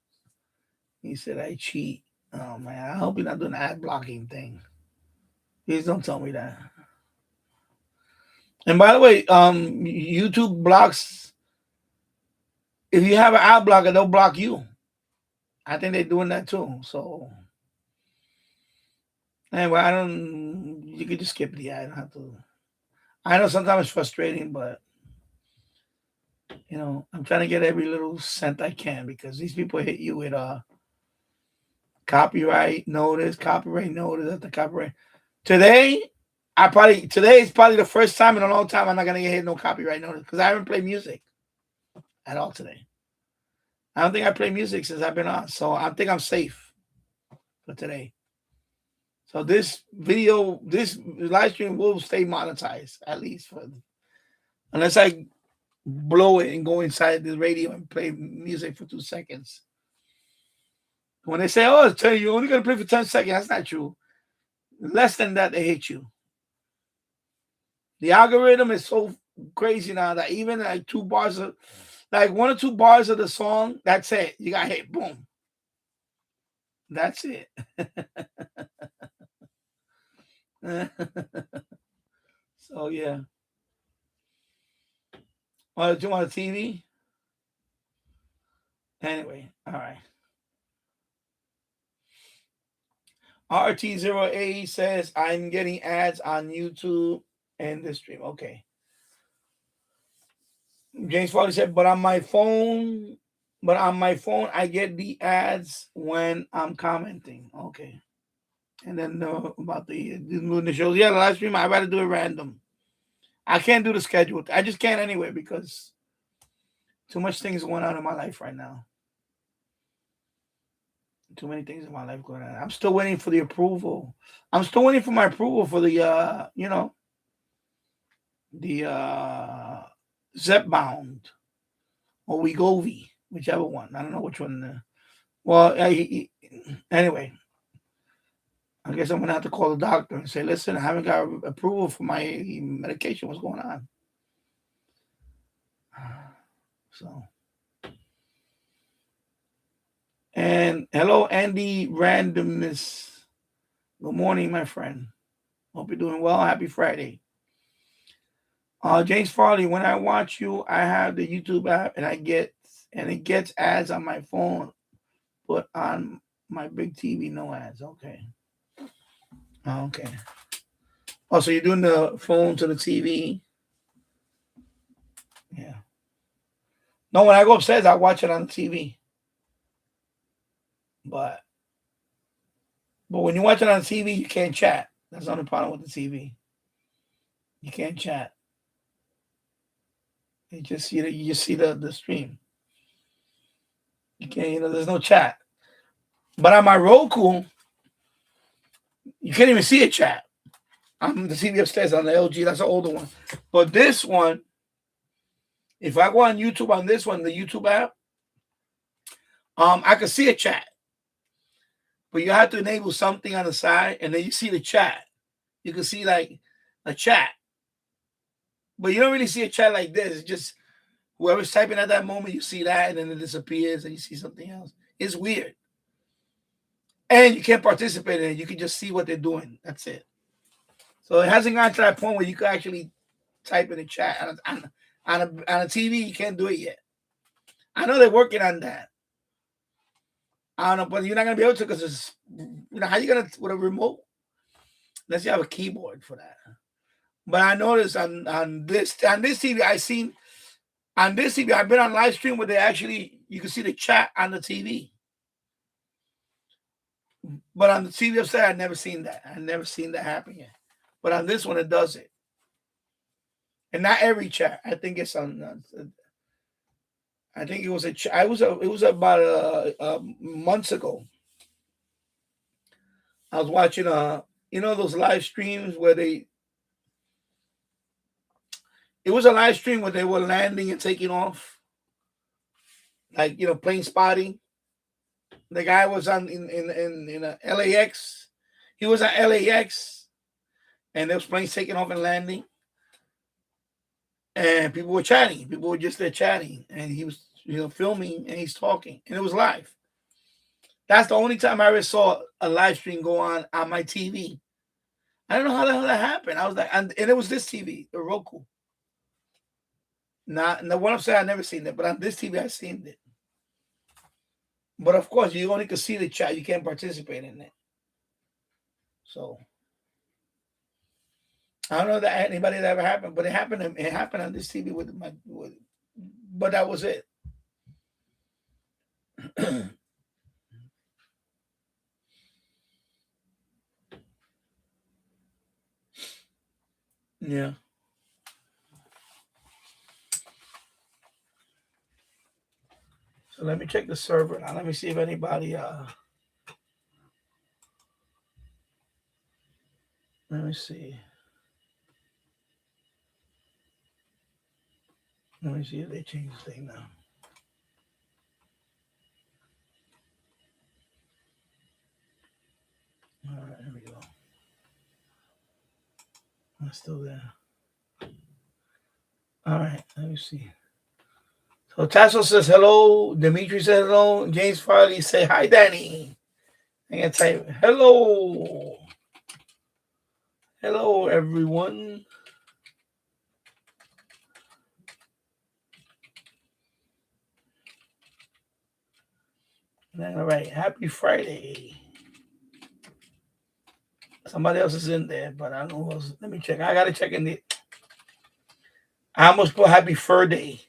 He said I cheat. Oh man, I hope you're not doing the ad blocking thing. Please don't tell me that. And by the way, YouTube blocks. If you have an ad blocker, they'll block you. I think they're doing that too. So anyway, I don't. You can just skip the ad. I don't have to. I know sometimes it's frustrating, but you know, I'm trying to get every little cent I can because these people hit you with copyright notice after copyright. Today is probably the first time in a long time I'm not gonna get hit no copyright notice because I haven't played music at all today. I don't think I played music since I've been on, so I think I'm safe for today. So this live stream will stay monetized at least unless I blow it and go inside the radio and play music for 2 seconds. When they say, "Oh, you're only gonna play for 10 seconds," that's not true. Less than that, they hate you. The algorithm is so crazy now that even like 2 bars of, like 1 or 2 bars of the song, that's it. You got hit. Boom. That's it. So yeah. Do you want a TV? Anyway, all right. RT0A says I'm getting ads on YouTube and the stream. Okay. James Foley said, but on my phone, I get the ads when I'm commenting. Okay. And then about the shows. Yeah, the live stream, I'd rather do it random. I can't do the schedule. I just can't anyway because too much things going on in my life right now. Too many things in my life going on. I'm still waiting for the approval. I'm still waiting for my approval for the the Zepbound or Wegovy, whichever one. I don't know which one. Anyway, I guess I'm gonna have to call the doctor and say, listen, I haven't got approval for my medication. What's going on? So, and hello, Andy Randomness. Good morning, my friend. Hope you're doing well. Happy Friday. James Farley, when I watch you, I have the YouTube app and it gets ads on my phone, but on my big TV, no ads. Okay. Okay. Oh, so you're doing the phone to the TV? Yeah. No, when I go upstairs, I watch it on the TV. But when you watch it on the TV, you can't chat. That's the only problem with the TV. You can't chat. You just see the stream. You can't, there's no chat. But on my Roku, you can't even see a chat. I'm the TV upstairs on the LG. That's an older one. But this one, if I go on YouTube on this one, the YouTube app, I can see a chat. But you have to enable something on the side, and then you see the chat. You can see like a chat. But you don't really see a chat like this. It's just whoever's typing at that moment, you see that, and then it disappears, and you see something else. It's weird. And you can't participate in it. You can just see what they're doing. That's it. So it hasn't gotten to that point where you can actually type in the chat. On a TV, you can't do it yet. I know they're working on that. I don't know, but you're not going to be able to because it's, how you going to, with a remote? Unless you have a keyboard for that. But I noticed on this TV, I've been on live stream where you can see the chat on the TV. But on the TV upstairs, I've never seen that. I've never seen that happen yet. But on this one, it does it. And not every chat. I think it's on. I think it was it was about months ago. I was watching you know those live streams where it was a live stream where they were landing and taking off, like plane spotting. The guy was on in a LAX. He was at LAX, and there was planes taking off and landing, and people were chatting. People were just there chatting, and he was filming and he's talking, and it was live. That's the only time I ever saw a live stream go on my TV. I don't know how the hell that happened. I was like, and it was this TV, the Roku. Not the one upstairs, I've never seen it, but on this TV, I've seen it. But of course, you only can see the chat. You can't participate in it. So I don't know that anybody that ever happened, but it happened. It happened on this TV but that was it. Yeah. So let me check the server now. Let me see if anybody let me see. Let me see if they change the thing now. All right, here we go. I'm still there. All right, let me see. So Tasso says hello. Dimitri says hello. James Farley say hi, Danny. I can type hello. Hello, everyone. All right, happy Friday. Somebody else is in there, but I don't know who else. Let me check. I gotta check in the. I almost put happy Fur Day.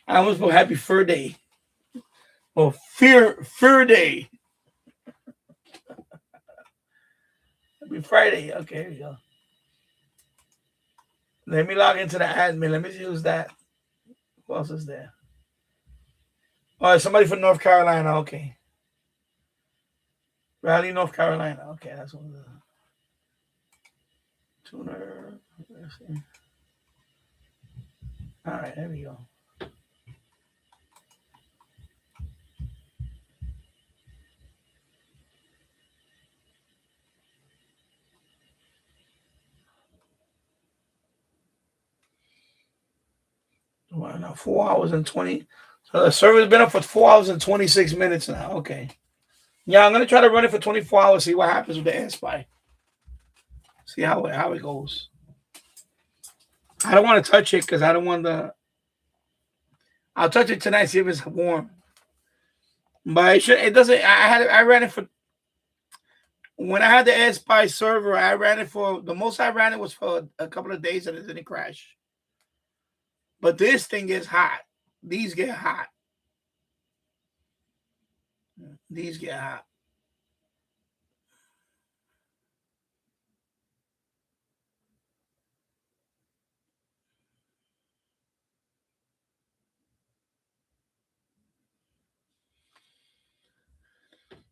I almost put happy Fur Day. Oh, Fur Day. Happy Friday. Okay, here we go. Let me log into the admin. Let me see who's that. Who else is there? Oh, somebody from North Carolina. Okay. Raleigh, North Carolina. Okay, that's one of the tuner. Let's see. All right, there we go. Well, now 4 hours and 20. So the server's been up for 4 hours and 26 minutes now. Okay. Yeah, I'm gonna try to run it for 24 hours, see what happens with the AirSpy. See how it goes. I don't want to touch it because I don't want the. I'll touch it tonight, see if it's warm. But it doesn't. I ran it for. When I had the AirSpy server, I ran it for the most I ran it was for a couple of days and it didn't crash. But this thing is hot. These get hot. These get hot.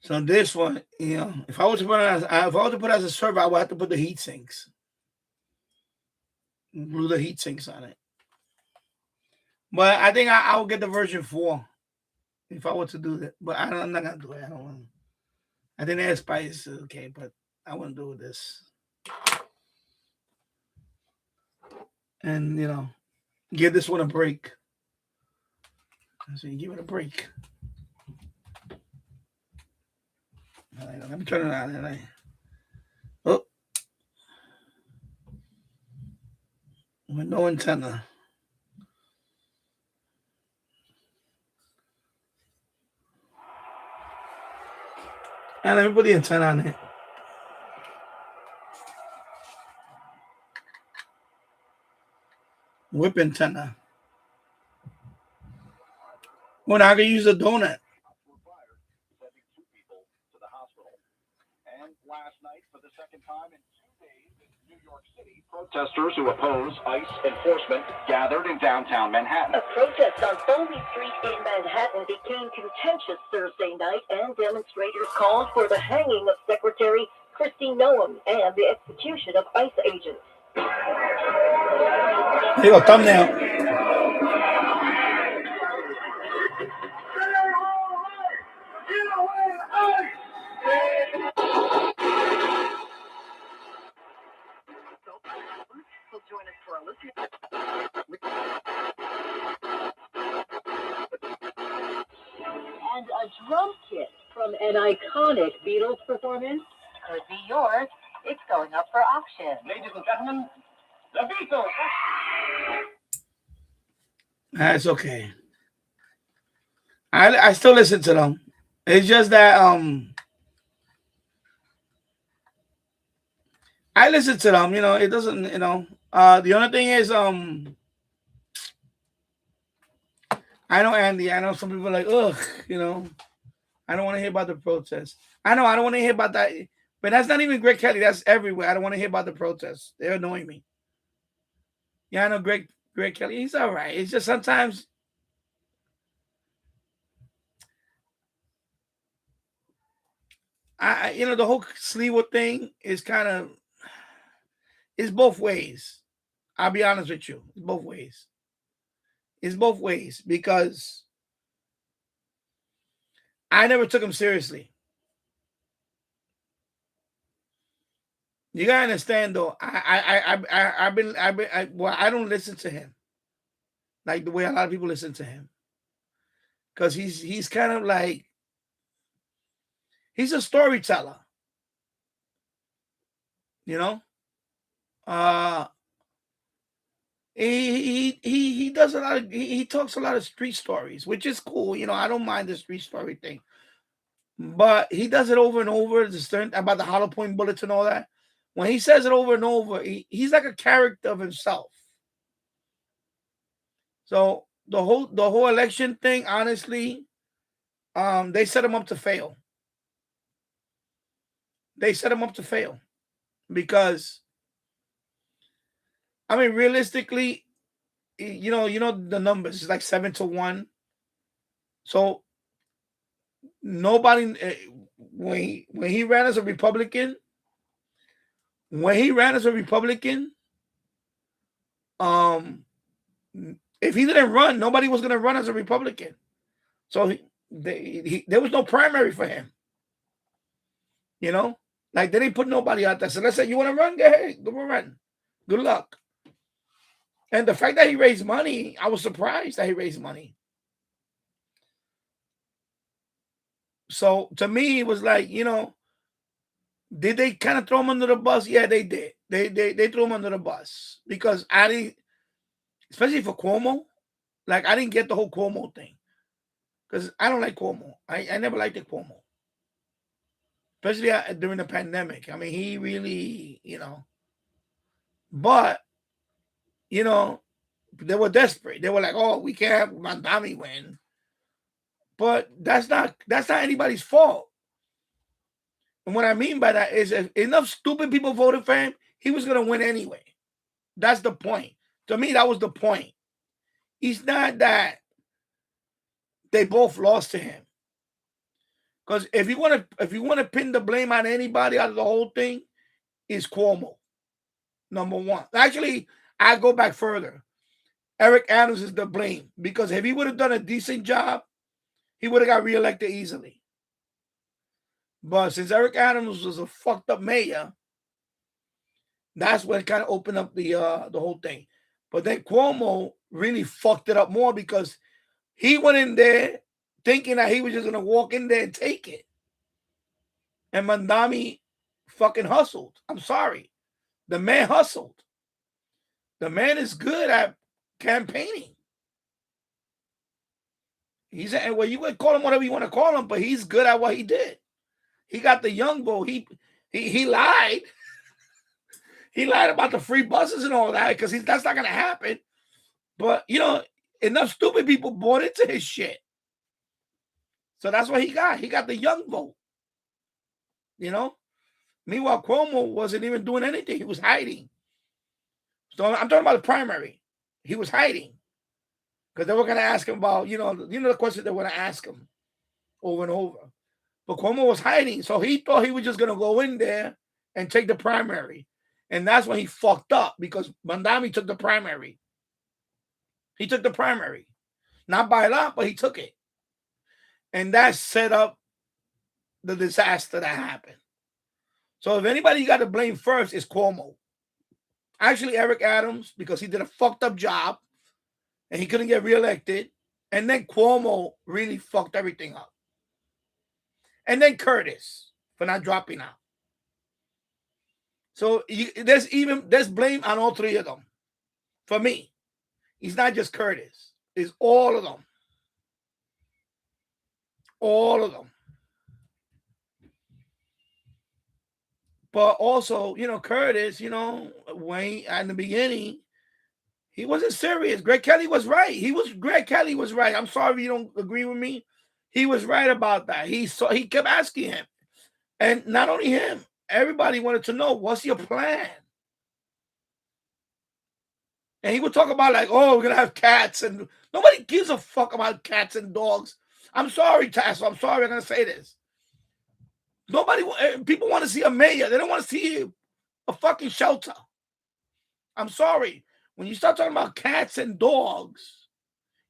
So this one, if I was to put it as a server, I would have to put the heat sinks. Glue the heat sinks on it. But I think I'll get the version 4 if I were to do that. But I'm not gonna do it. I don't want. I think the AirSpy is okay, but I want to do this. And give this one a break. So you give it a break. All right, let me turn it on. Oh, with no antenna. And let me put the antenna on it. Whip antenna. Well, now I can use a donut. And last night, for the second time in 2 Protesters who oppose ICE enforcement gathered in downtown Manhattan. A protest on Foley Street in Manhattan became contentious Thursday night, and demonstrators called for the hanging of Secretary Kristi Noem and the execution of ICE agents. There you go, thumbnail. Join us for a listen. And a drum kit from an iconic Beatles performance could be yours. It's going up for auction. Ladies and gentlemen, the Beatles. That's okay. I still listen to them. It's just that I listen to them, it doesn't, the only thing is I know Andy, I know some people are like, ugh, I don't want to hear about the protest. I know I don't want to hear about that, but that's not even Greg Kelly, that's everywhere. I don't want to hear about the protests. They're annoying me. Yeah, I know Greg Kelly, he's all right. It's just sometimes the whole Sleewood thing is kind of, it's both ways. I'll be honest with you. It's both ways. It's both ways because I never took him seriously. You gotta understand though. I don't listen to him like the way a lot of people listen to him, because he's kind of like, he's a storyteller. He does a lot of, he talks a lot of street stories, which is cool. I don't mind the street story thing, but he does it over and over. About the hollow point bullets and all that. When he says it over and over, he's like a character of himself. So the whole election thing, honestly, they set him up to fail. They set him up to fail because, I mean, realistically, the numbers is like 7-1. So nobody, when he ran as a Republican, if he didn't run, nobody was going to run as a Republican. So there was no primary for him. Like they didn't put nobody out there. So let's say you want to run, go ahead, go run. Good luck. And the fact that he raised money, I was surprised that he raised money. So to me, it was like, did they kind of throw him under the bus? Yeah, they did. They threw him under the bus because I didn't, especially for Cuomo. Like I didn't get the whole Cuomo thing because I don't like Cuomo. I never liked the Cuomo, especially during the pandemic. I mean, he really, but they were desperate. They were like, "Oh, we can't have Mandami win," but that's not anybody's fault. And what I mean by that is, if enough stupid people voted for him, he was going to win anyway. That's the point. To me, that was the point. It's not that they both lost to him. Because if you want to pin the blame on anybody out of the whole thing, it's Cuomo. Number one. Actually, I go back further. Eric Adams is the blame. Because if he would have done a decent job, he would have got reelected easily. But since Eric Adams was a fucked up mayor, that's when it kind of opened up the whole thing. But then Cuomo really fucked it up more because he went in there thinking that he was just going to walk in there and take it. And Mandami fucking hustled. I'm sorry. The man hustled. The man is good at campaigning. He's, well, you can call him whatever you want to call him, but he's good at what he did. He got the young boy. He lied. He lied about the free buses and all that because that's not going to happen. But, enough stupid people bought into his shit. So that's what he got. He got the young vote. Meanwhile, Cuomo wasn't even doing anything. He was hiding. So I'm talking about the primary. He was hiding because they were going to ask him about, the questions they were going to ask him over and over. But Cuomo was hiding, so he thought he was just going to go in there and take the primary. And that's when he fucked up because Mandami took the primary. He took the primary. Not by a lot, but he took it. And that set up the disaster that happened. So if anybody got to blame first, it's Cuomo. Actually, Eric Adams, because he did a fucked up job and he couldn't get reelected. And then Cuomo really fucked everything up. And then Curtis for not dropping out. So there's blame on all three of them. For me, it's not just Curtis. It's all of them. All of them. But also, Curtis, when in the beginning, he wasn't serious. Greg Kelly was right. Greg Kelly was right. I'm sorry if you don't agree with me. He was right about that. He kept asking him. And not only him, everybody wanted to know, what's your plan? And he would talk about we're going to have cats. And nobody gives a fuck about cats and dogs. I'm sorry, Tasso. I'm sorry I'm going to say this. People want to see a mayor. They don't want to see a fucking shelter. I'm sorry. When you start talking about cats and dogs,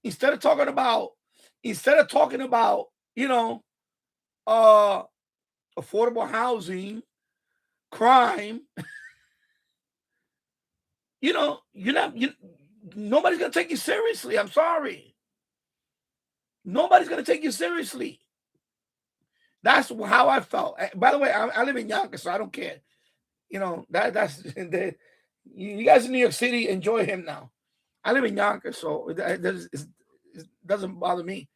instead of talking about, affordable housing, crime, nobody's going to take you seriously. I'm sorry. Nobody's going to take you seriously. That's how I felt. By the way, I live in Yonkers, so I don't care. That's you guys in New York City, enjoy him now. I live in Yonkers, so it doesn't bother me.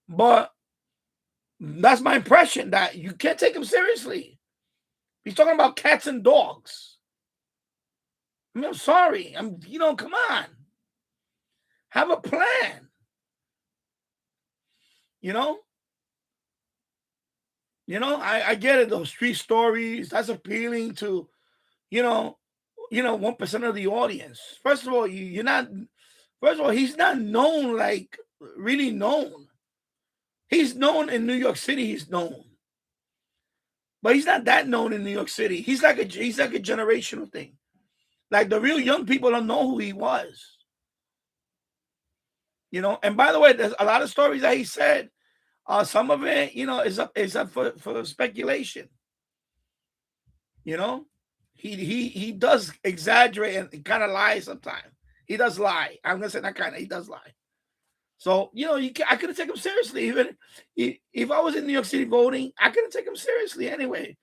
But that's my impression, that you can't take him seriously. He's talking about cats and dogs. I'm sorry. Come on. Have a plan. I get it. Those street stories, that's appealing to, 1% of the audience. First of all, he's not known, really known. He's known in New York City. He's known, but he's not that known in New York City. He's like a generational thing. Like the real young people don't know who he was. And by the way, there's a lot of stories that he said. Some of it, is up for speculation. He does exaggerate and kind of lie sometimes. He does lie. I'm gonna say that kind of. He does lie. So I couldn't take him seriously. Even if I was in New York City voting, I couldn't take him seriously anyway,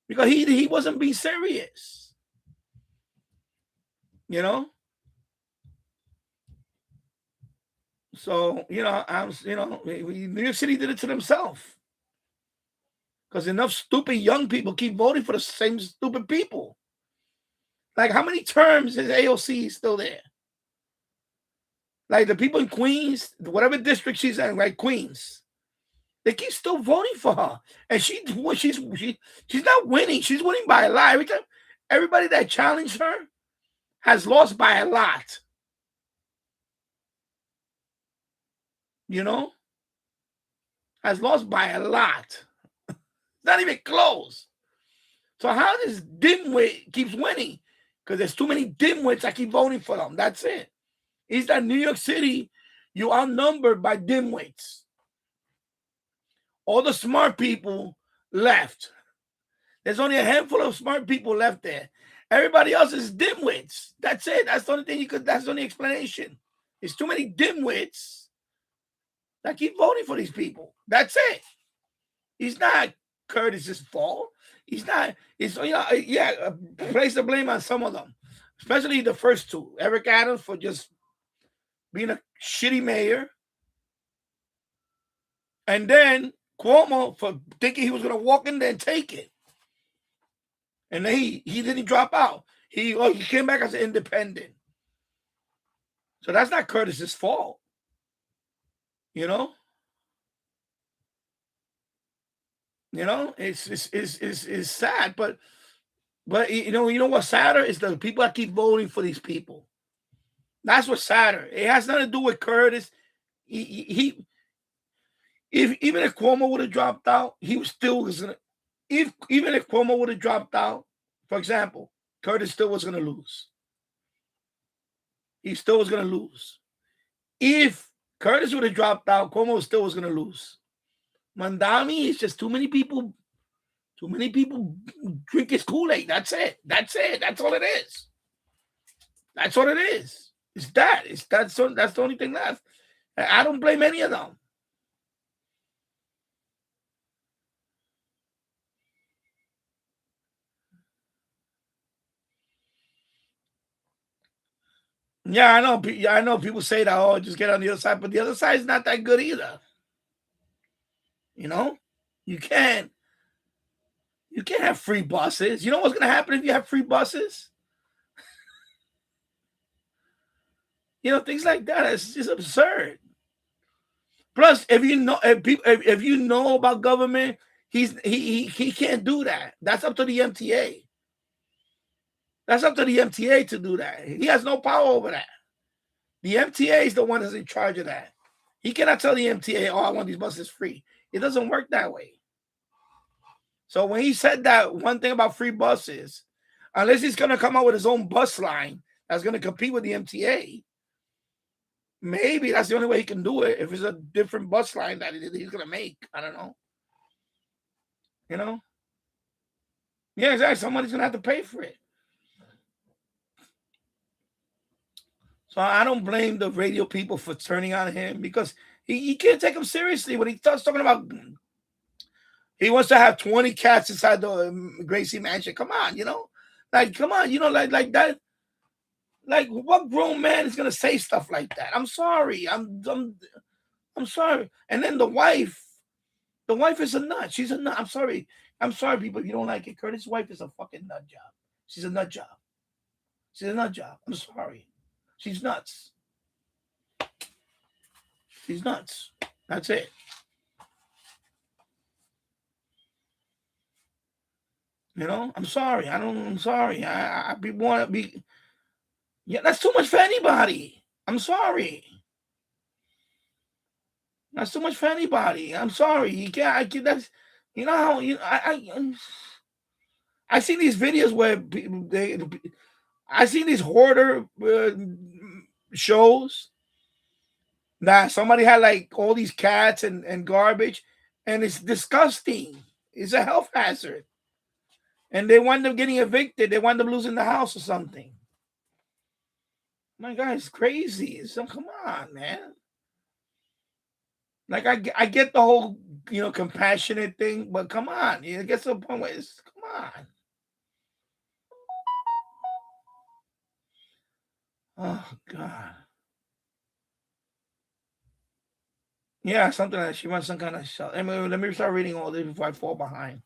because he wasn't being serious. So, New York City did it to themselves. Because enough stupid young people keep voting for the same stupid people. Like, how many terms is AOC still there? Like, the people in Queens, whatever district she's in, like Queens, they keep still voting for her. And she's not winning. She's winning by a lot. Every time, everybody that challenged her has lost by a lot. Has lost by a lot. Not even close. So how this dimwit keeps winning? Because there's too many dimwits that keep voting for them. That's it. It's that New York City, you are outnumbered by dimwits. All the smart people left. There's only a handful of smart people left there. Everybody else is dimwits. That's it. That's the only thing that's the only explanation. It's too many dimwits that keep voting for these people. That's it. It's not Curtis's fault. It's not. It's place the blame on some of them, especially the first two. Eric Adams for just being a shitty mayor, and then Cuomo for thinking he was going to walk in there and take it, and then he didn't drop out. He came back as an independent. So that's not Curtis's fault. It's sad, but But you know what's sadder is the people that keep voting for these people. That's what's sadder. It has nothing to do with Curtis. Even if Cuomo would have dropped out, he was gonna. Even if Cuomo would have dropped out, for example, Curtis still was gonna lose. He still was gonna lose. If Curtis would have dropped out, Cuomo still was gonna lose. Mandami is just too many people. Too many people drink his Kool-Aid. That's it. That's all it is. That's all it is. That's the only thing left. I don't blame any of them. Yeah, I know. I know people say that, oh, just get on the other side, but the other side is not that good either. You know, you can't have free buses. You know what's going to happen if you have free buses? You know, things like that. It's just absurd. Plus, if you know about government, he can't do that. That's up to the MTA. That's up to the MTA to do that. He has no power over that. The MTA is the one that's in charge of that. He cannot tell the MTA, oh, I want these buses free. It doesn't work that way. So when he said that one thing about free buses, unless he's going to come out with his own bus line that's going to compete with the MTA, maybe that's the only way he can do it. If it's a different bus line that he's going to make. I don't know. You know? Yeah, exactly. Somebody's going to have to pay for it. So I don't blame the radio people for turning on him because he can't take him seriously when he starts talking about he wants to have 20 cats inside the Gracie mansion. Come on, you know? Like, come on, you know, like that. Like, what grown man is gonna say stuff like that? I'm sorry. I'm sorry. And then the wife is a nut. She's a nut. I'm sorry, people. If you don't like it, Curtis' wife is a fucking nut job. She's a nut job. She's a nut job. I'm sorry. She's nuts. She's nuts. That's it. You know, I'm sorry. I'm sorry. I want to be. Yeah, that's too much for anybody. I'm sorry. That's too much for anybody. I'm sorry. You can't. That's. You know how I see these videos where I see these hoarder shows that somebody had like all these cats and garbage, and it's disgusting. It's a health hazard. And they wind up getting evicted. They wind up losing the house or something. My God, it's crazy. So come on, man. Like I get the whole, you know, compassionate thing, but come on. It gets to a point where it's, come on. Oh, God. Yeah, something like that. She wants some kind of shot. Anyway, let me start reading all this before I fall behind.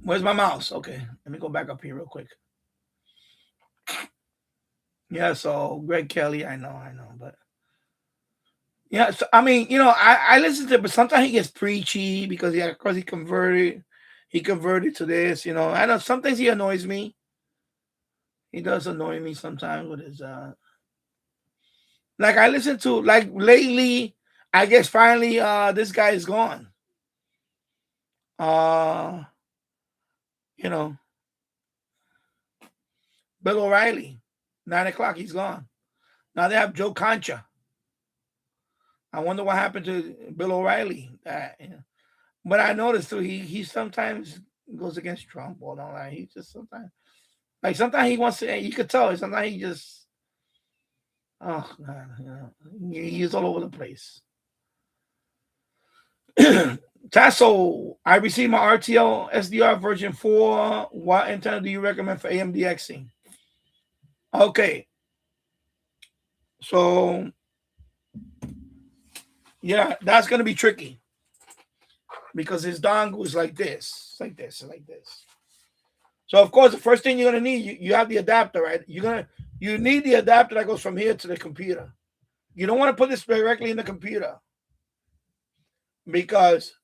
Where's my mouse? Okay, let me go back up here real quick. Yeah, so Greg Kelly, I know, but yeah, so I mean, you know, I listen to it, but sometimes he gets preachy because of course he converted to this, you know. I know sometimes he annoys me. He does annoy me sometimes with his like I listen to like lately, I guess finally this guy is gone. You know, Bill O'Reilly, 9 o'clock, he's gone. Now they have Joe Concha. I wonder what happened to Bill O'Reilly. You know. But I noticed too, he sometimes goes against Trump or not. Like he just sometimes he wants to. You could tell. Sometimes he just, oh God, you know, he's all over the place. Tasso, I received my RTL SDR version 4. What antenna do you recommend for AMDXing? Okay. So, yeah, that's going to be tricky because his dongle is like this, like this. So, of course, the first thing you're going to need, you have the adapter, right? You need the adapter that goes from here to the computer. You don't want to put this directly in the computer because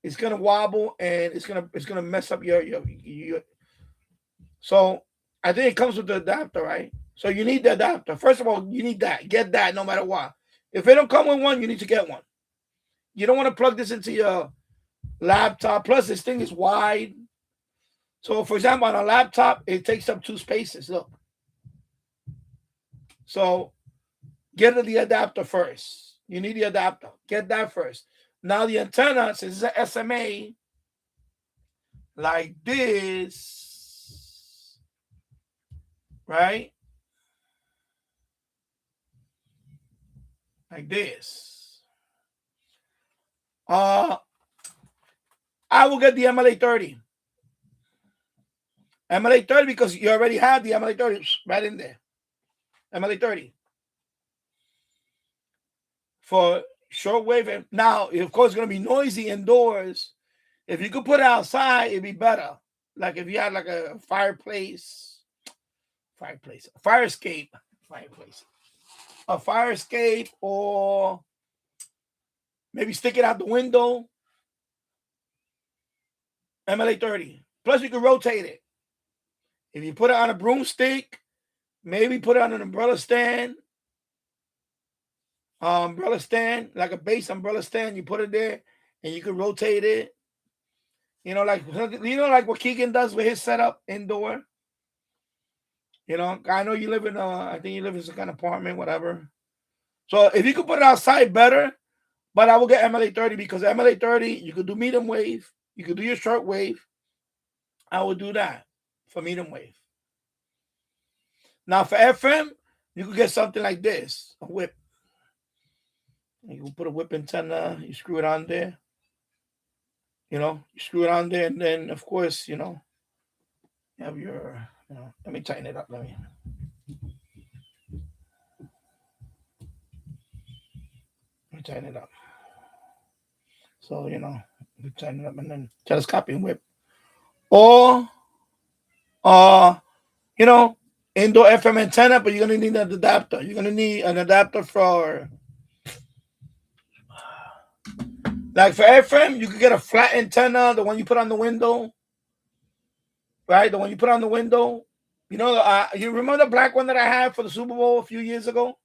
it's gonna wobble and it's gonna mess up your. So I think it comes with the adapter, right? So you need the adapter. First of all, you need that. Get that no matter what. If it don't come with one, you need to get one. You don't want to plug this into your laptop. Plus, this thing is wide. So, for example, on a laptop, it takes up 2 spaces. Look. So, get the adapter first. You need the adapter. Get that first. Now, the antenna, since it's an SMA, like this, right? Like this. I will get the MLA30. MLA30 because you already have the MLA30 right in there. MLA30 for shortwave. Now, of course, it's going to be noisy indoors. If you could put it outside, it'd be better. Like if you had like a fire escape, or maybe stick it out the window. MLA30. Plus, you can rotate it. If you put it on a broomstick, maybe put it on an umbrella stand. Like a base umbrella stand. You put it there, and you can rotate it. Like what Keegan does with his setup indoor. I know you live in I think you live in some kind of apartment, whatever. So if you could put it outside, better. But I will get MLA30 because MLA30, you could do medium wave. You could do your short wave. I will do that for medium wave. Now for FM, you could get something like this, a whip. You can put a whip antenna, you screw it on there. You screw it on there, and then of course, you have your, let me tighten it up. Let me tighten it up. So, we tighten it up and then telescoping whip. Or, indoor FM antenna, but you're going to need an adapter. You're going to need an adapter for, like for FM, you could get a flat antenna, the one you put on the window. Right? The one you put on the window. You remember the black one that I had for the Super Bowl a few years ago?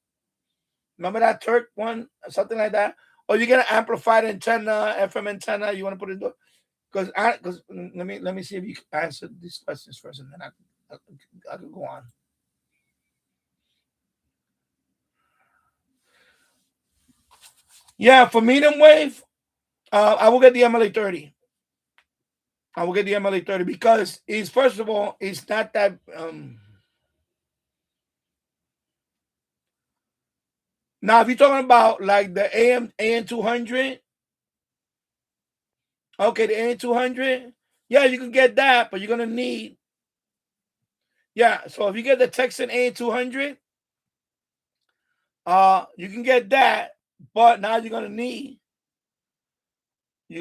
Remember that Turk one? Something like that? Or you get an amplified antenna, FM antenna, you want to put it in? Because let me see if you can answer these questions first, and then I can go on. Yeah, for medium wave, I will get the MLA30. I will get the MLA30 because first of all, it's not that now if you're talking about like the AN200, okay, the AN200, yeah, you can get that, but you're gonna need, so if you get the Texan AN200, you can get that, but now you're gonna need a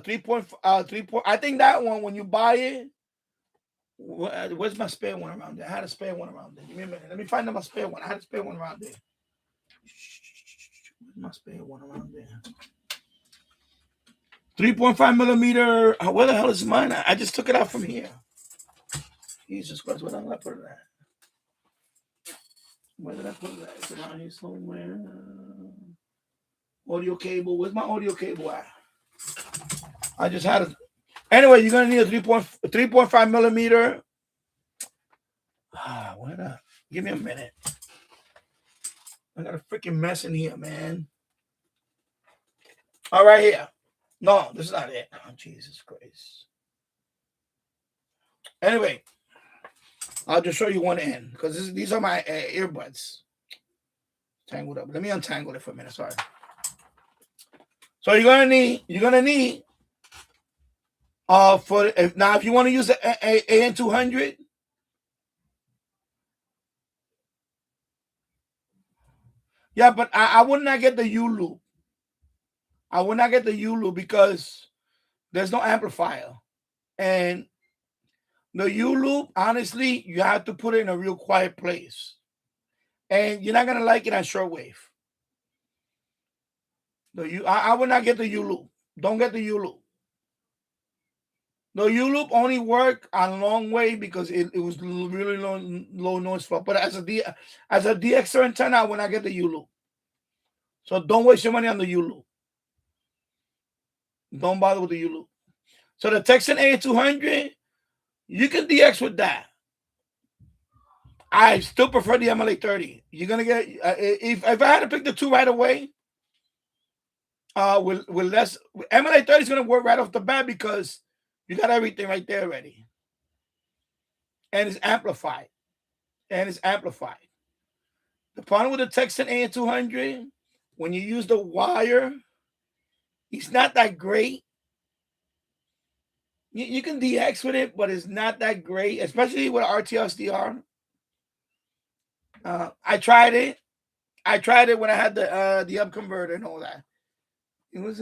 3.3. I think that one, when you buy it, where's my spare one around there? I had a spare one around there. Give me a minute. Let me find out my spare one. I had a spare one around there. Where's my spare one around there? 3.5 millimeter. Where the hell is mine? I just took it out from here. Jesus Christ, where did I put it at? Where did I put it at? It's around here somewhere. Audio cable. Where's my audio cable at? I just had it. Anyway, you're gonna need a 3.5 millimeter. Where the? Give me a minute. I got a freaking mess in here, man. All right, here. No, this is not it. Oh, Jesus Christ. Anyway, I'll just show you one end because these are my earbuds. Tangled up. Let me untangle it for a minute. Sorry. So you're gonna need if you want to use the AN200, yeah, but I would not get the U loop. I would not get the U loop because there's no amplifier, and the U loop, honestly, you have to put it in a real quiet place, and you're not gonna like it on shortwave. I would not get the U loop. Don't get the U loop. The U-loop only worked on long way because it was really low noise floor. But as a DXer antenna, I will not get the U-loop. So don't waste your money on the U-loop. Don't bother with the U-loop. So the Texan A200, you can DX with that. I still prefer the MLA30. You're gonna get if I had to pick the two right away, with less MLA30 is gonna work right off the bat because you got everything right there already, and it's amplified. The problem with the Texan A200, when you use the wire, it's not that great. You can DX with it, but it's not that great, especially with RTSDR. I tried it. When I had the up converter and all that. It was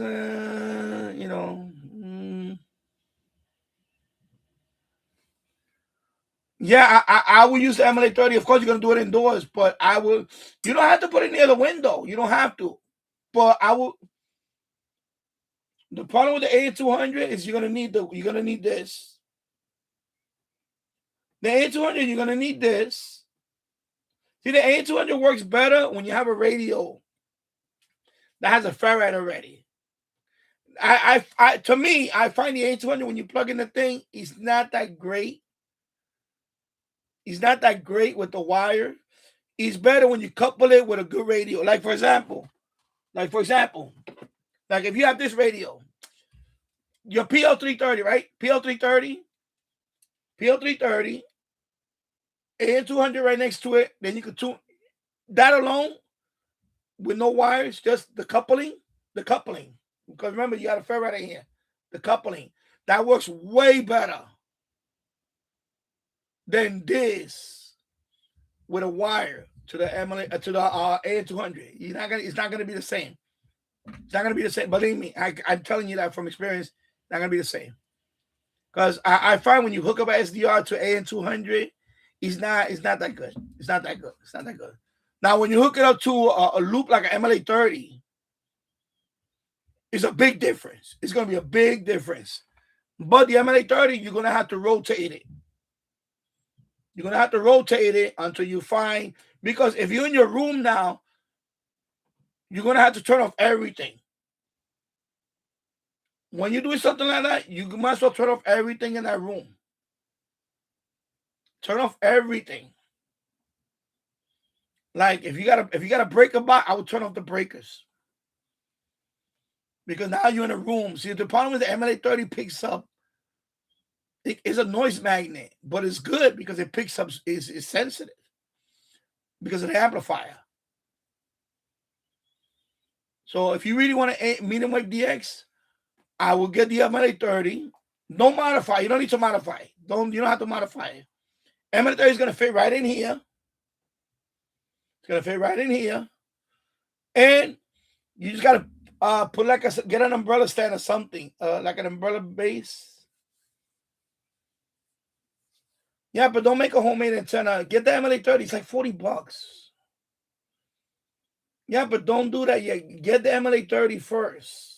yeah, I will use the MLA30. Of course, you're gonna do it indoors, but I will. You don't have to put it near the window. You don't have to, but I will. The problem with the A200 is you're gonna need this. The A200, you're gonna need this. See, the A200 works better when you have a radio that has a ferrite already. To me, I find the A200 when you plug in the thing, it's not that great. It's not that great with the wire. It's better when you couple it with a good radio. Like for example, like if you have this radio, your PL330, right? PL330, A200 right next to it. Then you could tune that alone with no wires, just the coupling. Because remember, you got a ferrite in here. The coupling that works way better than this with a wire to the A200. It's not gonna be the same. It's not gonna be the same. Believe me, I'm telling you that from experience. It's not gonna be the same. Because I find when you hook up an SDR to AN200, it's not that good. It's not that good. Now, when you hook it up to a loop like an MLA30, it's a big difference. It's going to be a big difference. But the MLA30, you're going to have to rotate it. You're going to have to rotate it until you find, because if you're in your room now, you're going to have to turn off everything. When you're doing something like that, you might as well turn off everything in that room. Turn off everything. Like if you got a breaker box, I would turn off the breakers. Because now you're in a room. See, the problem with the MLA30 picks up, it's a noise magnet, but it's good because it picks up, it's sensitive because of the amplifier. So if you really want to medium wave DX, I will get the MLA30. Don't modify. You don't need to modify. You don't have to modify it. MLA30 is going to fit right in here. It's going to fit right in here. And you just got to put get an umbrella stand or something, like an umbrella base. Yeah, but don't make a homemade antenna. Get the MLA30. It's like $40. Yeah, but don't do that yet. Get the MLA30 first.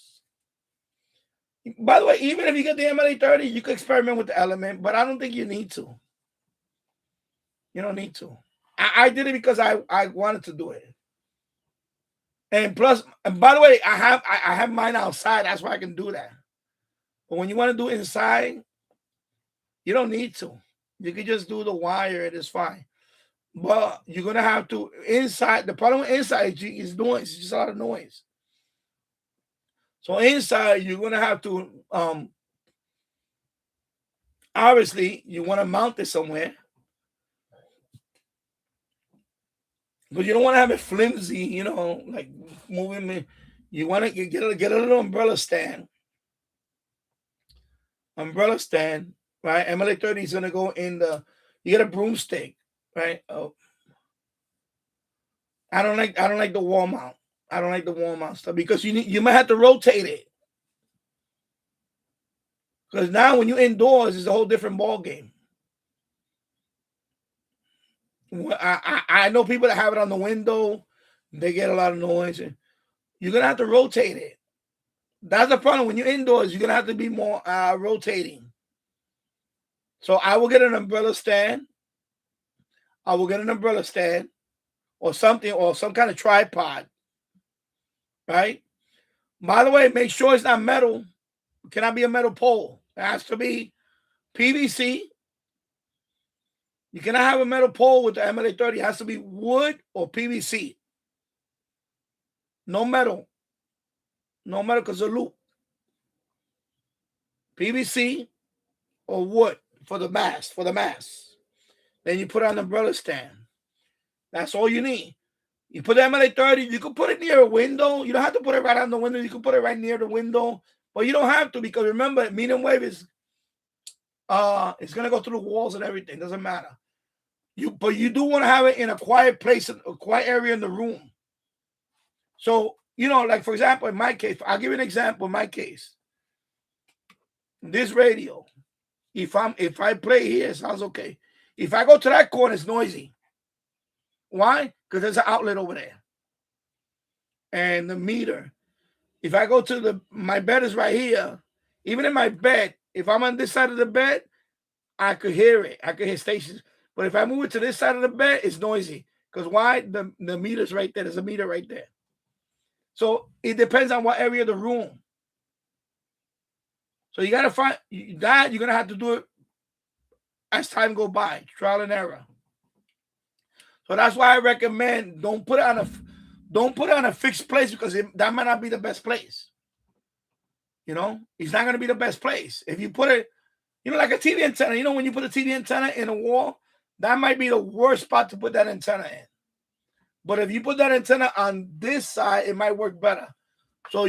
By the way, even if you get the MLA30, you can experiment with the element, but I don't think you need to. You don't need to. I did it because I wanted to do it. And plus, and by the way, I have mine outside. That's why I can do that. But when you want to do it inside, you don't need to. You can just do the wire. It is fine. But you're going to have to, inside, the problem with inside is noise. It's just a lot of noise. So inside, you're going to have to, obviously, you want to mount it somewhere. But you don't want to have it flimsy, like moving it. You want to get a little umbrella stand. Umbrella stand, right? MLA30 is going to go in you get a broomstick, right? Oh. I don't like the wall mount. I don't like the wall mount stuff because you might have to rotate it. Because now when you're indoors, it's a whole different ball game. I know people that have it on the window, they get a lot of noise. You're gonna have to rotate it. That's the problem. When you're indoors, you're gonna have to be more rotating. So I will get an umbrella stand. I will get an umbrella stand or something, or some kind of tripod, right? By the way, make sure it's not metal. It cannot be a metal pole. It has to be PVC. You cannot have a metal pole with the MLA30. It has to be wood or PVC. No metal. No metal because of loop. PVC or wood for the mast. Then you put on the umbrella stand. That's all you need. You put the MLA30, you can put it near a window. You don't have to put it right on the window. You can put it right near the window. But you don't have to, because remember, medium wave is it's gonna go through the walls and everything. Doesn't matter. But you do want to have it in a quiet place, a quiet area in the room. So, like for example, in my case, I'll give you an example in my case. This radio, if I play here, it sounds okay. If I go to that corner, it's noisy. Why? Because there's an outlet over there. And the meter. If I go to my bed is right here. Even in my bed, if I'm on this side of the bed, I could hear it. I could hear stations. But if I move it to this side of the bed, it's noisy. Because why? The meter's right there. There's a meter right there. So it depends on what area of the room. So you got to find that. You're going to have to do it as time go by. Trial and error. So that's why I recommend don't put it on a fixed place, because that might not be the best place. It's not going to be the best place. If you put it, like a TV antenna, when you put a TV antenna in a wall, that might be the worst spot to put that antenna in. But if you put that antenna on this side, it might work better. So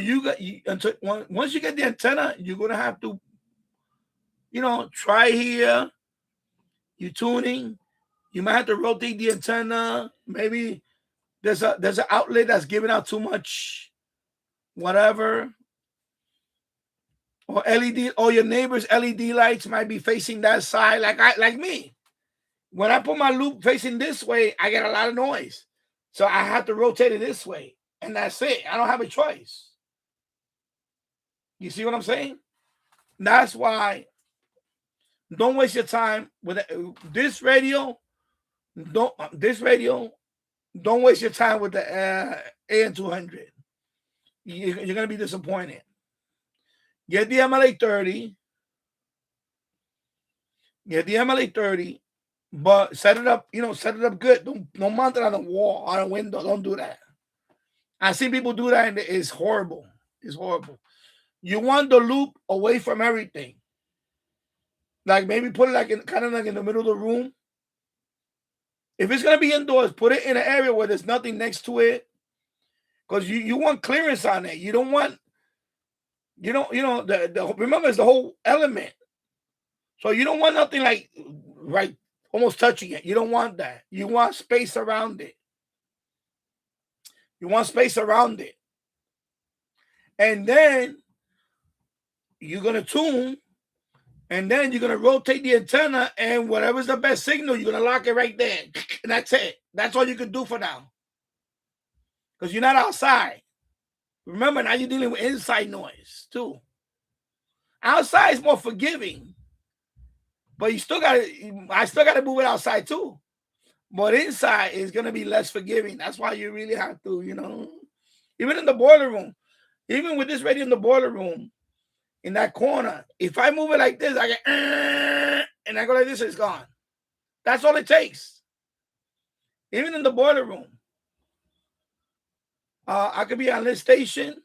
once you get the antenna, you're going to have to, try here. You're tuning. You might have to rotate the antenna. Maybe there's an outlet that's giving out too much, whatever. Or LED, or your neighbor's LED lights might be facing that side, like me. When I put my loop facing this way, I get a lot of noise. So I have to rotate it this way. And that's it. I don't have a choice. You see what I'm saying? That's why don't waste your time with this radio. Don't waste your time with the AN200. You're going to be disappointed. Get the MLA30. But set it up, set it up good. Don't mount it on a wall, on a window. Don't do that. I see people do that, and it's horrible. It's horrible. You want the loop away from everything. Like maybe put it kind of in the middle of the room. If it's gonna be indoors, put it in an area where there's nothing next to it, because you want clearance on it. You don't want, remember it's the whole element. So you don't want nothing like right almost touching it. You don't want that. You want space around it. And then you're gonna tune, and then you're gonna rotate the antenna, and whatever's the best signal, you're gonna lock it right there. And that's it. That's all you can do for now. Because you're not outside. Remember, now you're dealing with inside noise too. Outside is more forgiving. But I still gotta move it outside too. But inside is gonna be less forgiving. That's why you really have to, even in the boiler room, even with this radio in the boiler room, in that corner, if I move it like this, I get and I go like this, it's gone. That's all it takes. Even in the boiler room. I could be on this station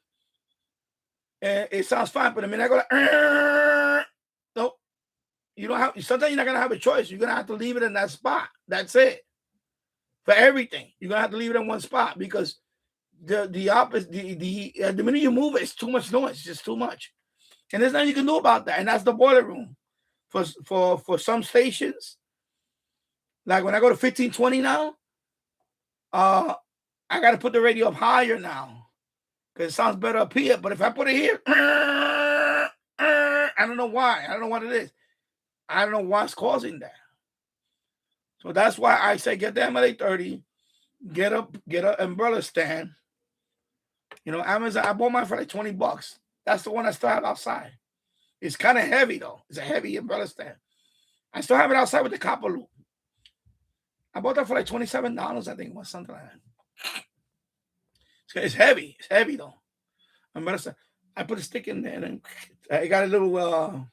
and it sounds fine, but I go like nope. You don't have. Sometimes you're not gonna have a choice. You're gonna have to leave it in that spot. That's it. For everything, you're gonna have to leave it in one spot, because the opposite, the minute you move it, it's too much noise. It's just too much, and there's nothing you can do about that. And that's the boiler room. For some stations, like when I go to 1520 now, I got to put the radio up higher now because it sounds better up here. But if I put it here, I don't know why. I don't know what it is. I don't know what's causing that. So that's why I say get the MLA30, get an umbrella stand. Amazon, I bought mine for like $20. That's the one I still have outside. It's kind of heavy though. It's a heavy umbrella stand. I still have it outside with the copper loop. I bought that for like $27, I think, or something like that. It's heavy. It's heavy though. I put a stick in there, and I got a little.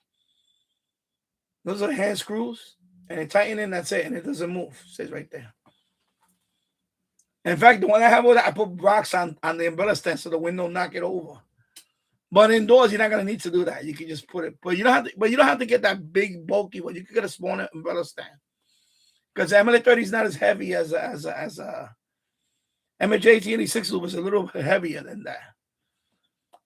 Those are hand screws, and it tighten in. That's it, and it doesn't move. It says right there. In fact, the one I have with I put rocks on the umbrella stand so the wind don't knock it over. But indoors, you're not gonna need to do that. You can just put it, but you don't have to. But you don't have to get that big bulky one. You can get a smaller umbrella stand because the MLA30 is not as heavy as a MH1886 loop is a little heavier than that.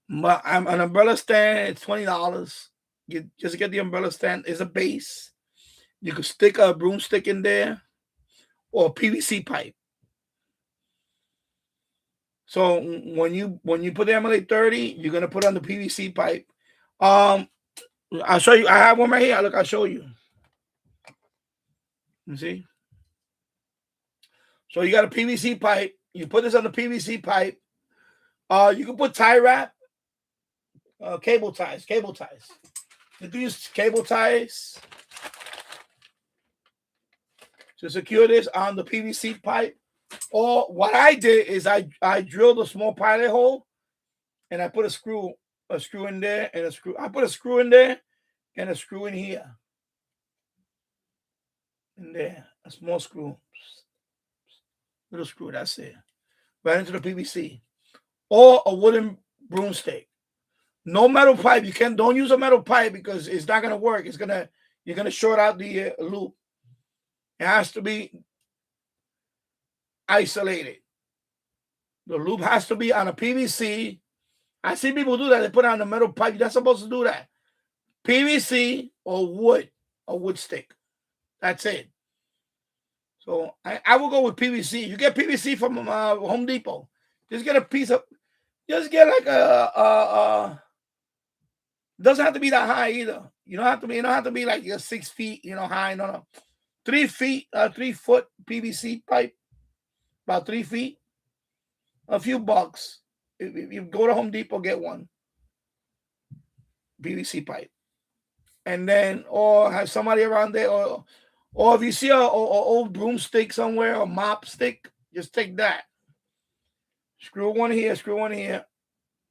But an umbrella stand, it's $20. You just get the umbrella stand. It's a base. You could stick a broomstick in there or a PVC pipe. So when you put the MLA30, you're gonna put on the PVC pipe. I'll show you. I have one right here. Look, I'll show you. You see? So you got a PVC pipe. You put this on the PVC pipe. You can put tie wrap, cable ties. You can use cable ties to secure this on the PVC pipe. Or what I did is I drilled a small pilot hole, and I put a screw in there, and a screw. I put a screw in there and a screw in here. In there, a small screw. Little screw, that's it. Right into the PVC. Or a wooden broomstick. No metal pipe. Don't use a metal pipe because it's not gonna work. You're gonna short out the loop. It has to be isolated. The loop has to be on a PVC. I see people do that. They put it on a metal pipe. You're not supposed to do that. PVC or wood, a wood stick. That's it. So I will go with PVC. You get PVC from Home Depot. Just get a piece of. Just get like doesn't have to be that high either. You don't have to be like 6 feet, high. No. 3 feet, 3 foot PVC pipe. About 3 feet. A few bucks. If you go to Home Depot, get one. PVC pipe. And then, or have somebody around there, or if you see an old broomstick somewhere, or mop stick, just take that. Screw one here, screw one here.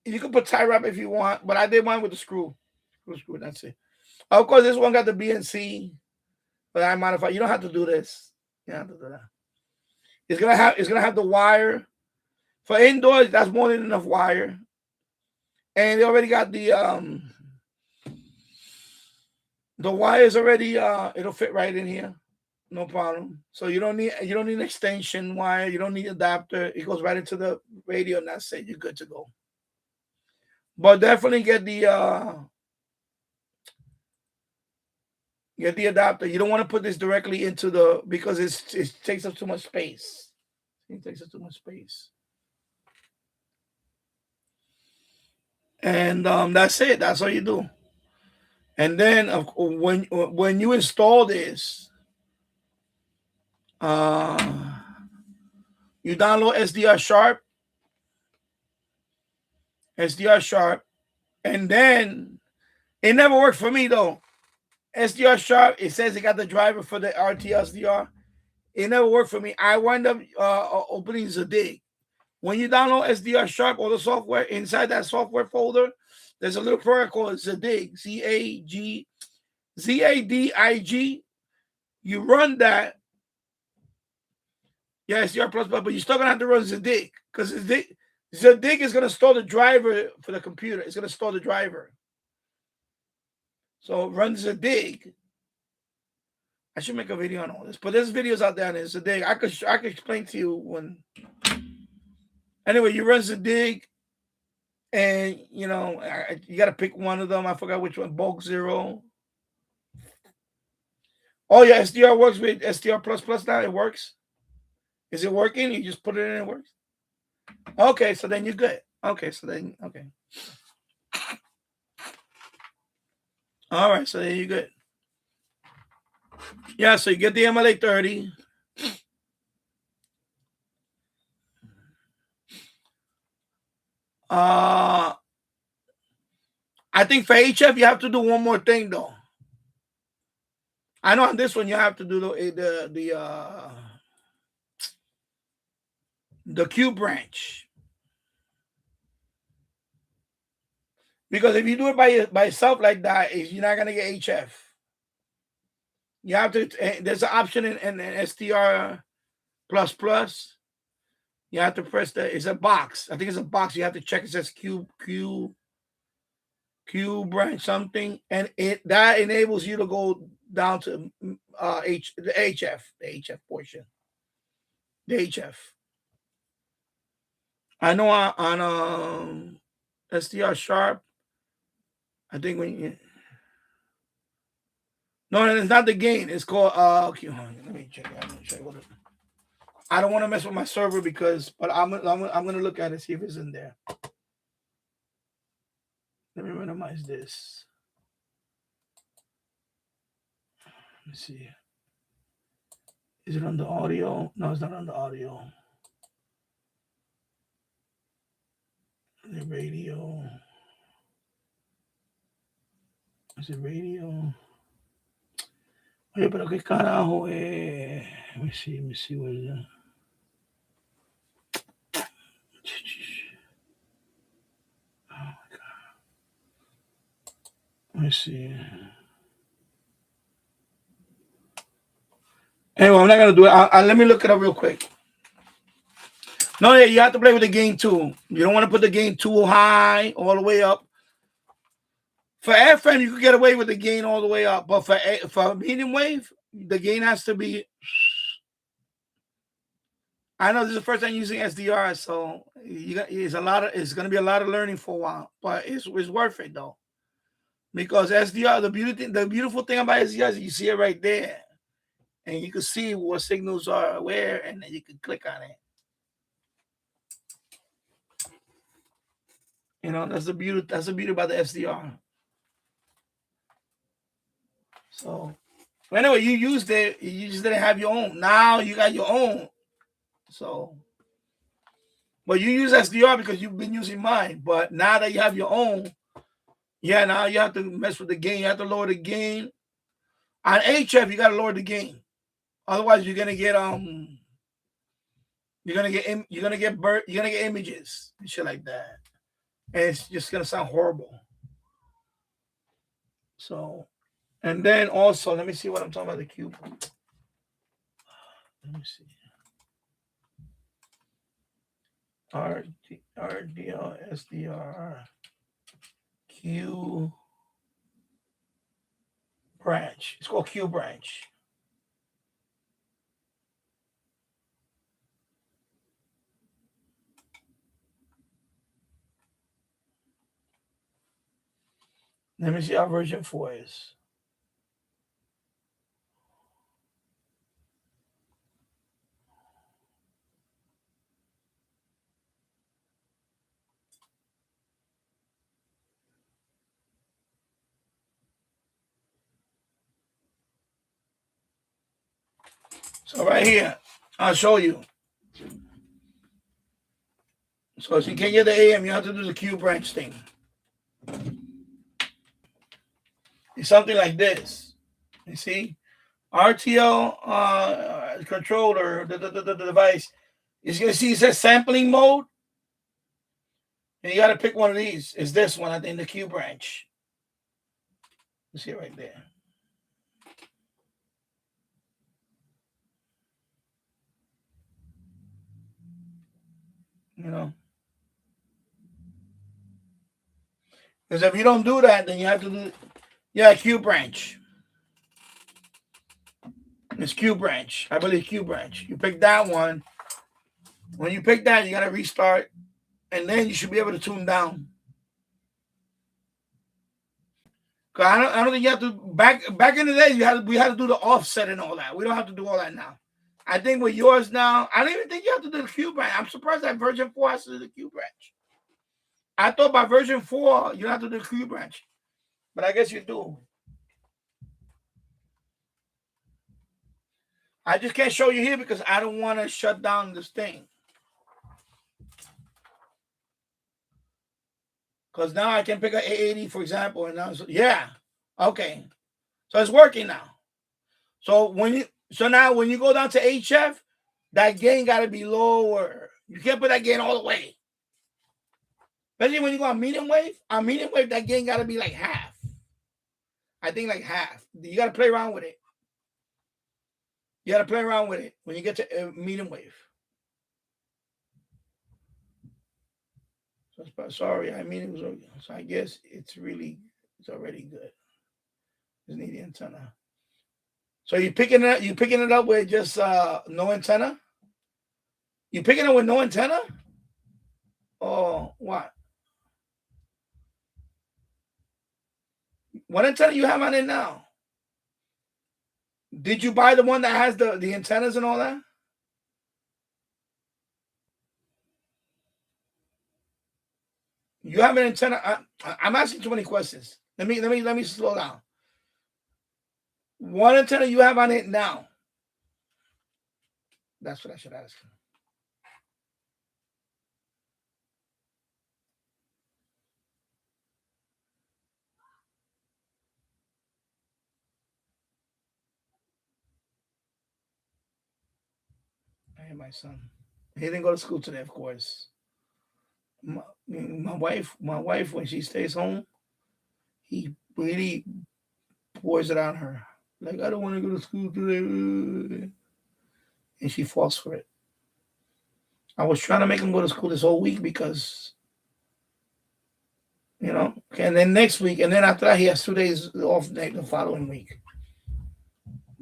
You can put tie wrap if you want, but I did mine with the screw. Screw, that's it. Of course, this one got the BNC, but I modify. You don't have to do this. You don't have to do that. It's gonna have the wire. For indoors, that's more than enough wire. And they already got the wires already, it'll fit right in here. No problem. So you don't need an extension wire, you don't need adapter. It goes right into the radio, and that's it. You're good to go. But definitely get the adapter. You don't want to put this directly into because it takes up too much space. It takes up too much space. And that's it. That's all you do. And then when you install this, you download SDR Sharp, and then it never worked for me though. SDR Sharp, it says it got the driver for the RTSDR. It never worked for me. I wind up opening Zadig. When you download SDR Sharp or the software, inside that software folder, there's a little program called Zadig, ZADIG. You run that. Yeah, SDR plus, but you're still gonna have to run Zadig because Zadig is gonna store the driver for the computer. It's gonna store the driver. So run Zadig. I should make a video on all this, but there's videos out there on Zadig. I could explain to you when. Anyway, you run Zadig, and you got to pick one of them. I forgot which one. Bulk 0. Oh yeah, SDR works with SDR plus now. It works. Is it working? You just put it in and it works. Okay, so then you're good. Okay. All right, so then you're good. Yeah, so you get the MLA30. I think for HF, you have to do one more thing, though. I know on this one you have to do the Q branch, because if you do it by yourself like that, you're not gonna get HF. You have to. There's an option in STR plus. You have to press it's a box. I think it's a box. You have to check. It says Q branch something, and that enables you to go down to the HF portion. The HF. I know on STR sharp. I think when you. No, it's not the gain. It's called okay. Let me check. I don't want to mess with my server but I'm gonna look at it, see if it's in there. Let me minimize this. Let me see. Is it on the audio? No, it's not on the audio. The radio. Is it radio? Oye, pero qué carajo, Let me see what is that. Oh my God. Let me see. Anyway, I'm not gonna do it. Let me look it up real quick. No, yeah, you have to play with the gain too. You don't want to put the gain too high all the way up. For FM, you can get away with the gain all the way up, but for medium wave, the gain has to be. I know this is the first time using SDR, so it's going to be a lot of learning for a while, but it's worth it though, because SDR, the beautiful thing about SDR is you see it right there, and you can see what signals are where, and then you can click on it. You know, that's the beauty. That's the beauty about the SDR. So, anyway, you used it. You just didn't have your own. Now you got your own. So, but you use SDR because you've been using mine. But now that you have your own, yeah, now you have to mess with the gain. You have to lower the gain. On HF, you got to lower the gain. Otherwise, you're gonna get images and shit like that, and it's just gonna sound horrible. So. And then also, let me see what I'm talking about, the cube. Let me see. RDL, SDR, Q branch. It's called Q branch. Let me see how version 4 is. So right here, I'll show you. So if you can't get the AM, you have to do the Q branch thing. It's something like this. You see? RTL controller, the device. You're going to see it says sampling mode. And you got to pick one of these. It's this one, I think, the Q branch. You see it right there. You know? Because if you don't do that, then you have to do, Q branch. It's Q branch. I believe Q branch. You pick that one. When you pick that, you got to restart. And then you should be able to tune down. Cause I don't think you have to. Back in the day, we had to do the offset and all that. We don't have to do all that now. I think with yours now, I don't even think you have to do the Q branch. I'm surprised that version 4 has to do the Q branch. I thought by version 4 you have to do the Q branch, but I guess you do. I just can't show you here because I don't want to shut down this thing. Because now I can pick an 880, for example, and now, yeah, okay. So it's working now. So now when you go down to HF, that gain got to be lower. You can't put that gain all the way. Especially when you go on medium wave. On medium wave, that gain got to be like half. I think like half. You got to play around with it. You got to play around with it when you get to medium wave. So, sorry, I mean it was. So I guess it's already good. Just need the antenna. So you picking it up with just no antenna? You picking it with no antenna? Oh, what? What antenna you have on it now? Did you buy the one that has the antennas and all that? You have an antenna. I'm asking too many questions. Let me slow down. What antenna you have on it now? That's what I should ask. Hey, my son. He didn't go to school today, of course. My wife, when she stays home, he really pours it on her. Like, I don't want to go to school today. And she falls for it. I was trying to make him go to school this whole week because, okay, and then next week, and then after that, he has 2 days off the following week.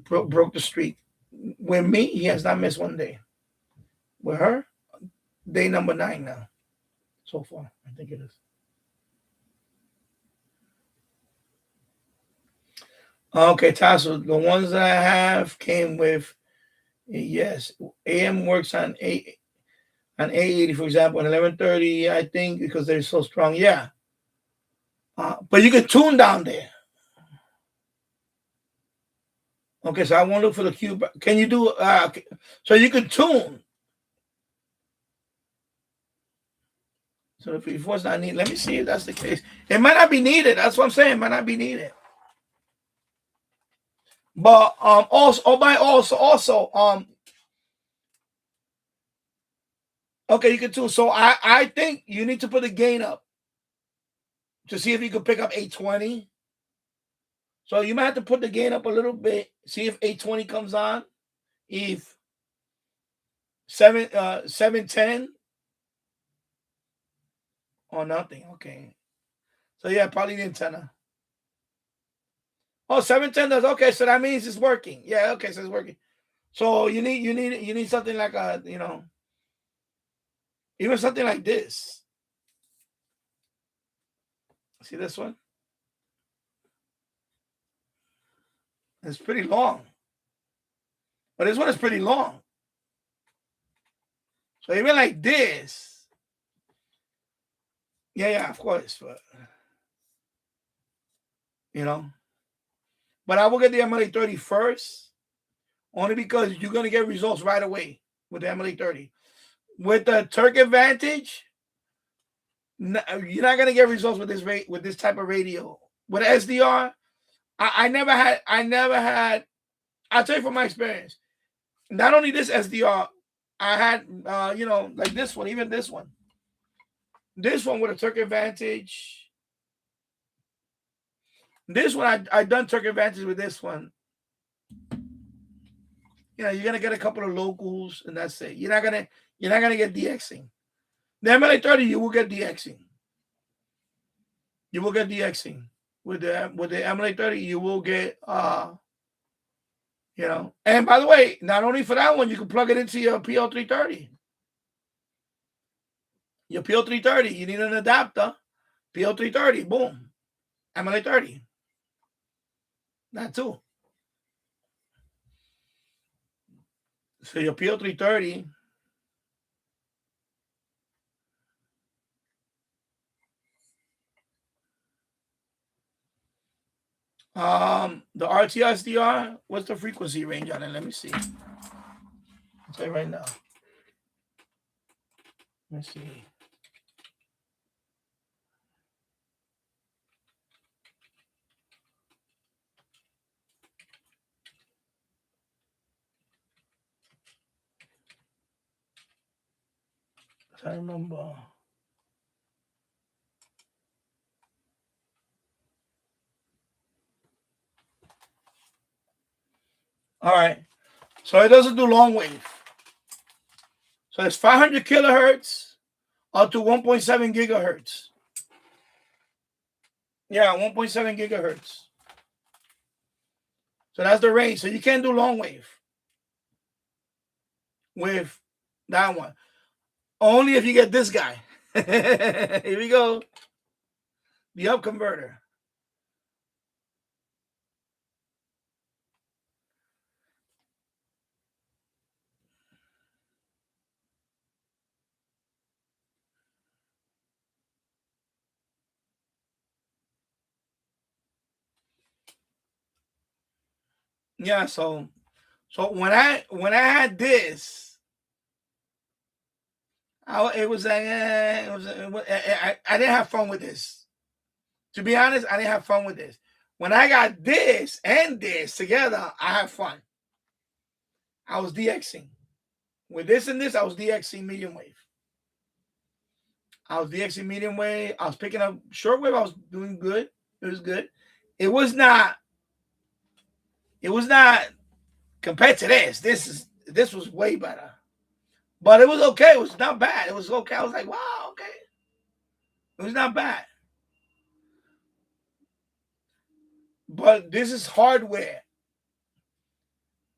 Broke the streak. With me, he has not missed 1 day. With her, day number 9 now. So far, I think it is. Okay, Tasso, the ones that I have came with, yes, AM works on A80, for example, and 1130, I think, because they're so strong. Yeah. But you can tune down there. Okay, so I won't look for the cube. Can you do, so you can tune. So if it was not needed, let me see if that's the case. It might not be needed. That's what I'm saying. It might not be needed. But okay, you can tune. So I think you need to put the gain up to see if you can pick up 820. So you might have to put the gain up a little bit, see if 820 comes on. If 710 or nothing. Okay. So yeah, probably the antenna. Oh, 710 does. Okay, so that means it's working. Yeah, okay, so it's working. So you need something like even something like this. See this one? It's pretty long. But this one is pretty long. So even like this. Yeah, of course. But But I will get the MLA30 first. Only because you're going to get results right away with the MLA30. With the Turk Advantage, you're not going to get results with this type of radio. With SDR, I never had, I'll tell you from my experience, not only this SDR, I had, like this one, even this one. This one with a Turk Advantage. This one, I done Turk Advantage with this one. You're gonna get a couple of locals, and that's it. You're not gonna get DXing. The MLA30, you will get DXing. You will get DXing with the MLA30. You will get And by the way, not only for that one, you can plug it into your PO330. Your PO330, you need an adapter. PO330, boom, MLA30. That too. So your PO330. The RTSDR, what's the frequency range on it? Let me see. I'll tell you right now. Let's see. I remember. All right. So it doesn't do long wave. So it's 500 kilohertz up to 1.7 gigahertz. Yeah, 1.7 gigahertz. So that's the range. So you can't do long wave with that one. Only if you get this guy. Here we go. The up converter. Yeah, so when I had this, it was like I didn't have fun with this. To be honest, I didn't have fun with this. When I got this and this together, I had fun. I was DXing. With this and this, I was DXing medium wave. I was DXing medium wave. I was picking up shortwave. I was doing good. It was good. It was not compared to this. This was way better. But it was okay. It was not bad. It was okay. I was like, wow, okay. It was not bad. But this is hardware.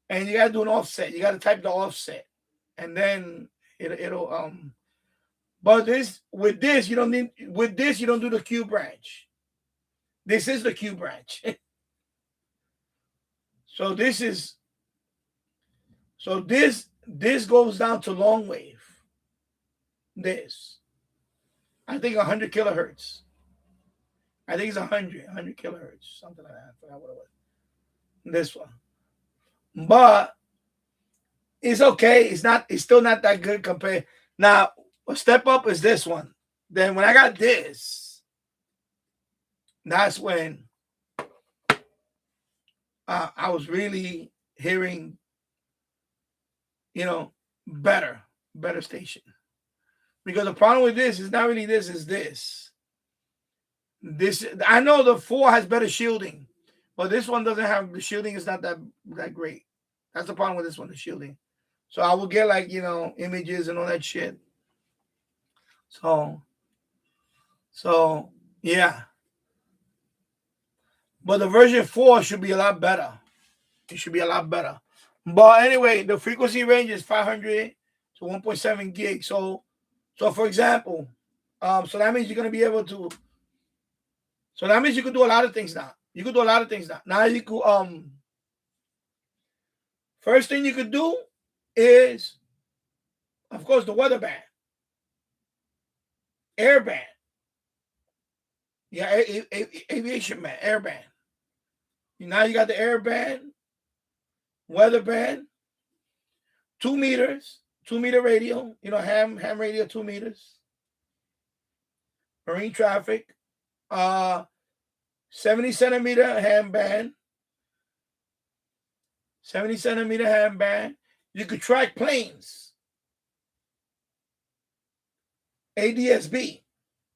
And you gotta do an offset. You gotta type the offset. And then it'll but with this you don't do the Q branch. This is the Q branch. So this goes down to long wave. This. I think 100 kilohertz. I think it's 100 kilohertz, something like that. I forgot what it was. This one. But it's okay. It's still not that good compared. Now, a step up is this one. Then when I got this, that's when I was really hearing, better station. Because the problem with this is not really this, is this. This, I know the 4 has better shielding, but this one doesn't have, the shielding is not that great. That's the problem with this one, the shielding. So I will get images and all that shit. So yeah. But the version 4 should be a lot better. It should be a lot better. But anyway, the frequency range is 500 to 1.7 gigs. So for example, so that means you're going to be able to, so that means you could do a lot of things now. You could do a lot of things now. Now you could, first thing you could do is, of course, the weather band, air band. Yeah, aviation band, air band. Now you got the air band, weather band, 2 meters, 2 meter radio, ham radio, 2 meters. Marine traffic, 70 centimeter ham band, 70 centimeter ham band. You could track planes, ADSB,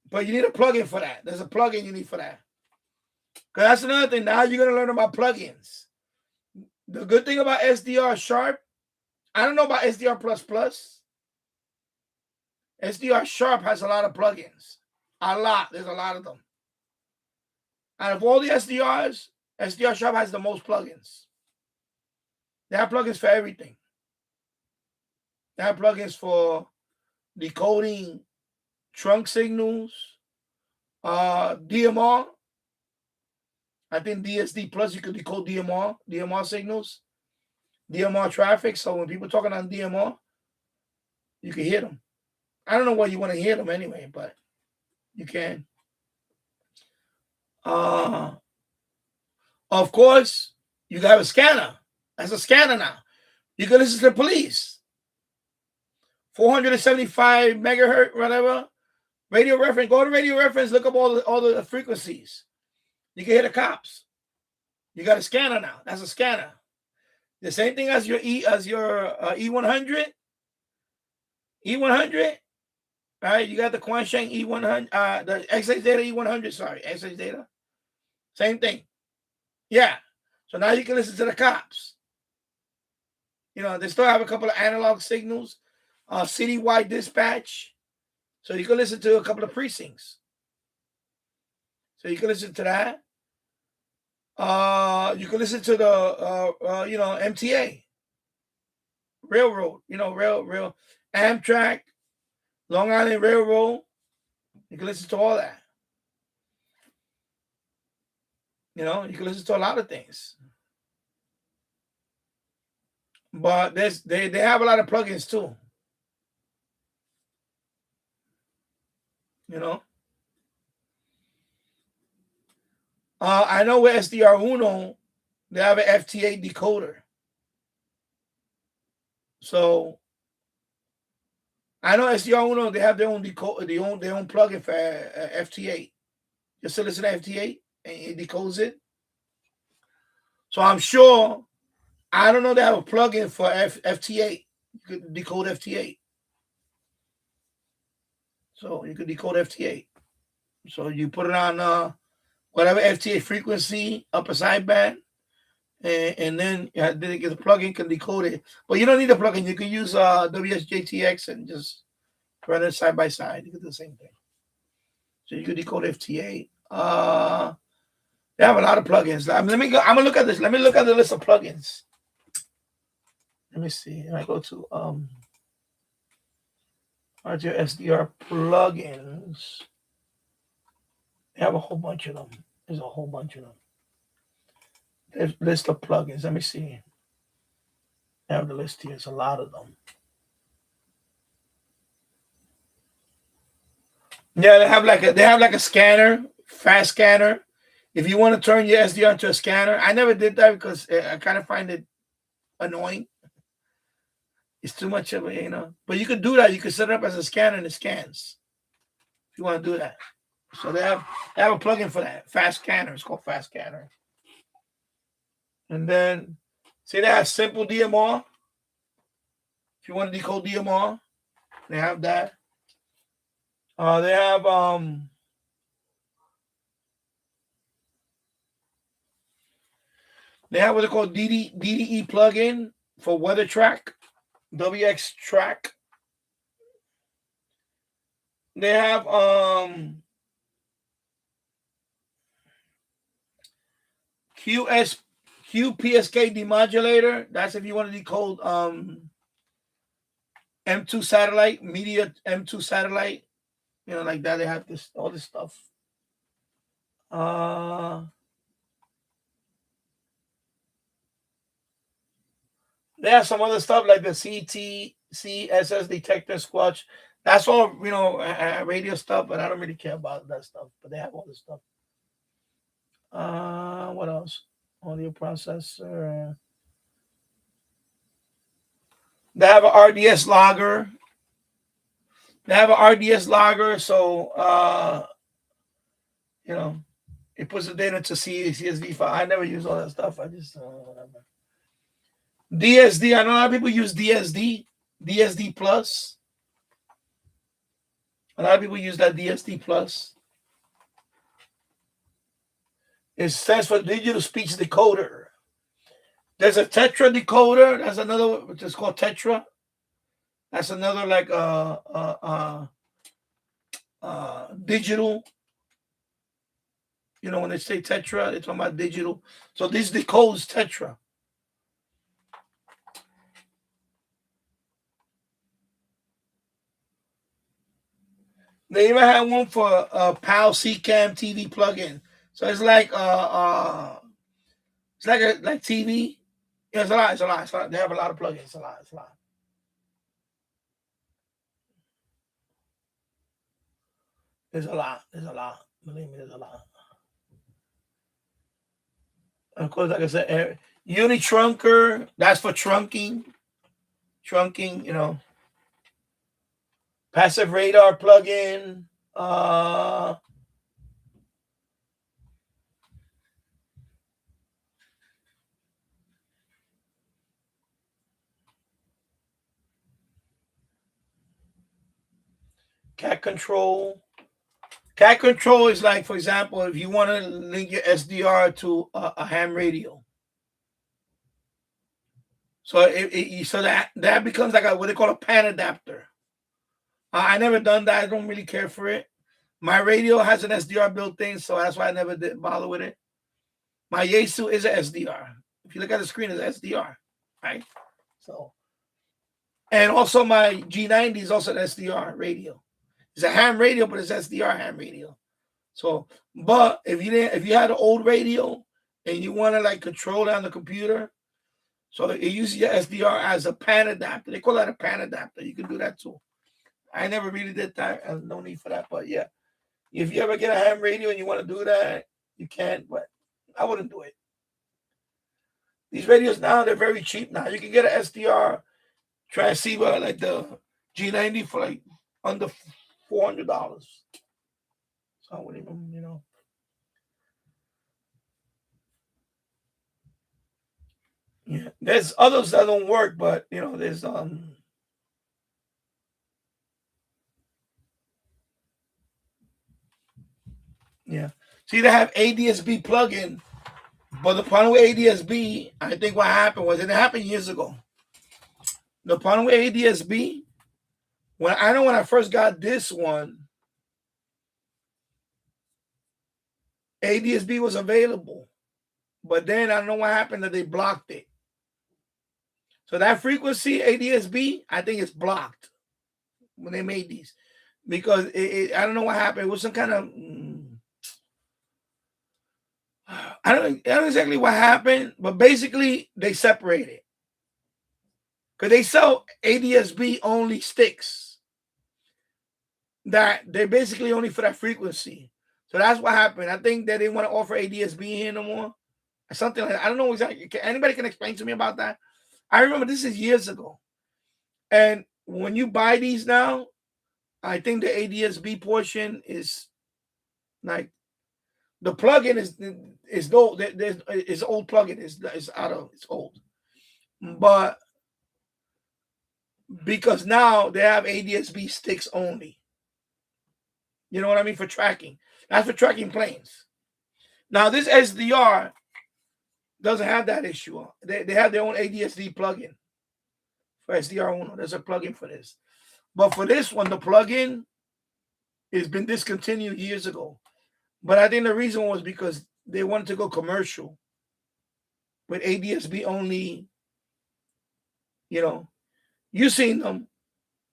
but you need a plugin for that. There's a plugin you need for that. Because that's another thing. Now you're going to learn about plugins. The good thing about SDR Sharp, I don't know about SDR++. SDR Sharp has a lot of plugins. A lot. There's a lot of them. Out of all the SDRs, SDR Sharp has the most plugins. They have plugins for everything. They have plugins for decoding trunk signals, DMR. I think DSD Plus, you could decode DMR signals, DMR traffic. So when people talking on DMR, you can hear them. I don't know why you want to hear them anyway, but you can. Of course, you got a scanner. That's a scanner now. You can listen to the police. 475 megahertz, whatever. Radio reference. Go to radio reference. Look up all the frequencies. You can hear the cops. You got a scanner now. That's a scanner. The same thing as your E100. E100. All right, you got the Quansheng E100, the XH Data E100. Sorry, XH Data. Same thing. Yeah. So now you can listen to the cops. You know, they still have a couple of analog signals, citywide dispatch. So you can listen to a couple of precincts. So you can listen to that. You can listen to the MTA, railroad. You know, rail, Amtrak, Long Island Railroad. You can listen to all that. You know, you can listen to a lot of things. But they have a lot of plugins too. You know. I know with SDR Uno, they have an FT8 decoder. So I know SDR Uno, they have their own decoder, their own plugin for FT8. Just to listen to FT8 and it decodes it. So I'm sure, I don't know, they have a plugin for FT8. You could decode FT8. So you could decode FT8. So you put it on whatever FT8 frequency, upper sideband, and then the plugin can decode it. But you don't need a plugin. You can use WSJTX and just run it side by side. You can do the same thing. So you can decode FT8. They have a lot of plugins. I'm gonna look at this. Let me look at the list of plugins. Let me see. I go to RTO SDR plugins. They have a whole bunch of them. There's a whole bunch of them. There's a list of plugins. Let me see. I have the list here. It's a lot of them. Yeah, they have like a scanner, fast scanner. If you want to turn your SDR into a scanner, I never did that because I kind of find it annoying. It's too much of it, But you could do that. You could set it up as a scanner and it scans. If you want to do that. So they have a plugin for that. Fast scanner. It's called Fast Scanner. And then see they have simple DMR. If you want to decode DMR, they have that. They have what they call DDE plugin for weather track, WX track. They have QPSK demodulator. That's if you want to decode M2 satellite, media M2 satellite. Like that. They have all this stuff. They have some other stuff like the CTCSS detector squatch. That's all, radio stuff, but I don't really care about that stuff. But they have all this stuff. What else? Audio processor. They have an RDS logger. So it puts the data to CSV file. I never use all that stuff. I just whatever. DSD. I know a lot of people use DSD Plus. A lot of people use that DSD Plus. It stands for Digital Speech Decoder. There's a Tetra decoder. That's another, which is called Tetra. That's another like digital. When they say Tetra, they're talking about digital. So this decodes Tetra. They even have one for PAL CCAM TV plugin. So it's like like TV. Yeah, it's a lot. They have a lot of plugins. It's a lot. There's a lot. Believe me, there's a lot. Of course, like I said, Unitrunker, that's for trunking. Passive radar plugin. Cat control. Cat control is like, for example, if you want to link your SDR to a ham radio. So so that becomes like what they call a pan adapter. I never done that. I don't really care for it. My radio has an SDR built in, so that's why I never did bother with it. My Yaesu is an SDR. If you look at the screen, it's SDR, right? So, and also my G90 is also an SDR radio. It's a ham radio, but it's SDR ham radio. So, but if you had an old radio and you want to like control it on the computer, so it uses your SDR as a pan adapter. They call that a pan adapter. You can do that too. I never really did that. No need for that, but yeah. If you ever get a ham radio and you want to do that, you can, but I wouldn't do it. These radios now, they're very cheap now. You can get an SDR transceiver like the G90 for like under $400. So I wouldn't even, Yeah. There's others that don't work, but there's yeah. See, they have ADSB plugin, but the problem with ADSB, I think what happened was, and it happened years ago. The problem with ADSB, when I first got this one, ADSB was available, but then I don't know what happened that they blocked it. So that frequency ADSB, I think it's blocked when they made these, because I don't know what happened. It was some kind of I don't know exactly what happened, but basically they separated because they sell ADSB only sticks that they're basically only for that frequency. So that's what happened. I think they didn't want to offer ADSB here no more, or something like that. I don't know exactly. Anybody can explain to me about that? I remember this is years ago, and when you buy these now, I think the ADSB portion is like the plugin is old. It's old plugin. It's old, but because now they have ADSB sticks only. You know what I mean? For tracking. That's for tracking planes. Now this SDR doesn't have that issue. They have their own ADSB plugin for SDR1. There's a plugin for this. But for this one, the plugin has been discontinued years ago. But I think the reason was because they wanted to go commercial with ADSB only. You've seen them.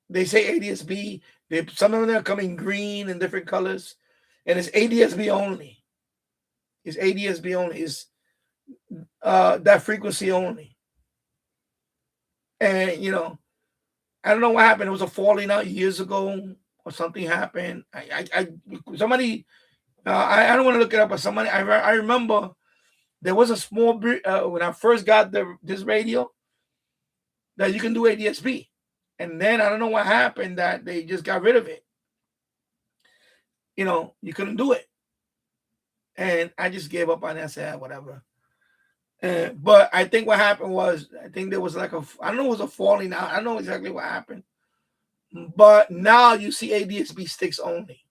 They say ADSB. Some of them are coming green and different colors. And it's ADSB only. It's ADSB only. It's that frequency only. And, I don't know what happened. It was a falling out years ago or something happened. Somebody, I don't want to look it up, but somebody, I remember there was a small, when I first got this radio, that you can do ADSB. And then I don't know what happened that they just got rid of it. You couldn't do it. And I just gave up on that. I said, whatever. But I think what happened was, I think there was like I don't know, it was a falling out. I don't know exactly what happened. But now you see ADSB sticks only.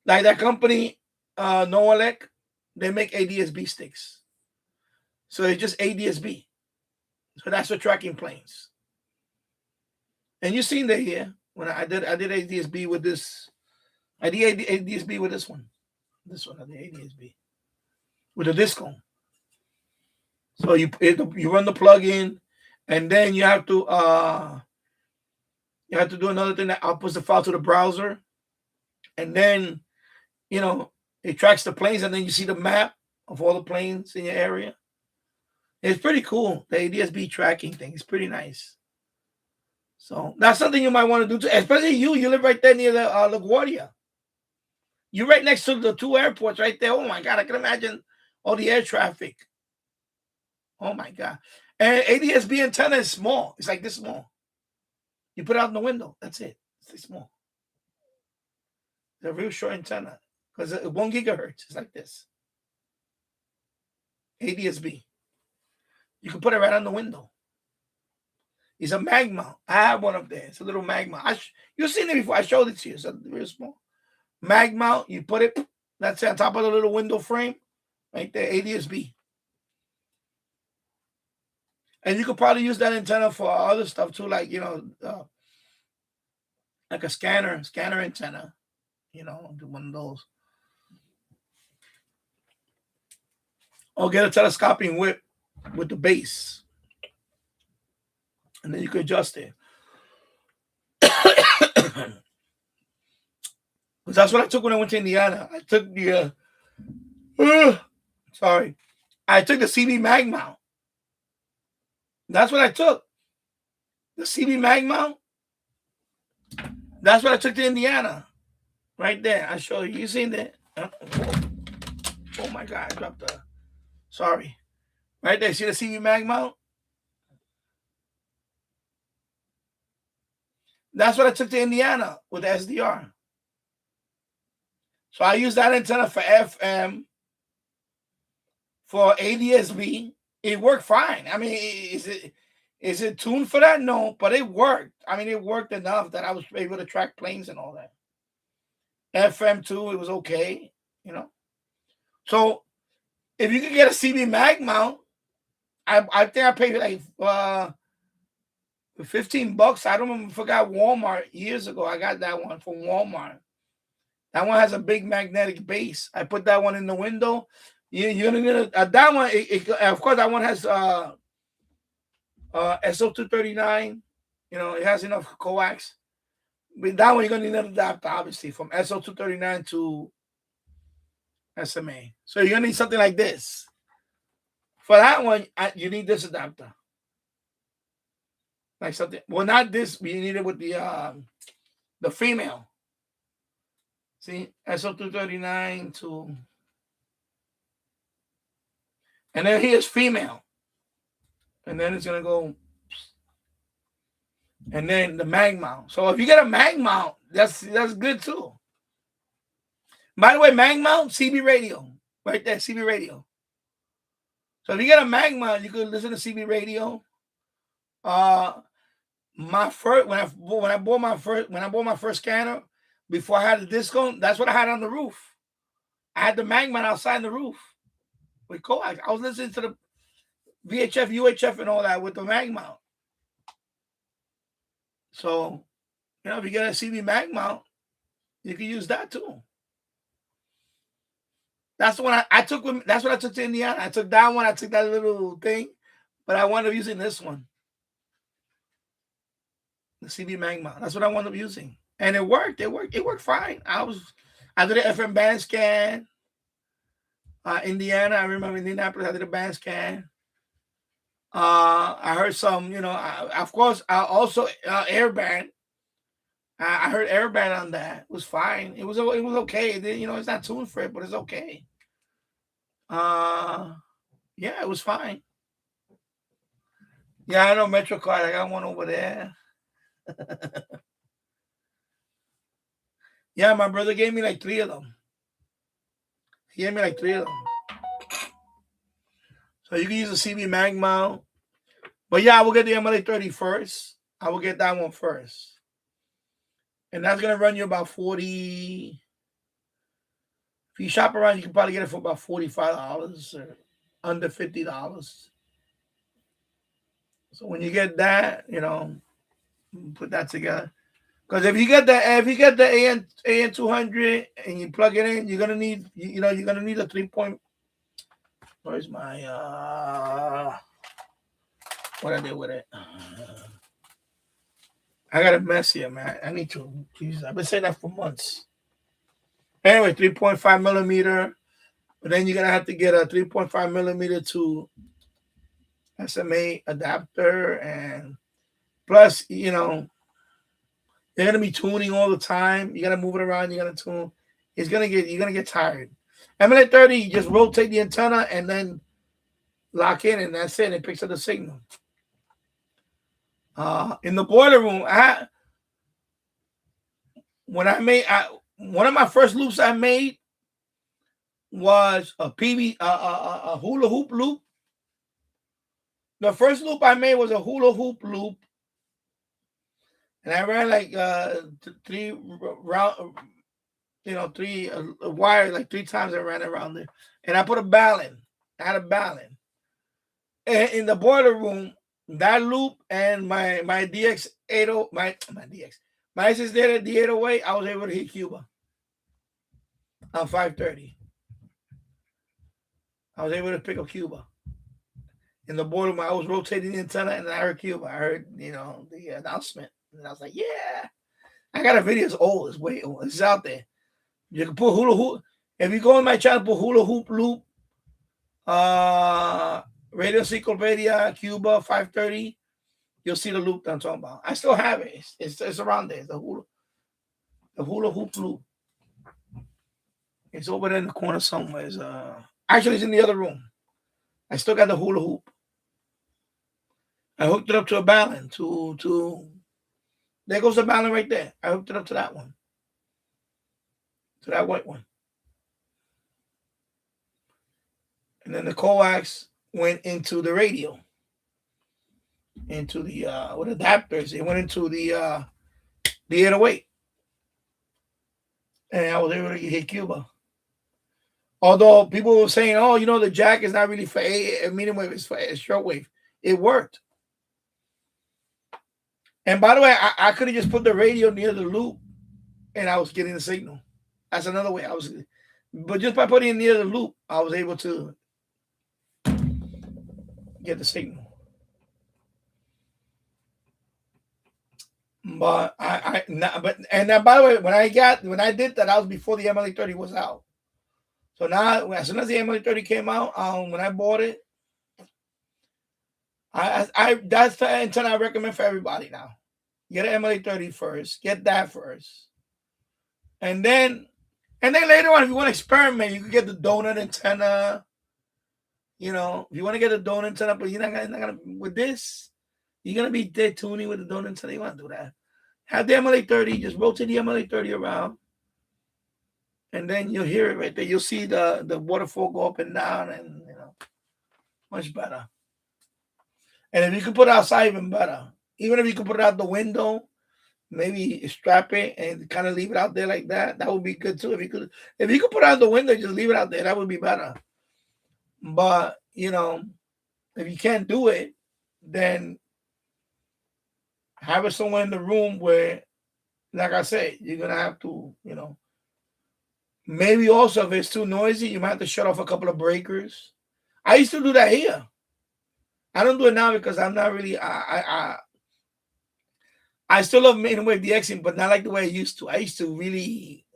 Like that company, Noelec, they make ADSB sticks. So it's just ADSB. So that's for tracking planes. And you've seen that here. When I did ADSB with this. I did ADSB with this one. This one, I did ADSB. With a disco. So you run the plug-in, and then you have to do another thing that outputs the file to the browser. And then, it tracks the planes, and then you see the map of all the planes in your area. It's pretty cool. The ADSB tracking thing is pretty nice. So that's something you might want to do too, especially you live right there near the LaGuardia. You're right next to the two airports right there. Oh my God, I can imagine all the air traffic. Oh my God. And ADSB antenna is small. It's like this small. You put it out in the window. That's it. It's this small. It's a real short antenna because 1 gigahertz is like this. ADSB. You can put it right on the window. It's a mag mount. I have one up there. It's a little mag mount. You've seen it before. I showed it to you. It's real small. Mag mount. You put it, that's on top of the little window frame. Right there, ADSB. And you could probably use that antenna for other stuff too, like, like a scanner antenna, one of those. Or get a telescoping whip with the base. And then you can adjust it. Because that's what I took when I went to Indiana. I took the I took the CB mag mount. That's what I took. The CB mag mount. That's what I took to Indiana. Right there. I show you. You seen that? Oh my God. I dropped the. Sorry. Right there. See the CB mag mount? That's what I took to Indiana with the SDR. So I use that antenna for FM, for ADSB. It worked fine. I mean, is it tuned for that? No, but it worked. I mean, it worked enough that I was able to track planes and all that. FM too, it was okay, So if you could get a CB mag mount, I think I paid like $15. I don't even forgot Walmart years ago. I got that one from Walmart. That one has a big magnetic base. I put that one in the window. You're gonna need that one. Of course, that one has SO239. It has enough coax. But that one you're gonna need an adapter, obviously, from SO239 to SMA. So you're gonna need something like this. For that one, you need this adapter. Like something. Well, not this. But you need it with the female. See, SO239 to. And then here's female. And then it's going to go. And then the mag mount. So if you get a mag mount, that's good too. By the way, mag mount, CB radio. Right there, CB radio. So if you get a mag mount, you could listen to CB radio. When I bought my first scanner, before I had the disco, that's what I had on the roof. I had the mag mount outside the roof with coax. I was listening to the VHF, UHF, and all that with the mag mount. So, if you get a CB mag mount, you can use that too. That's the one I took. That's what I took to Indiana. I took that one. I took that little thing, but I wound up using this one, the CB mag mount. That's what I wound up using, and it worked. It worked fine. I did an FM band scan. Indiana. I remember Indianapolis. I did a band scan. I heard some, of course, I also airband. I heard airband on that. It was fine. It was okay. It's not tuned for it, but it's okay. Yeah, it was fine. Yeah, I know MetroCard. I got one over there. Yeah, my brother gave me like 3 of them. He gave me like 3 of them. So you can use a CB mag mount. But yeah, I will get the MLA30 first. I will get that one first. And that's going to run you about 40. If you shop around, you can probably get it for about $45 or under $50. So when you get that, put that together. Because if you get the AN200 and you plug it in, you're gonna need a 3 point. Where's my what I did with it? I got a mess here, man. I need to. Geez, I've been saying that for months. Anyway, 3.5 millimeter, but then you're gonna have to get a 3.5 millimeter to SMA adapter, and plus, you're gonna be tuning all the time. You gotta move it around. You gotta tune. You're gonna get tired. MLA30, you just rotate the antenna and then lock in, and that's it. It picks up the signal. In the boiler room, one of my first loops I made was a hula hoop loop. The first loop I made was a hula hoop loop and I ran like three round, three wire like 3 times. I ran around there, and I put a balun. I had a balun, and in the boiler room, that loop and my DX 80 my SS data the 808. I was able to hit Cuba on 530. I was able to pick up Cuba. In the boiler room, I was rotating the antenna, and I heard Cuba. I heard, the announcement, and I was like, "Yeah!" I got a video. It's old. It's way old. It's out there. You can put hula hoop. If you go on my channel, put hula hoop loop, Radio Encyclopedia, Cuba 530. You'll see the loop that I'm talking about. I still have it. It's around there. The hula hoop loop. It's over there in the corner somewhere. Actually, it's in the other room. I still got the hula hoop. I hooked it up to a balun. There goes the balun right there. I hooked it up to that one. To that white one. And then the coax went into the radio. Into the with adapters. It went into the 808. And I was able to hit Cuba. Although people were saying, "Oh, the jack is not really for a medium wave, it's for a short wave." It worked. And by the way, I could have just put the radio near the loop, and I was getting the signal. That's another way but just by putting it near the loop, I was able to get the signal. But by the way, when I did that, was before the MLA30 was out. So now, as soon as the MLA30 came out, when I bought it, that's the antenna I recommend for everybody now. Get an MLA30 first. Get that first, and then later on, if you want to experiment, you can get the donut antenna. If you want to get a donut antenna, but you're not gonna with this, you're gonna be dead tuning with the donut antenna. You want to do that? Have the MLA30. Just rotate the MLA30 around, and then you'll hear it right there. You'll see the waterfall go up and down, and much better. And if you could put it outside, even better. Even if you could put it out the window, maybe strap it and kind of leave it out there like that, that would be good too. If you could put it out the window, just leave it out there, that would be better. But if you can't do it, then have it somewhere in the room where, like I said, you're gonna have to, maybe also if it's too noisy, you might have to shut off a couple of breakers. I used to do that here. I don't do it now because I'm not really. I still love medium wave DXing, but not like the way I used to. I used to really,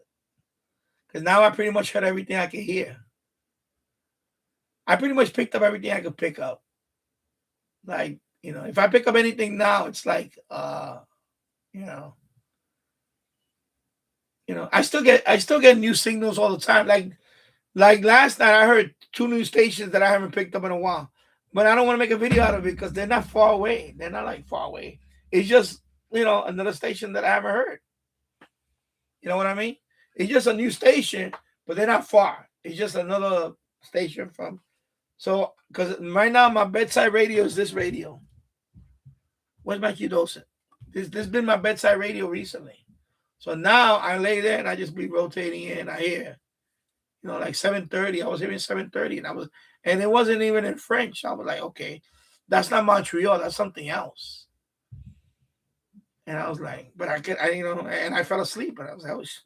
because now I pretty much heard everything I could hear. I pretty much picked up everything I could pick up. Like, if I pick up anything now, it's like, I still get new signals all the time. Like last night, I heard 2 new stations that I haven't picked up in a while. But I don't want to make a video out of it because they're not far away. They're not like far away. It's just, another station that I haven't heard. You know what I mean? It's just a new station, but they're not far. It's just another station from. So, because right now my bedside radio is this radio. Where's my Q-Docent? This has been my bedside radio recently. So now I lay there and I just be rotating in. I hear, like 730. I was hearing 730, and it wasn't even in French. I was like, okay, that's not Montreal. That's something else. And I was like, but and I fell asleep. And I was,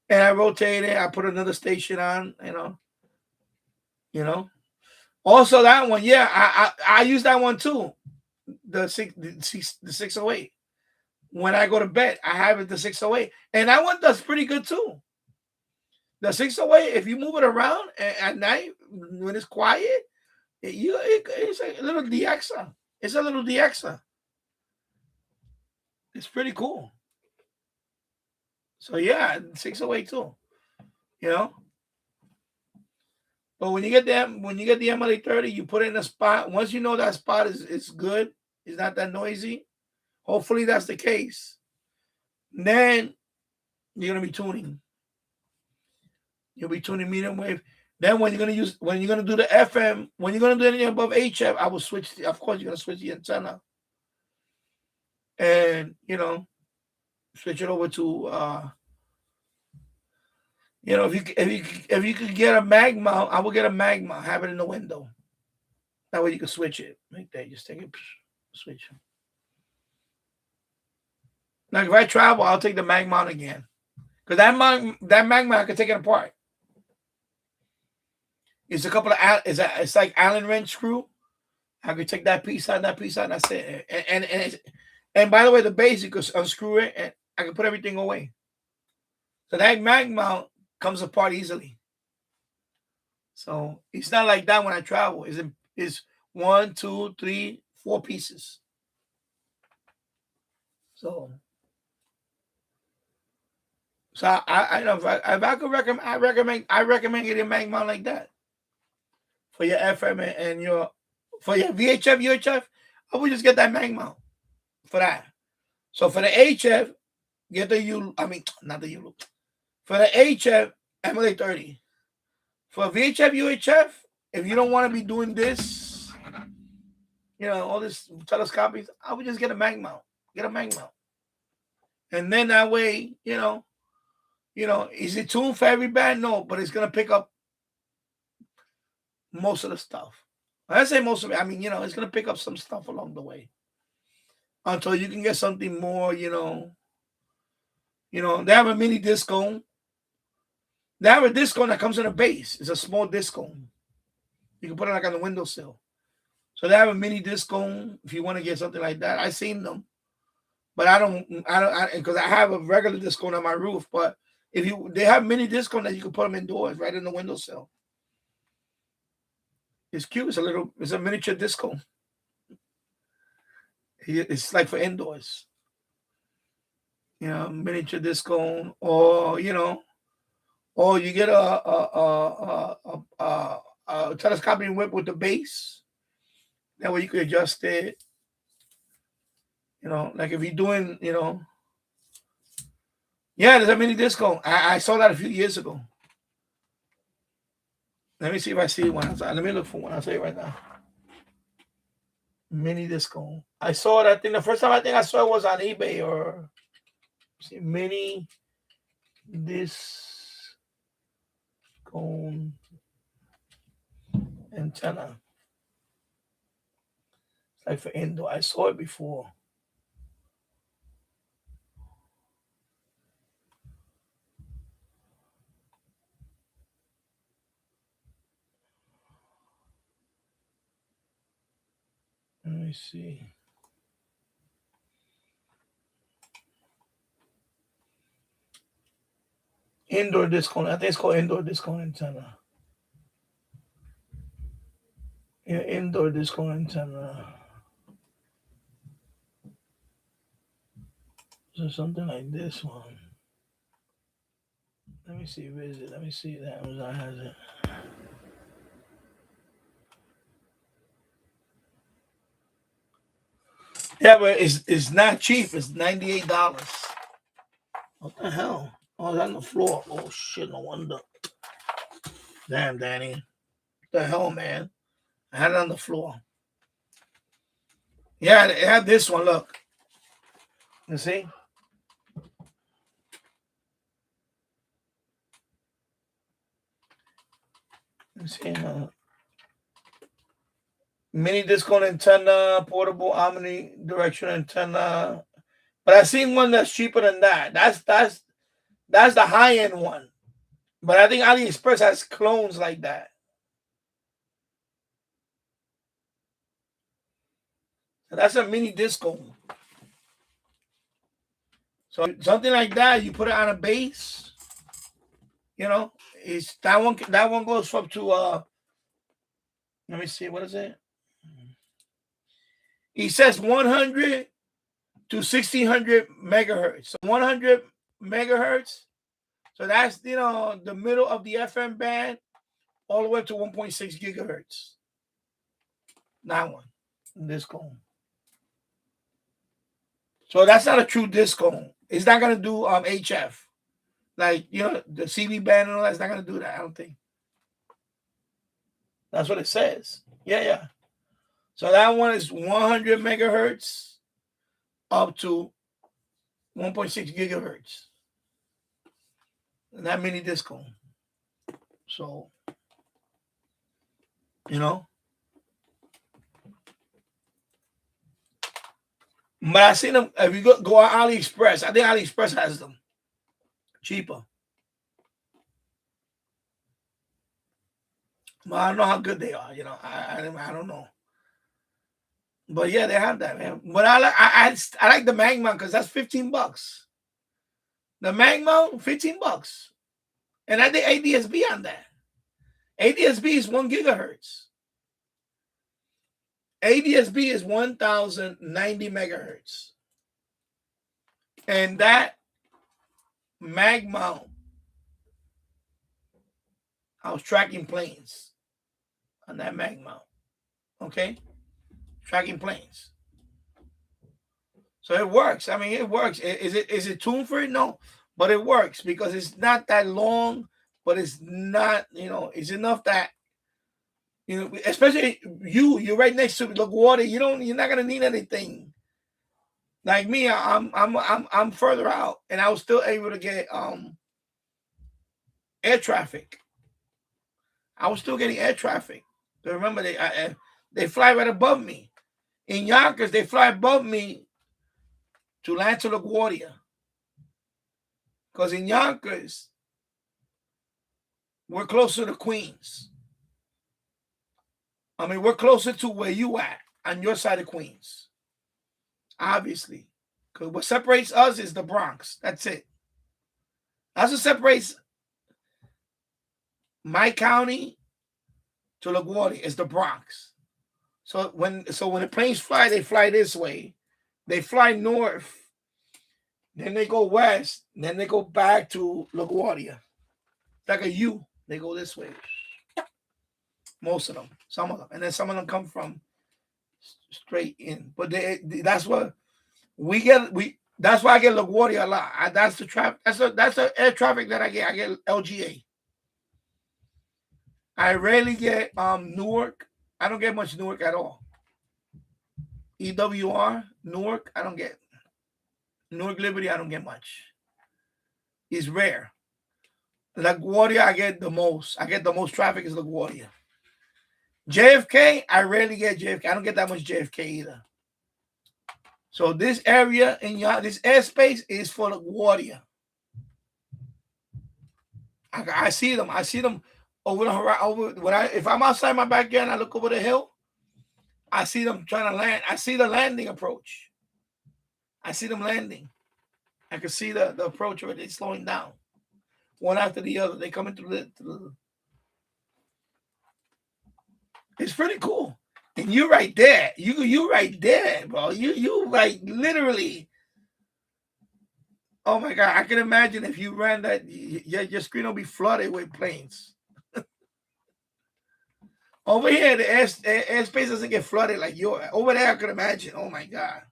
and I rotated. I put another station on, Also that one, yeah, I use that one too. The 608. When I go to bed, I have it the 608, and that one does pretty good too. The 608, if you move it around at night when it's quiet, it's a little DXer. It's a little DXer. It's pretty cool. So yeah, 608 too. But when you get the MLA30, you put it in a spot. Once you know that spot is good, it's not that noisy. Hopefully that's the case. Then you're gonna be tuning. You'll be tuning medium wave. Then when you're gonna do the FM, when you're gonna do anything above HF, I will switch. Of course, you're gonna switch the antenna. and switch it over to if you could get a mag mount, I will get a mag mount, have it in the window. That way you can switch it like that. Just take it, switch it. Like if I travel, I'll take the mag mount again, because that mag mount I can take it apart. It's a couple of it's like Allen wrench screw. I could take that piece out, and that's it. And by the way, the base, you could unscrew it, and I can put everything away. So that mag mount comes apart easily. So it's not like that when I travel. It's 1, 2, 3, 4 pieces. So I know if I could recommend, I recommend getting a mag mount like that for your FM and for your VHF, UHF. I would just get that mag mount for that. So for the HF, get not the U. For the HF, MLA 30. For VHF, UHF, if you don't want to be doing this, all this telescoping, I would just get a mag mount. Get a mag mount. And then that way, is it tuned for every band? No, but it's going to pick up most of the stuff. When I say most of it, I mean, it's going to pick up some stuff along the way. Until you can get something more, they have a mini disc cone. They have a disc cone that comes in a base. It's a small disc cone. You can put it like on the windowsill. So they have a mini disc cone if you want to get something like that. I've seen them, but I don't, because I have a regular disc cone on my roof. But they have mini disc cone that you can put them indoors, right in the windowsill. It's cute. It's a miniature disc cone. It's like for indoors. Miniature disc cone, or or you get a telescoping whip with the base. That way you could adjust it. Like if you're doing, there's a mini disc cone. I saw that a few years ago. Let me see if I see one. Let me look for one. I'll tell you right now. Mini disc cone. I saw it. I think the first time I saw it was on eBay or mini disc cone antenna. It's like for indoor. I saw it before. Let me see. Indoor disc cone. I think it's called indoor disc cone antenna. Yeah, indoor disc cone antenna. So something like this one. Let me see. Where is it? Let me see if Amazon has it. Yeah, but it's not cheap. It's $98. What the hell? Oh, it's on the floor. Oh shit! No wonder. Damn, Danny. What the hell, man? I had it on the floor. Yeah, it had this one. Look. You see? Let's see. Mini disc cone antenna, portable omnidirectional antenna. But I've seen one that's cheaper than that. That's the high end one. But I think AliExpress has clones like that. And that's a mini disc cone. So something like that, you put it on a base. It's that one goes up to let me see, what is it? He says 100 to 1600 megahertz. So 100 megahertz. So that's the middle of the FM band, all the way up to 1.6 gigahertz. That one, disc cone. So that's not a true disc cone. It's not gonna do HF, like the CB band and all that's not gonna do that. I don't think. That's what it says. Yeah. So that one is 100 megahertz, up to 1.6 gigahertz. And that mini disco. So, you know. But I seen them. If you go on AliExpress, I think AliExpress has them cheaper. But I don't know how good they are. You know, I don't know. But yeah, they have that, man. But I like the mag mount because that's $15. The mag mount, $15, and I did ADSB on that. ADSB is 1 gigahertz. ADSB is 1090 megahertz. And that mag mount, I was tracking planes on that mag mount. Okay? Tracking planes. So it works. I mean, it works. Is it tuned for it? No. But it works because it's not that long, but it's not, you know, it's enough that, you know, especially you're right next to LaGuardia. You're not gonna need anything. Like me, I'm further out, and I was still able to get air traffic. I was still getting air traffic. But remember, they fly right above me. In Yonkers, they fly above me to land to LaGuardia. Because in Yonkers, we're closer to Queens. I mean, we're closer to where you at on your side of Queens. Obviously. Because what separates us is the Bronx. That's it. That's what separates my county to LaGuardia is the Bronx. So when the planes fly, they fly this way. They fly north. Then they go west. Then they go back to LaGuardia. Like a U. They go this way. Most of them. Some of them. And then some of them come from straight in. But that's what we get. That's why I get LaGuardia a lot. That's the traffic. That's the air traffic that I get. I get LGA. I rarely get Newark. I don't get much Newark at all. EWR, Newark, I don't get. Newark Liberty, I don't get much. It's rare. LaGuardia, I get the most. I get the most traffic is LaGuardia. JFK, I rarely get JFK. I don't get that much JFK either. So this area in this airspace is for LaGuardia. I see them. I see them over the horizon. If I'm outside my backyard and I look over the hill, I see them trying to land. I see the landing approach. I see them landing. I can see the approach of it. It's slowing down. One after the other. They come into the It's pretty cool. And you're right there. You right there, bro. You like literally. Oh my God. I can imagine if you ran that, your screen will be flooded with planes. Over here, the airspace doesn't get flooded like yours. Over there, I could imagine. Oh my God.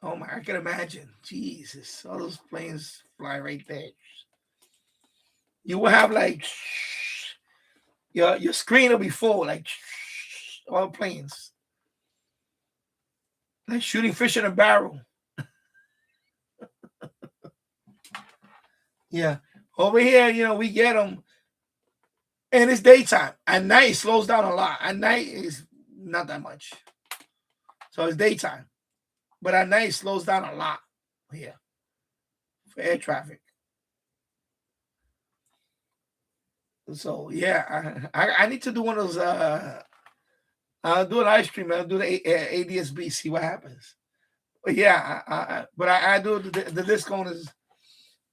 Oh my, I can imagine. Jesus. All those planes fly right there. You will have like your screen will be full, like all planes. Like shooting fish in a barrel. Yeah. Over here, we get them. And it's daytime. At night, it slows down a lot. At night, is not that much. So it's daytime. But at night, it slows down a lot here for air traffic. So, yeah, I need to do one of those. I'll do an live stream. I'll do the ADSB, see what happens. But, yeah, but I do the discount is.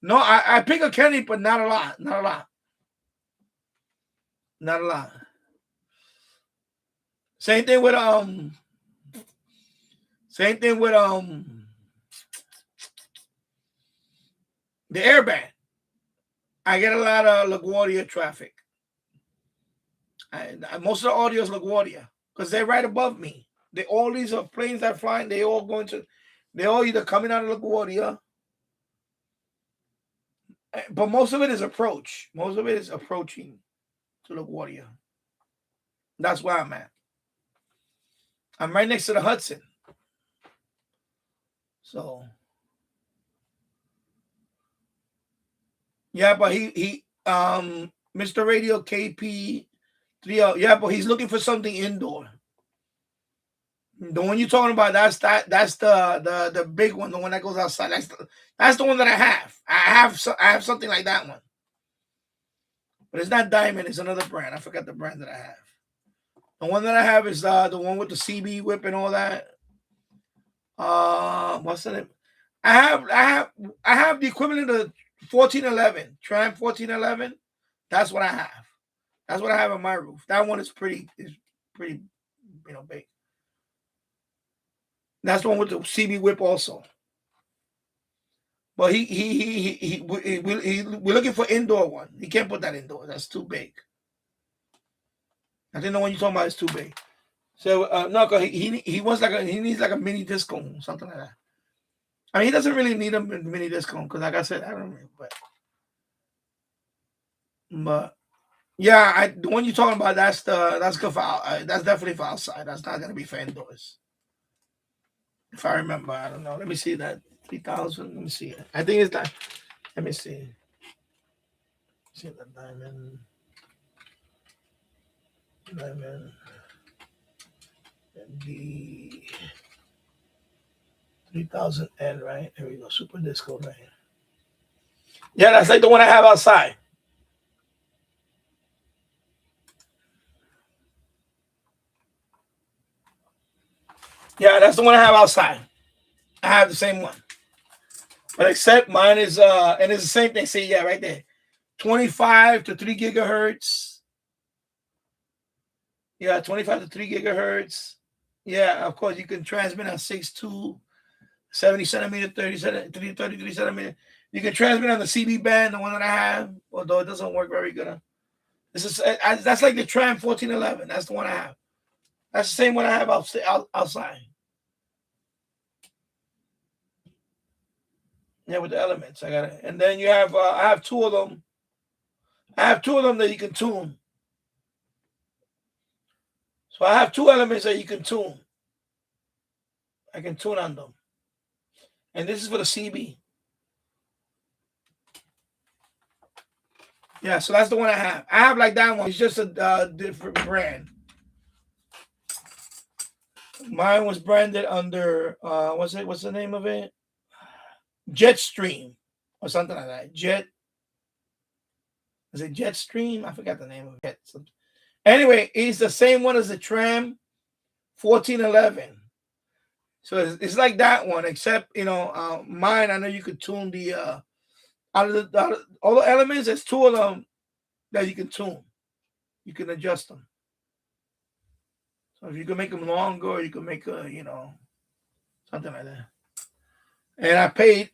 No, I pick a candy, but not a lot. Not a lot. Not a lot. Same thing with the airbag. I get a lot of LaGuardia traffic. Most of the audio is LaGuardia because they're right above me. All these are planes that fly. They're all either coming out of LaGuardia, but most of it is approach. Most of it is approaching to LaGuardia. That's where I'm at. I'm right next to the Hudson. So yeah, but he Mr. Radio KP 3, yeah, but he's looking for something indoor. The one you're talking about, that's the big one, the one that goes outside. That's the one that I have. I have something like that one. But it's not Diamond, it's another brand. I forgot the brand that I have. The one that I have is the one with the CB whip and all that. What's the name? I have the equivalent of 1411, Tram 1411. That's what I have. That's what I have on my roof. That one is pretty, big. That's the one with the CB whip also. But we're looking for indoor one. He can't put that indoor. That's too big. I think the one you're talking about is too big. So no, cause he wants he needs like a mini disco, something like that. I mean, he doesn't really need a mini disco because, like I said, I don't know, but yeah, the one you're talking about, that's good for that's definitely for outside. That's not gonna be for indoors. If I remember, I don't know. Let me see that 3,000. Let me see it. I think it's that. Let me see. See the diamond. And the 3000N, right? There we go. Super disco right here. Yeah, that's like the one I have outside. Yeah, that's the one I have outside. I have the same one. But except mine is and it's the same thing. See, yeah, right there. 25 to 3 gigahertz. Yeah, 25 to 3 gigahertz. Yeah, of course, you can transmit on 6.2, 70 centimeter, 33 centimeter. You can transmit on the CB band, the one that I have, although it doesn't work very good. That's like the Tram 1411. That's the one I have. That's the same one I have outside. Yeah, with the elements. I got it. And then you have I have two of them. I have two of them that you can tune. So I have two elements that you can tune. I can tune on them. And this is for the CB. Yeah, so that's the one I have. I have like that one. It's just a different brand. Mine was branded under what's the name of it? Jetstream or something like that. Is it Jetstream? I forgot the name of it. Anyway, it's the same one as the Tram 1411. So it's like that one, except mine. I know you could tune the all the elements. There's two of them that you can tune. You can adjust them. So if you can make them longer, you can make something like that. And I paid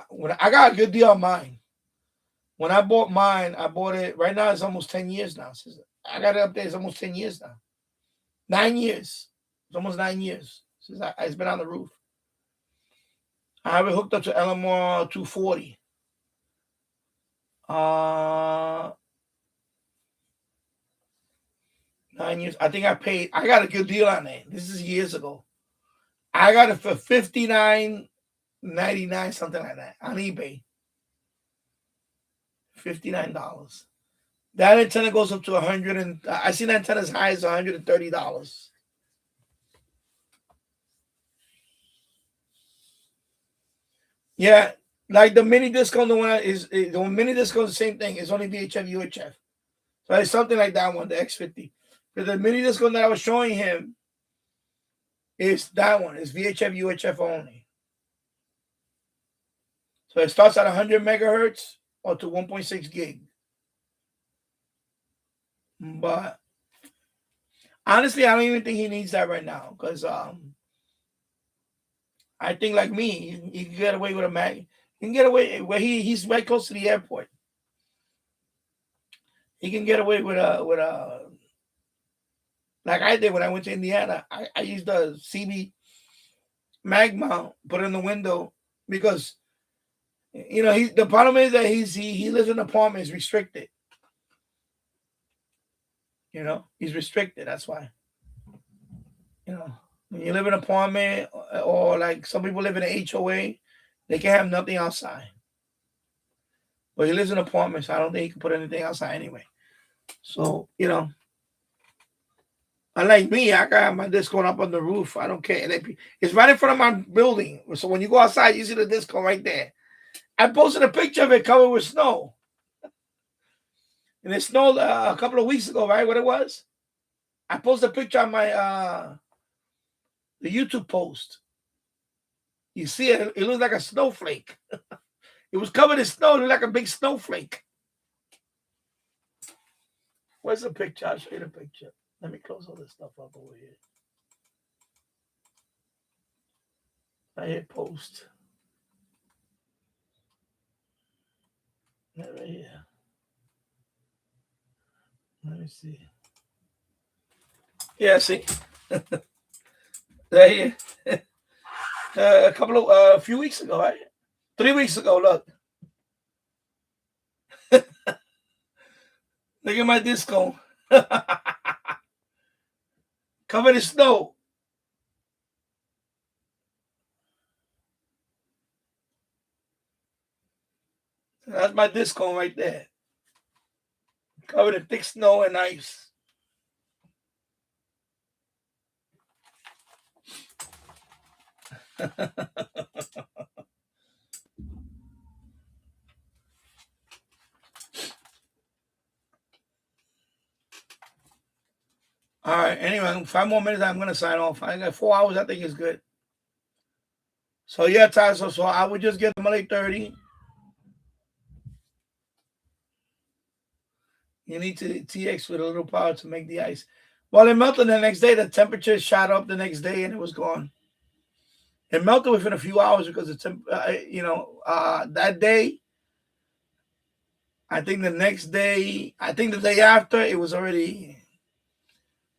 when I got a good deal on mine. When I bought mine, I bought it right now. It's almost 10 years now. I got it up there. It's almost 10 years now. 9 years. It's almost 9 years since it's been on the roof. I have it hooked up to LMR 240. 9 years. I think I got a good deal on it. This is years ago. I got it for $59.99, something like that, on eBay. $59. That antenna goes up to $100, and I seen that antenna as high as $130. Yeah, like the mini disco, the mini disco is the same thing. It's only VHF, UHF. So it's something like that one, the X50. But the mini disco that I was showing him is that one. It's VHF, UHF only. So it starts at 100 megahertz or to 1.6 gig. But honestly, I don't even think he needs that right now because I think like me, he can get away with a mag. He can get away where he's right close to the airport. He can get away with a like I did when I went to Indiana. I used the CB mag mount, put it in the window because the problem is that he lives in an apartment, is restricted. He's restricted. That's why. When you live in an apartment or like some people live in an HOA, they can have nothing outside. But he lives in an apartment, so I don't think he can put anything outside anyway. So, you know, unlike me, I got my disco up on the roof. I don't care. It's right in front of my building. So when you go outside, you see the disco right there. I posted a picture of it covered with snow. And it snowed a couple of weeks ago, right? What it was? I posted a picture on my the YouTube post. You see it? It looks like a snowflake. It was covered in snow. It looked like a big snowflake. Where's the picture? I'll show you the picture. Let me close all this stuff up over here. I hit post. Right here. Let me see. Yeah, see. Right here. A few weeks ago, right? 3 weeks ago, look. Look at my disco. Covered in snow. That's my disco right there. Covered in thick snow and ice. All right. Anyway, 5 more minutes. I'm gonna sign off. I got 4 hours. I think is good. So yeah, Tasso. So I would just get them at 8:30. You need to TX with a little power to make the ice. Well, it melted the next day. The temperature shot up the next day, and it was gone. It melted within a few hours because that day. I think the next day. I think the day after, it was already.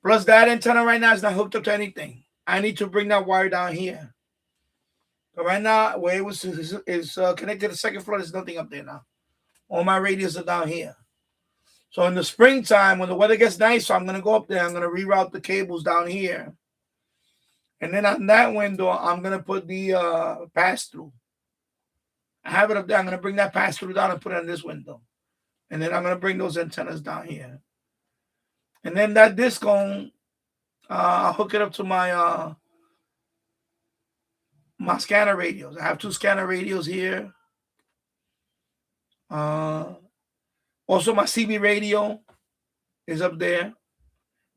Plus, that antenna right now is not hooked up to anything. I need to bring that wire down here. But right now, where it was is connected to the second floor, there's nothing up there now. All my radios are down here. So in the springtime, when the weather gets nicer, I'm going to go up there. I'm going to reroute the cables down here. And then on that window, I'm going to put the pass-through. I have it up there. I'm going to bring that pass-through down and put it on this window. And then I'm going to bring those antennas down here. And then that disco, I'll hook it up to my my scanner radios. I have 2 scanner radios here. Also, my CB radio is up there.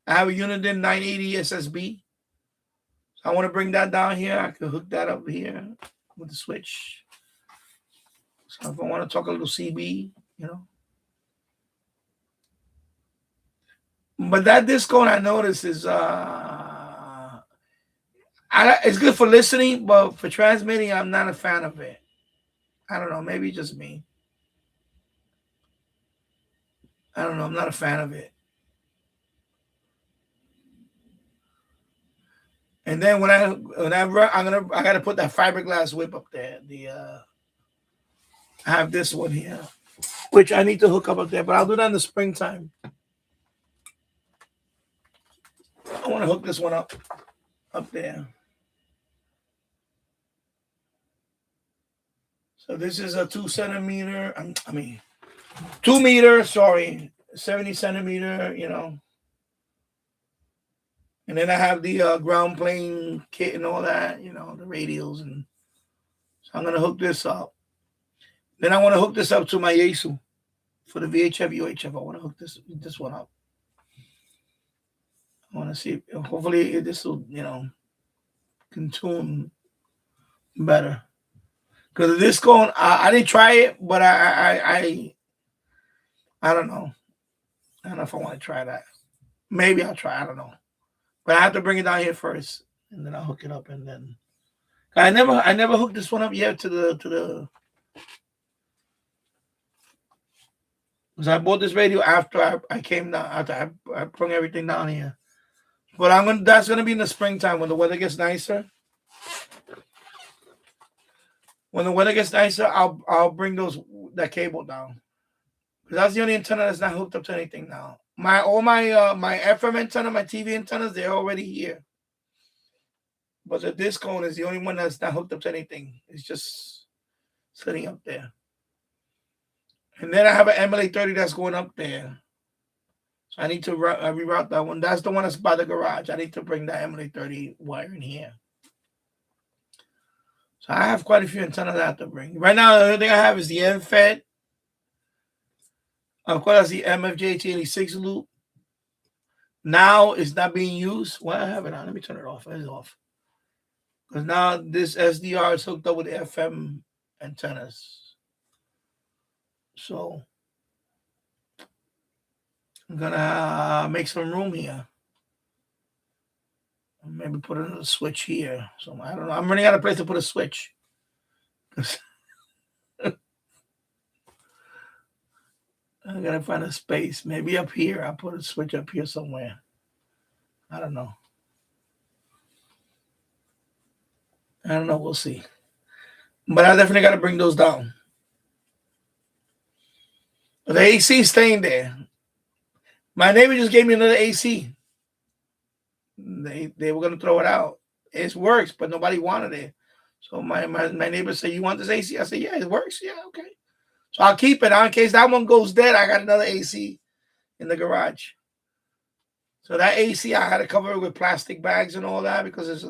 I have a Uniden 980 SSB. So I want to bring that down here. I can hook that up here with the switch. So if I want to talk a little CB, But that disco I noticed is it's good for listening, but for transmitting, I'm not a fan of it. I don't know, maybe just me. I don't know, I'm not a fan of it. And then whenever I gotta put that fiberglass whip up there. I have this one here, which I need to hook up there, but I'll do that in the springtime. I want to hook this one up there. So this is a 2 centimeter. 2 meter. Sorry, 70 centimeter. And then I have the ground plane kit and all that. The radios, and so I'm gonna hook this up. Then I want to hook this up to my Yaesu for the VHF UHF. I want to hook this one up. I want to see. Hopefully, this will can tune better. Because this going, I didn't try it, but I don't know. I don't know if I want to try that. Maybe I'll try. I don't know. But I have to bring it down here first, and then I'll hook it up, and then I never hooked this one up yet to the. Because I bought this radio after I came down, after I brought everything down here. But that's gonna be in the springtime when the weather gets nicer. When the weather gets nicer, I'll bring that cable down. Because that's the only antenna that's not hooked up to anything now. My FM antenna, my TV antennas, they're already here. But the disc cone is the only one that's not hooked up to anything. It's just sitting up there. And then I have an MLA30 that's going up there. So I need to reroute that one. That's the one that's by the garage. I need to bring that MLA30 wire in here. So I have quite a few antennas I have to bring. Right now, the only thing I have is the MFED. Of course, that's the MFJ86 loop. Now it's not being used. Why I have it on? Let me turn it off. It's off. Because now this SDR is hooked up with FM antennas. So I'm gonna make some room here. Maybe put another switch here. So I don't know. I'm running out of place to put a switch. I gotta find a space. Maybe up here. I'll put a switch up here somewhere. I don't know. We'll see. But I definitely gotta bring those down. But the AC is staying there. My neighbor just gave me another AC. They were gonna throw it out. It works, but nobody wanted it. So my neighbor said, "You want this AC?" I said, "Yeah, it works. Yeah, okay." So I'll keep it on in case that one goes dead. I got another AC in the garage. So that AC I had to cover it with plastic bags and all that because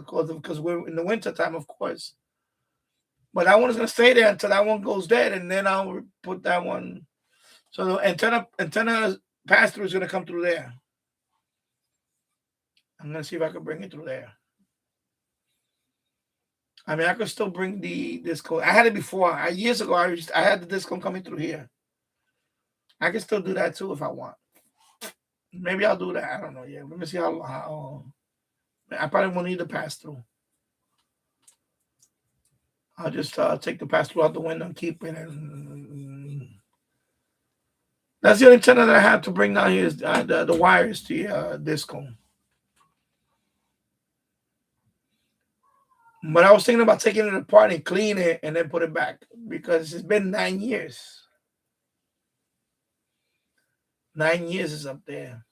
we're in the winter time, of course. But that one is gonna stay there until that one goes dead, and then I'll put that one. So the antenna pass through is gonna come through there. I'm gonna see if I can bring it through there. I mean, I could still bring the disco. I had it before. Years ago, I had the disco coming through here. I can still do that too if I want. Maybe I'll do that. I don't know. Yeah, let me see how I probably won't need the pass through. I'll just take the pass through out the window and keep it. And that's the only antenna that I have to bring down here is the wires to the disco. But I was thinking about taking it apart and clean it and then put it back because it's been 9 years. 9 years is up there.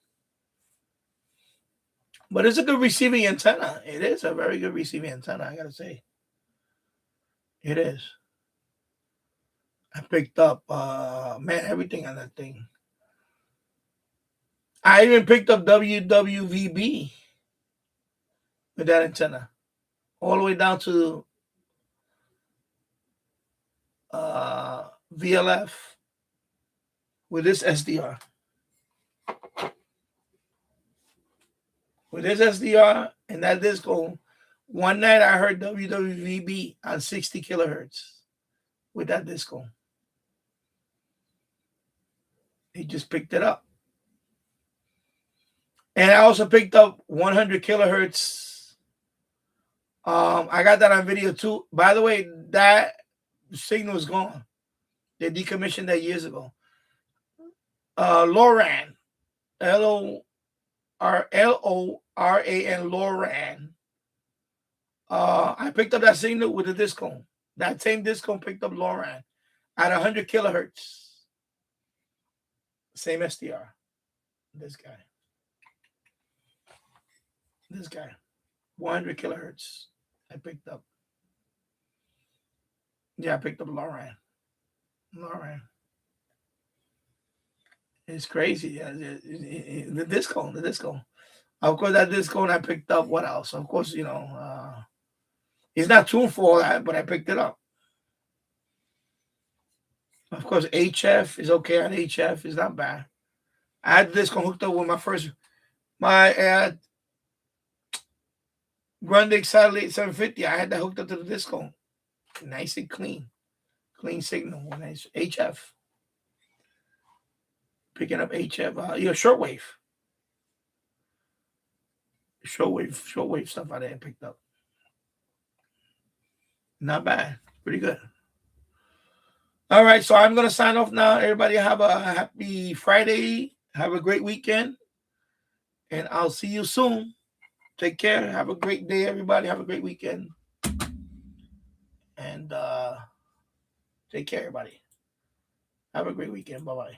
But it's a good receiving antenna. It is a very good receiving antenna, I got to say. It is. I picked up, everything on that thing. I even picked up WWVB with that antenna. All the way down to VLF with this SDR. With this SDR and that disco, one night I heard WWVB on 60 kilohertz with that disco. He just picked it up. And I also picked up 100 kilohertz. I got that on video too. By the way, that signal is gone. They decommissioned that years ago. LoRaN, L-O-R-A-N, LoRaN. I picked up that signal with the disco. That same disco picked up LoRaN at 100 kilohertz. Same SDR. This guy. 100 kilohertz. I picked up. Yeah, I picked up LoRaN. It's crazy. Yeah, the disco. Of course, that disco I picked up. What else? Of course, it's not tuned for all that, but I picked it up. Of course, HF is okay on HF. It's not bad. I had the disco hooked up with my Grundig Satellite 750. I had that hooked up to the disco. Nice and clean. Clean signal. Nice HF. Picking up HF. Shortwave. Shortwave stuff out there picked up. Not bad. Pretty good. All right, so I'm going to sign off now. Everybody have a happy Friday. Have a great weekend. And I'll see you soon. Take care. Have a great day, everybody. Have a great weekend. And take care, everybody. Have a great weekend. Bye-bye.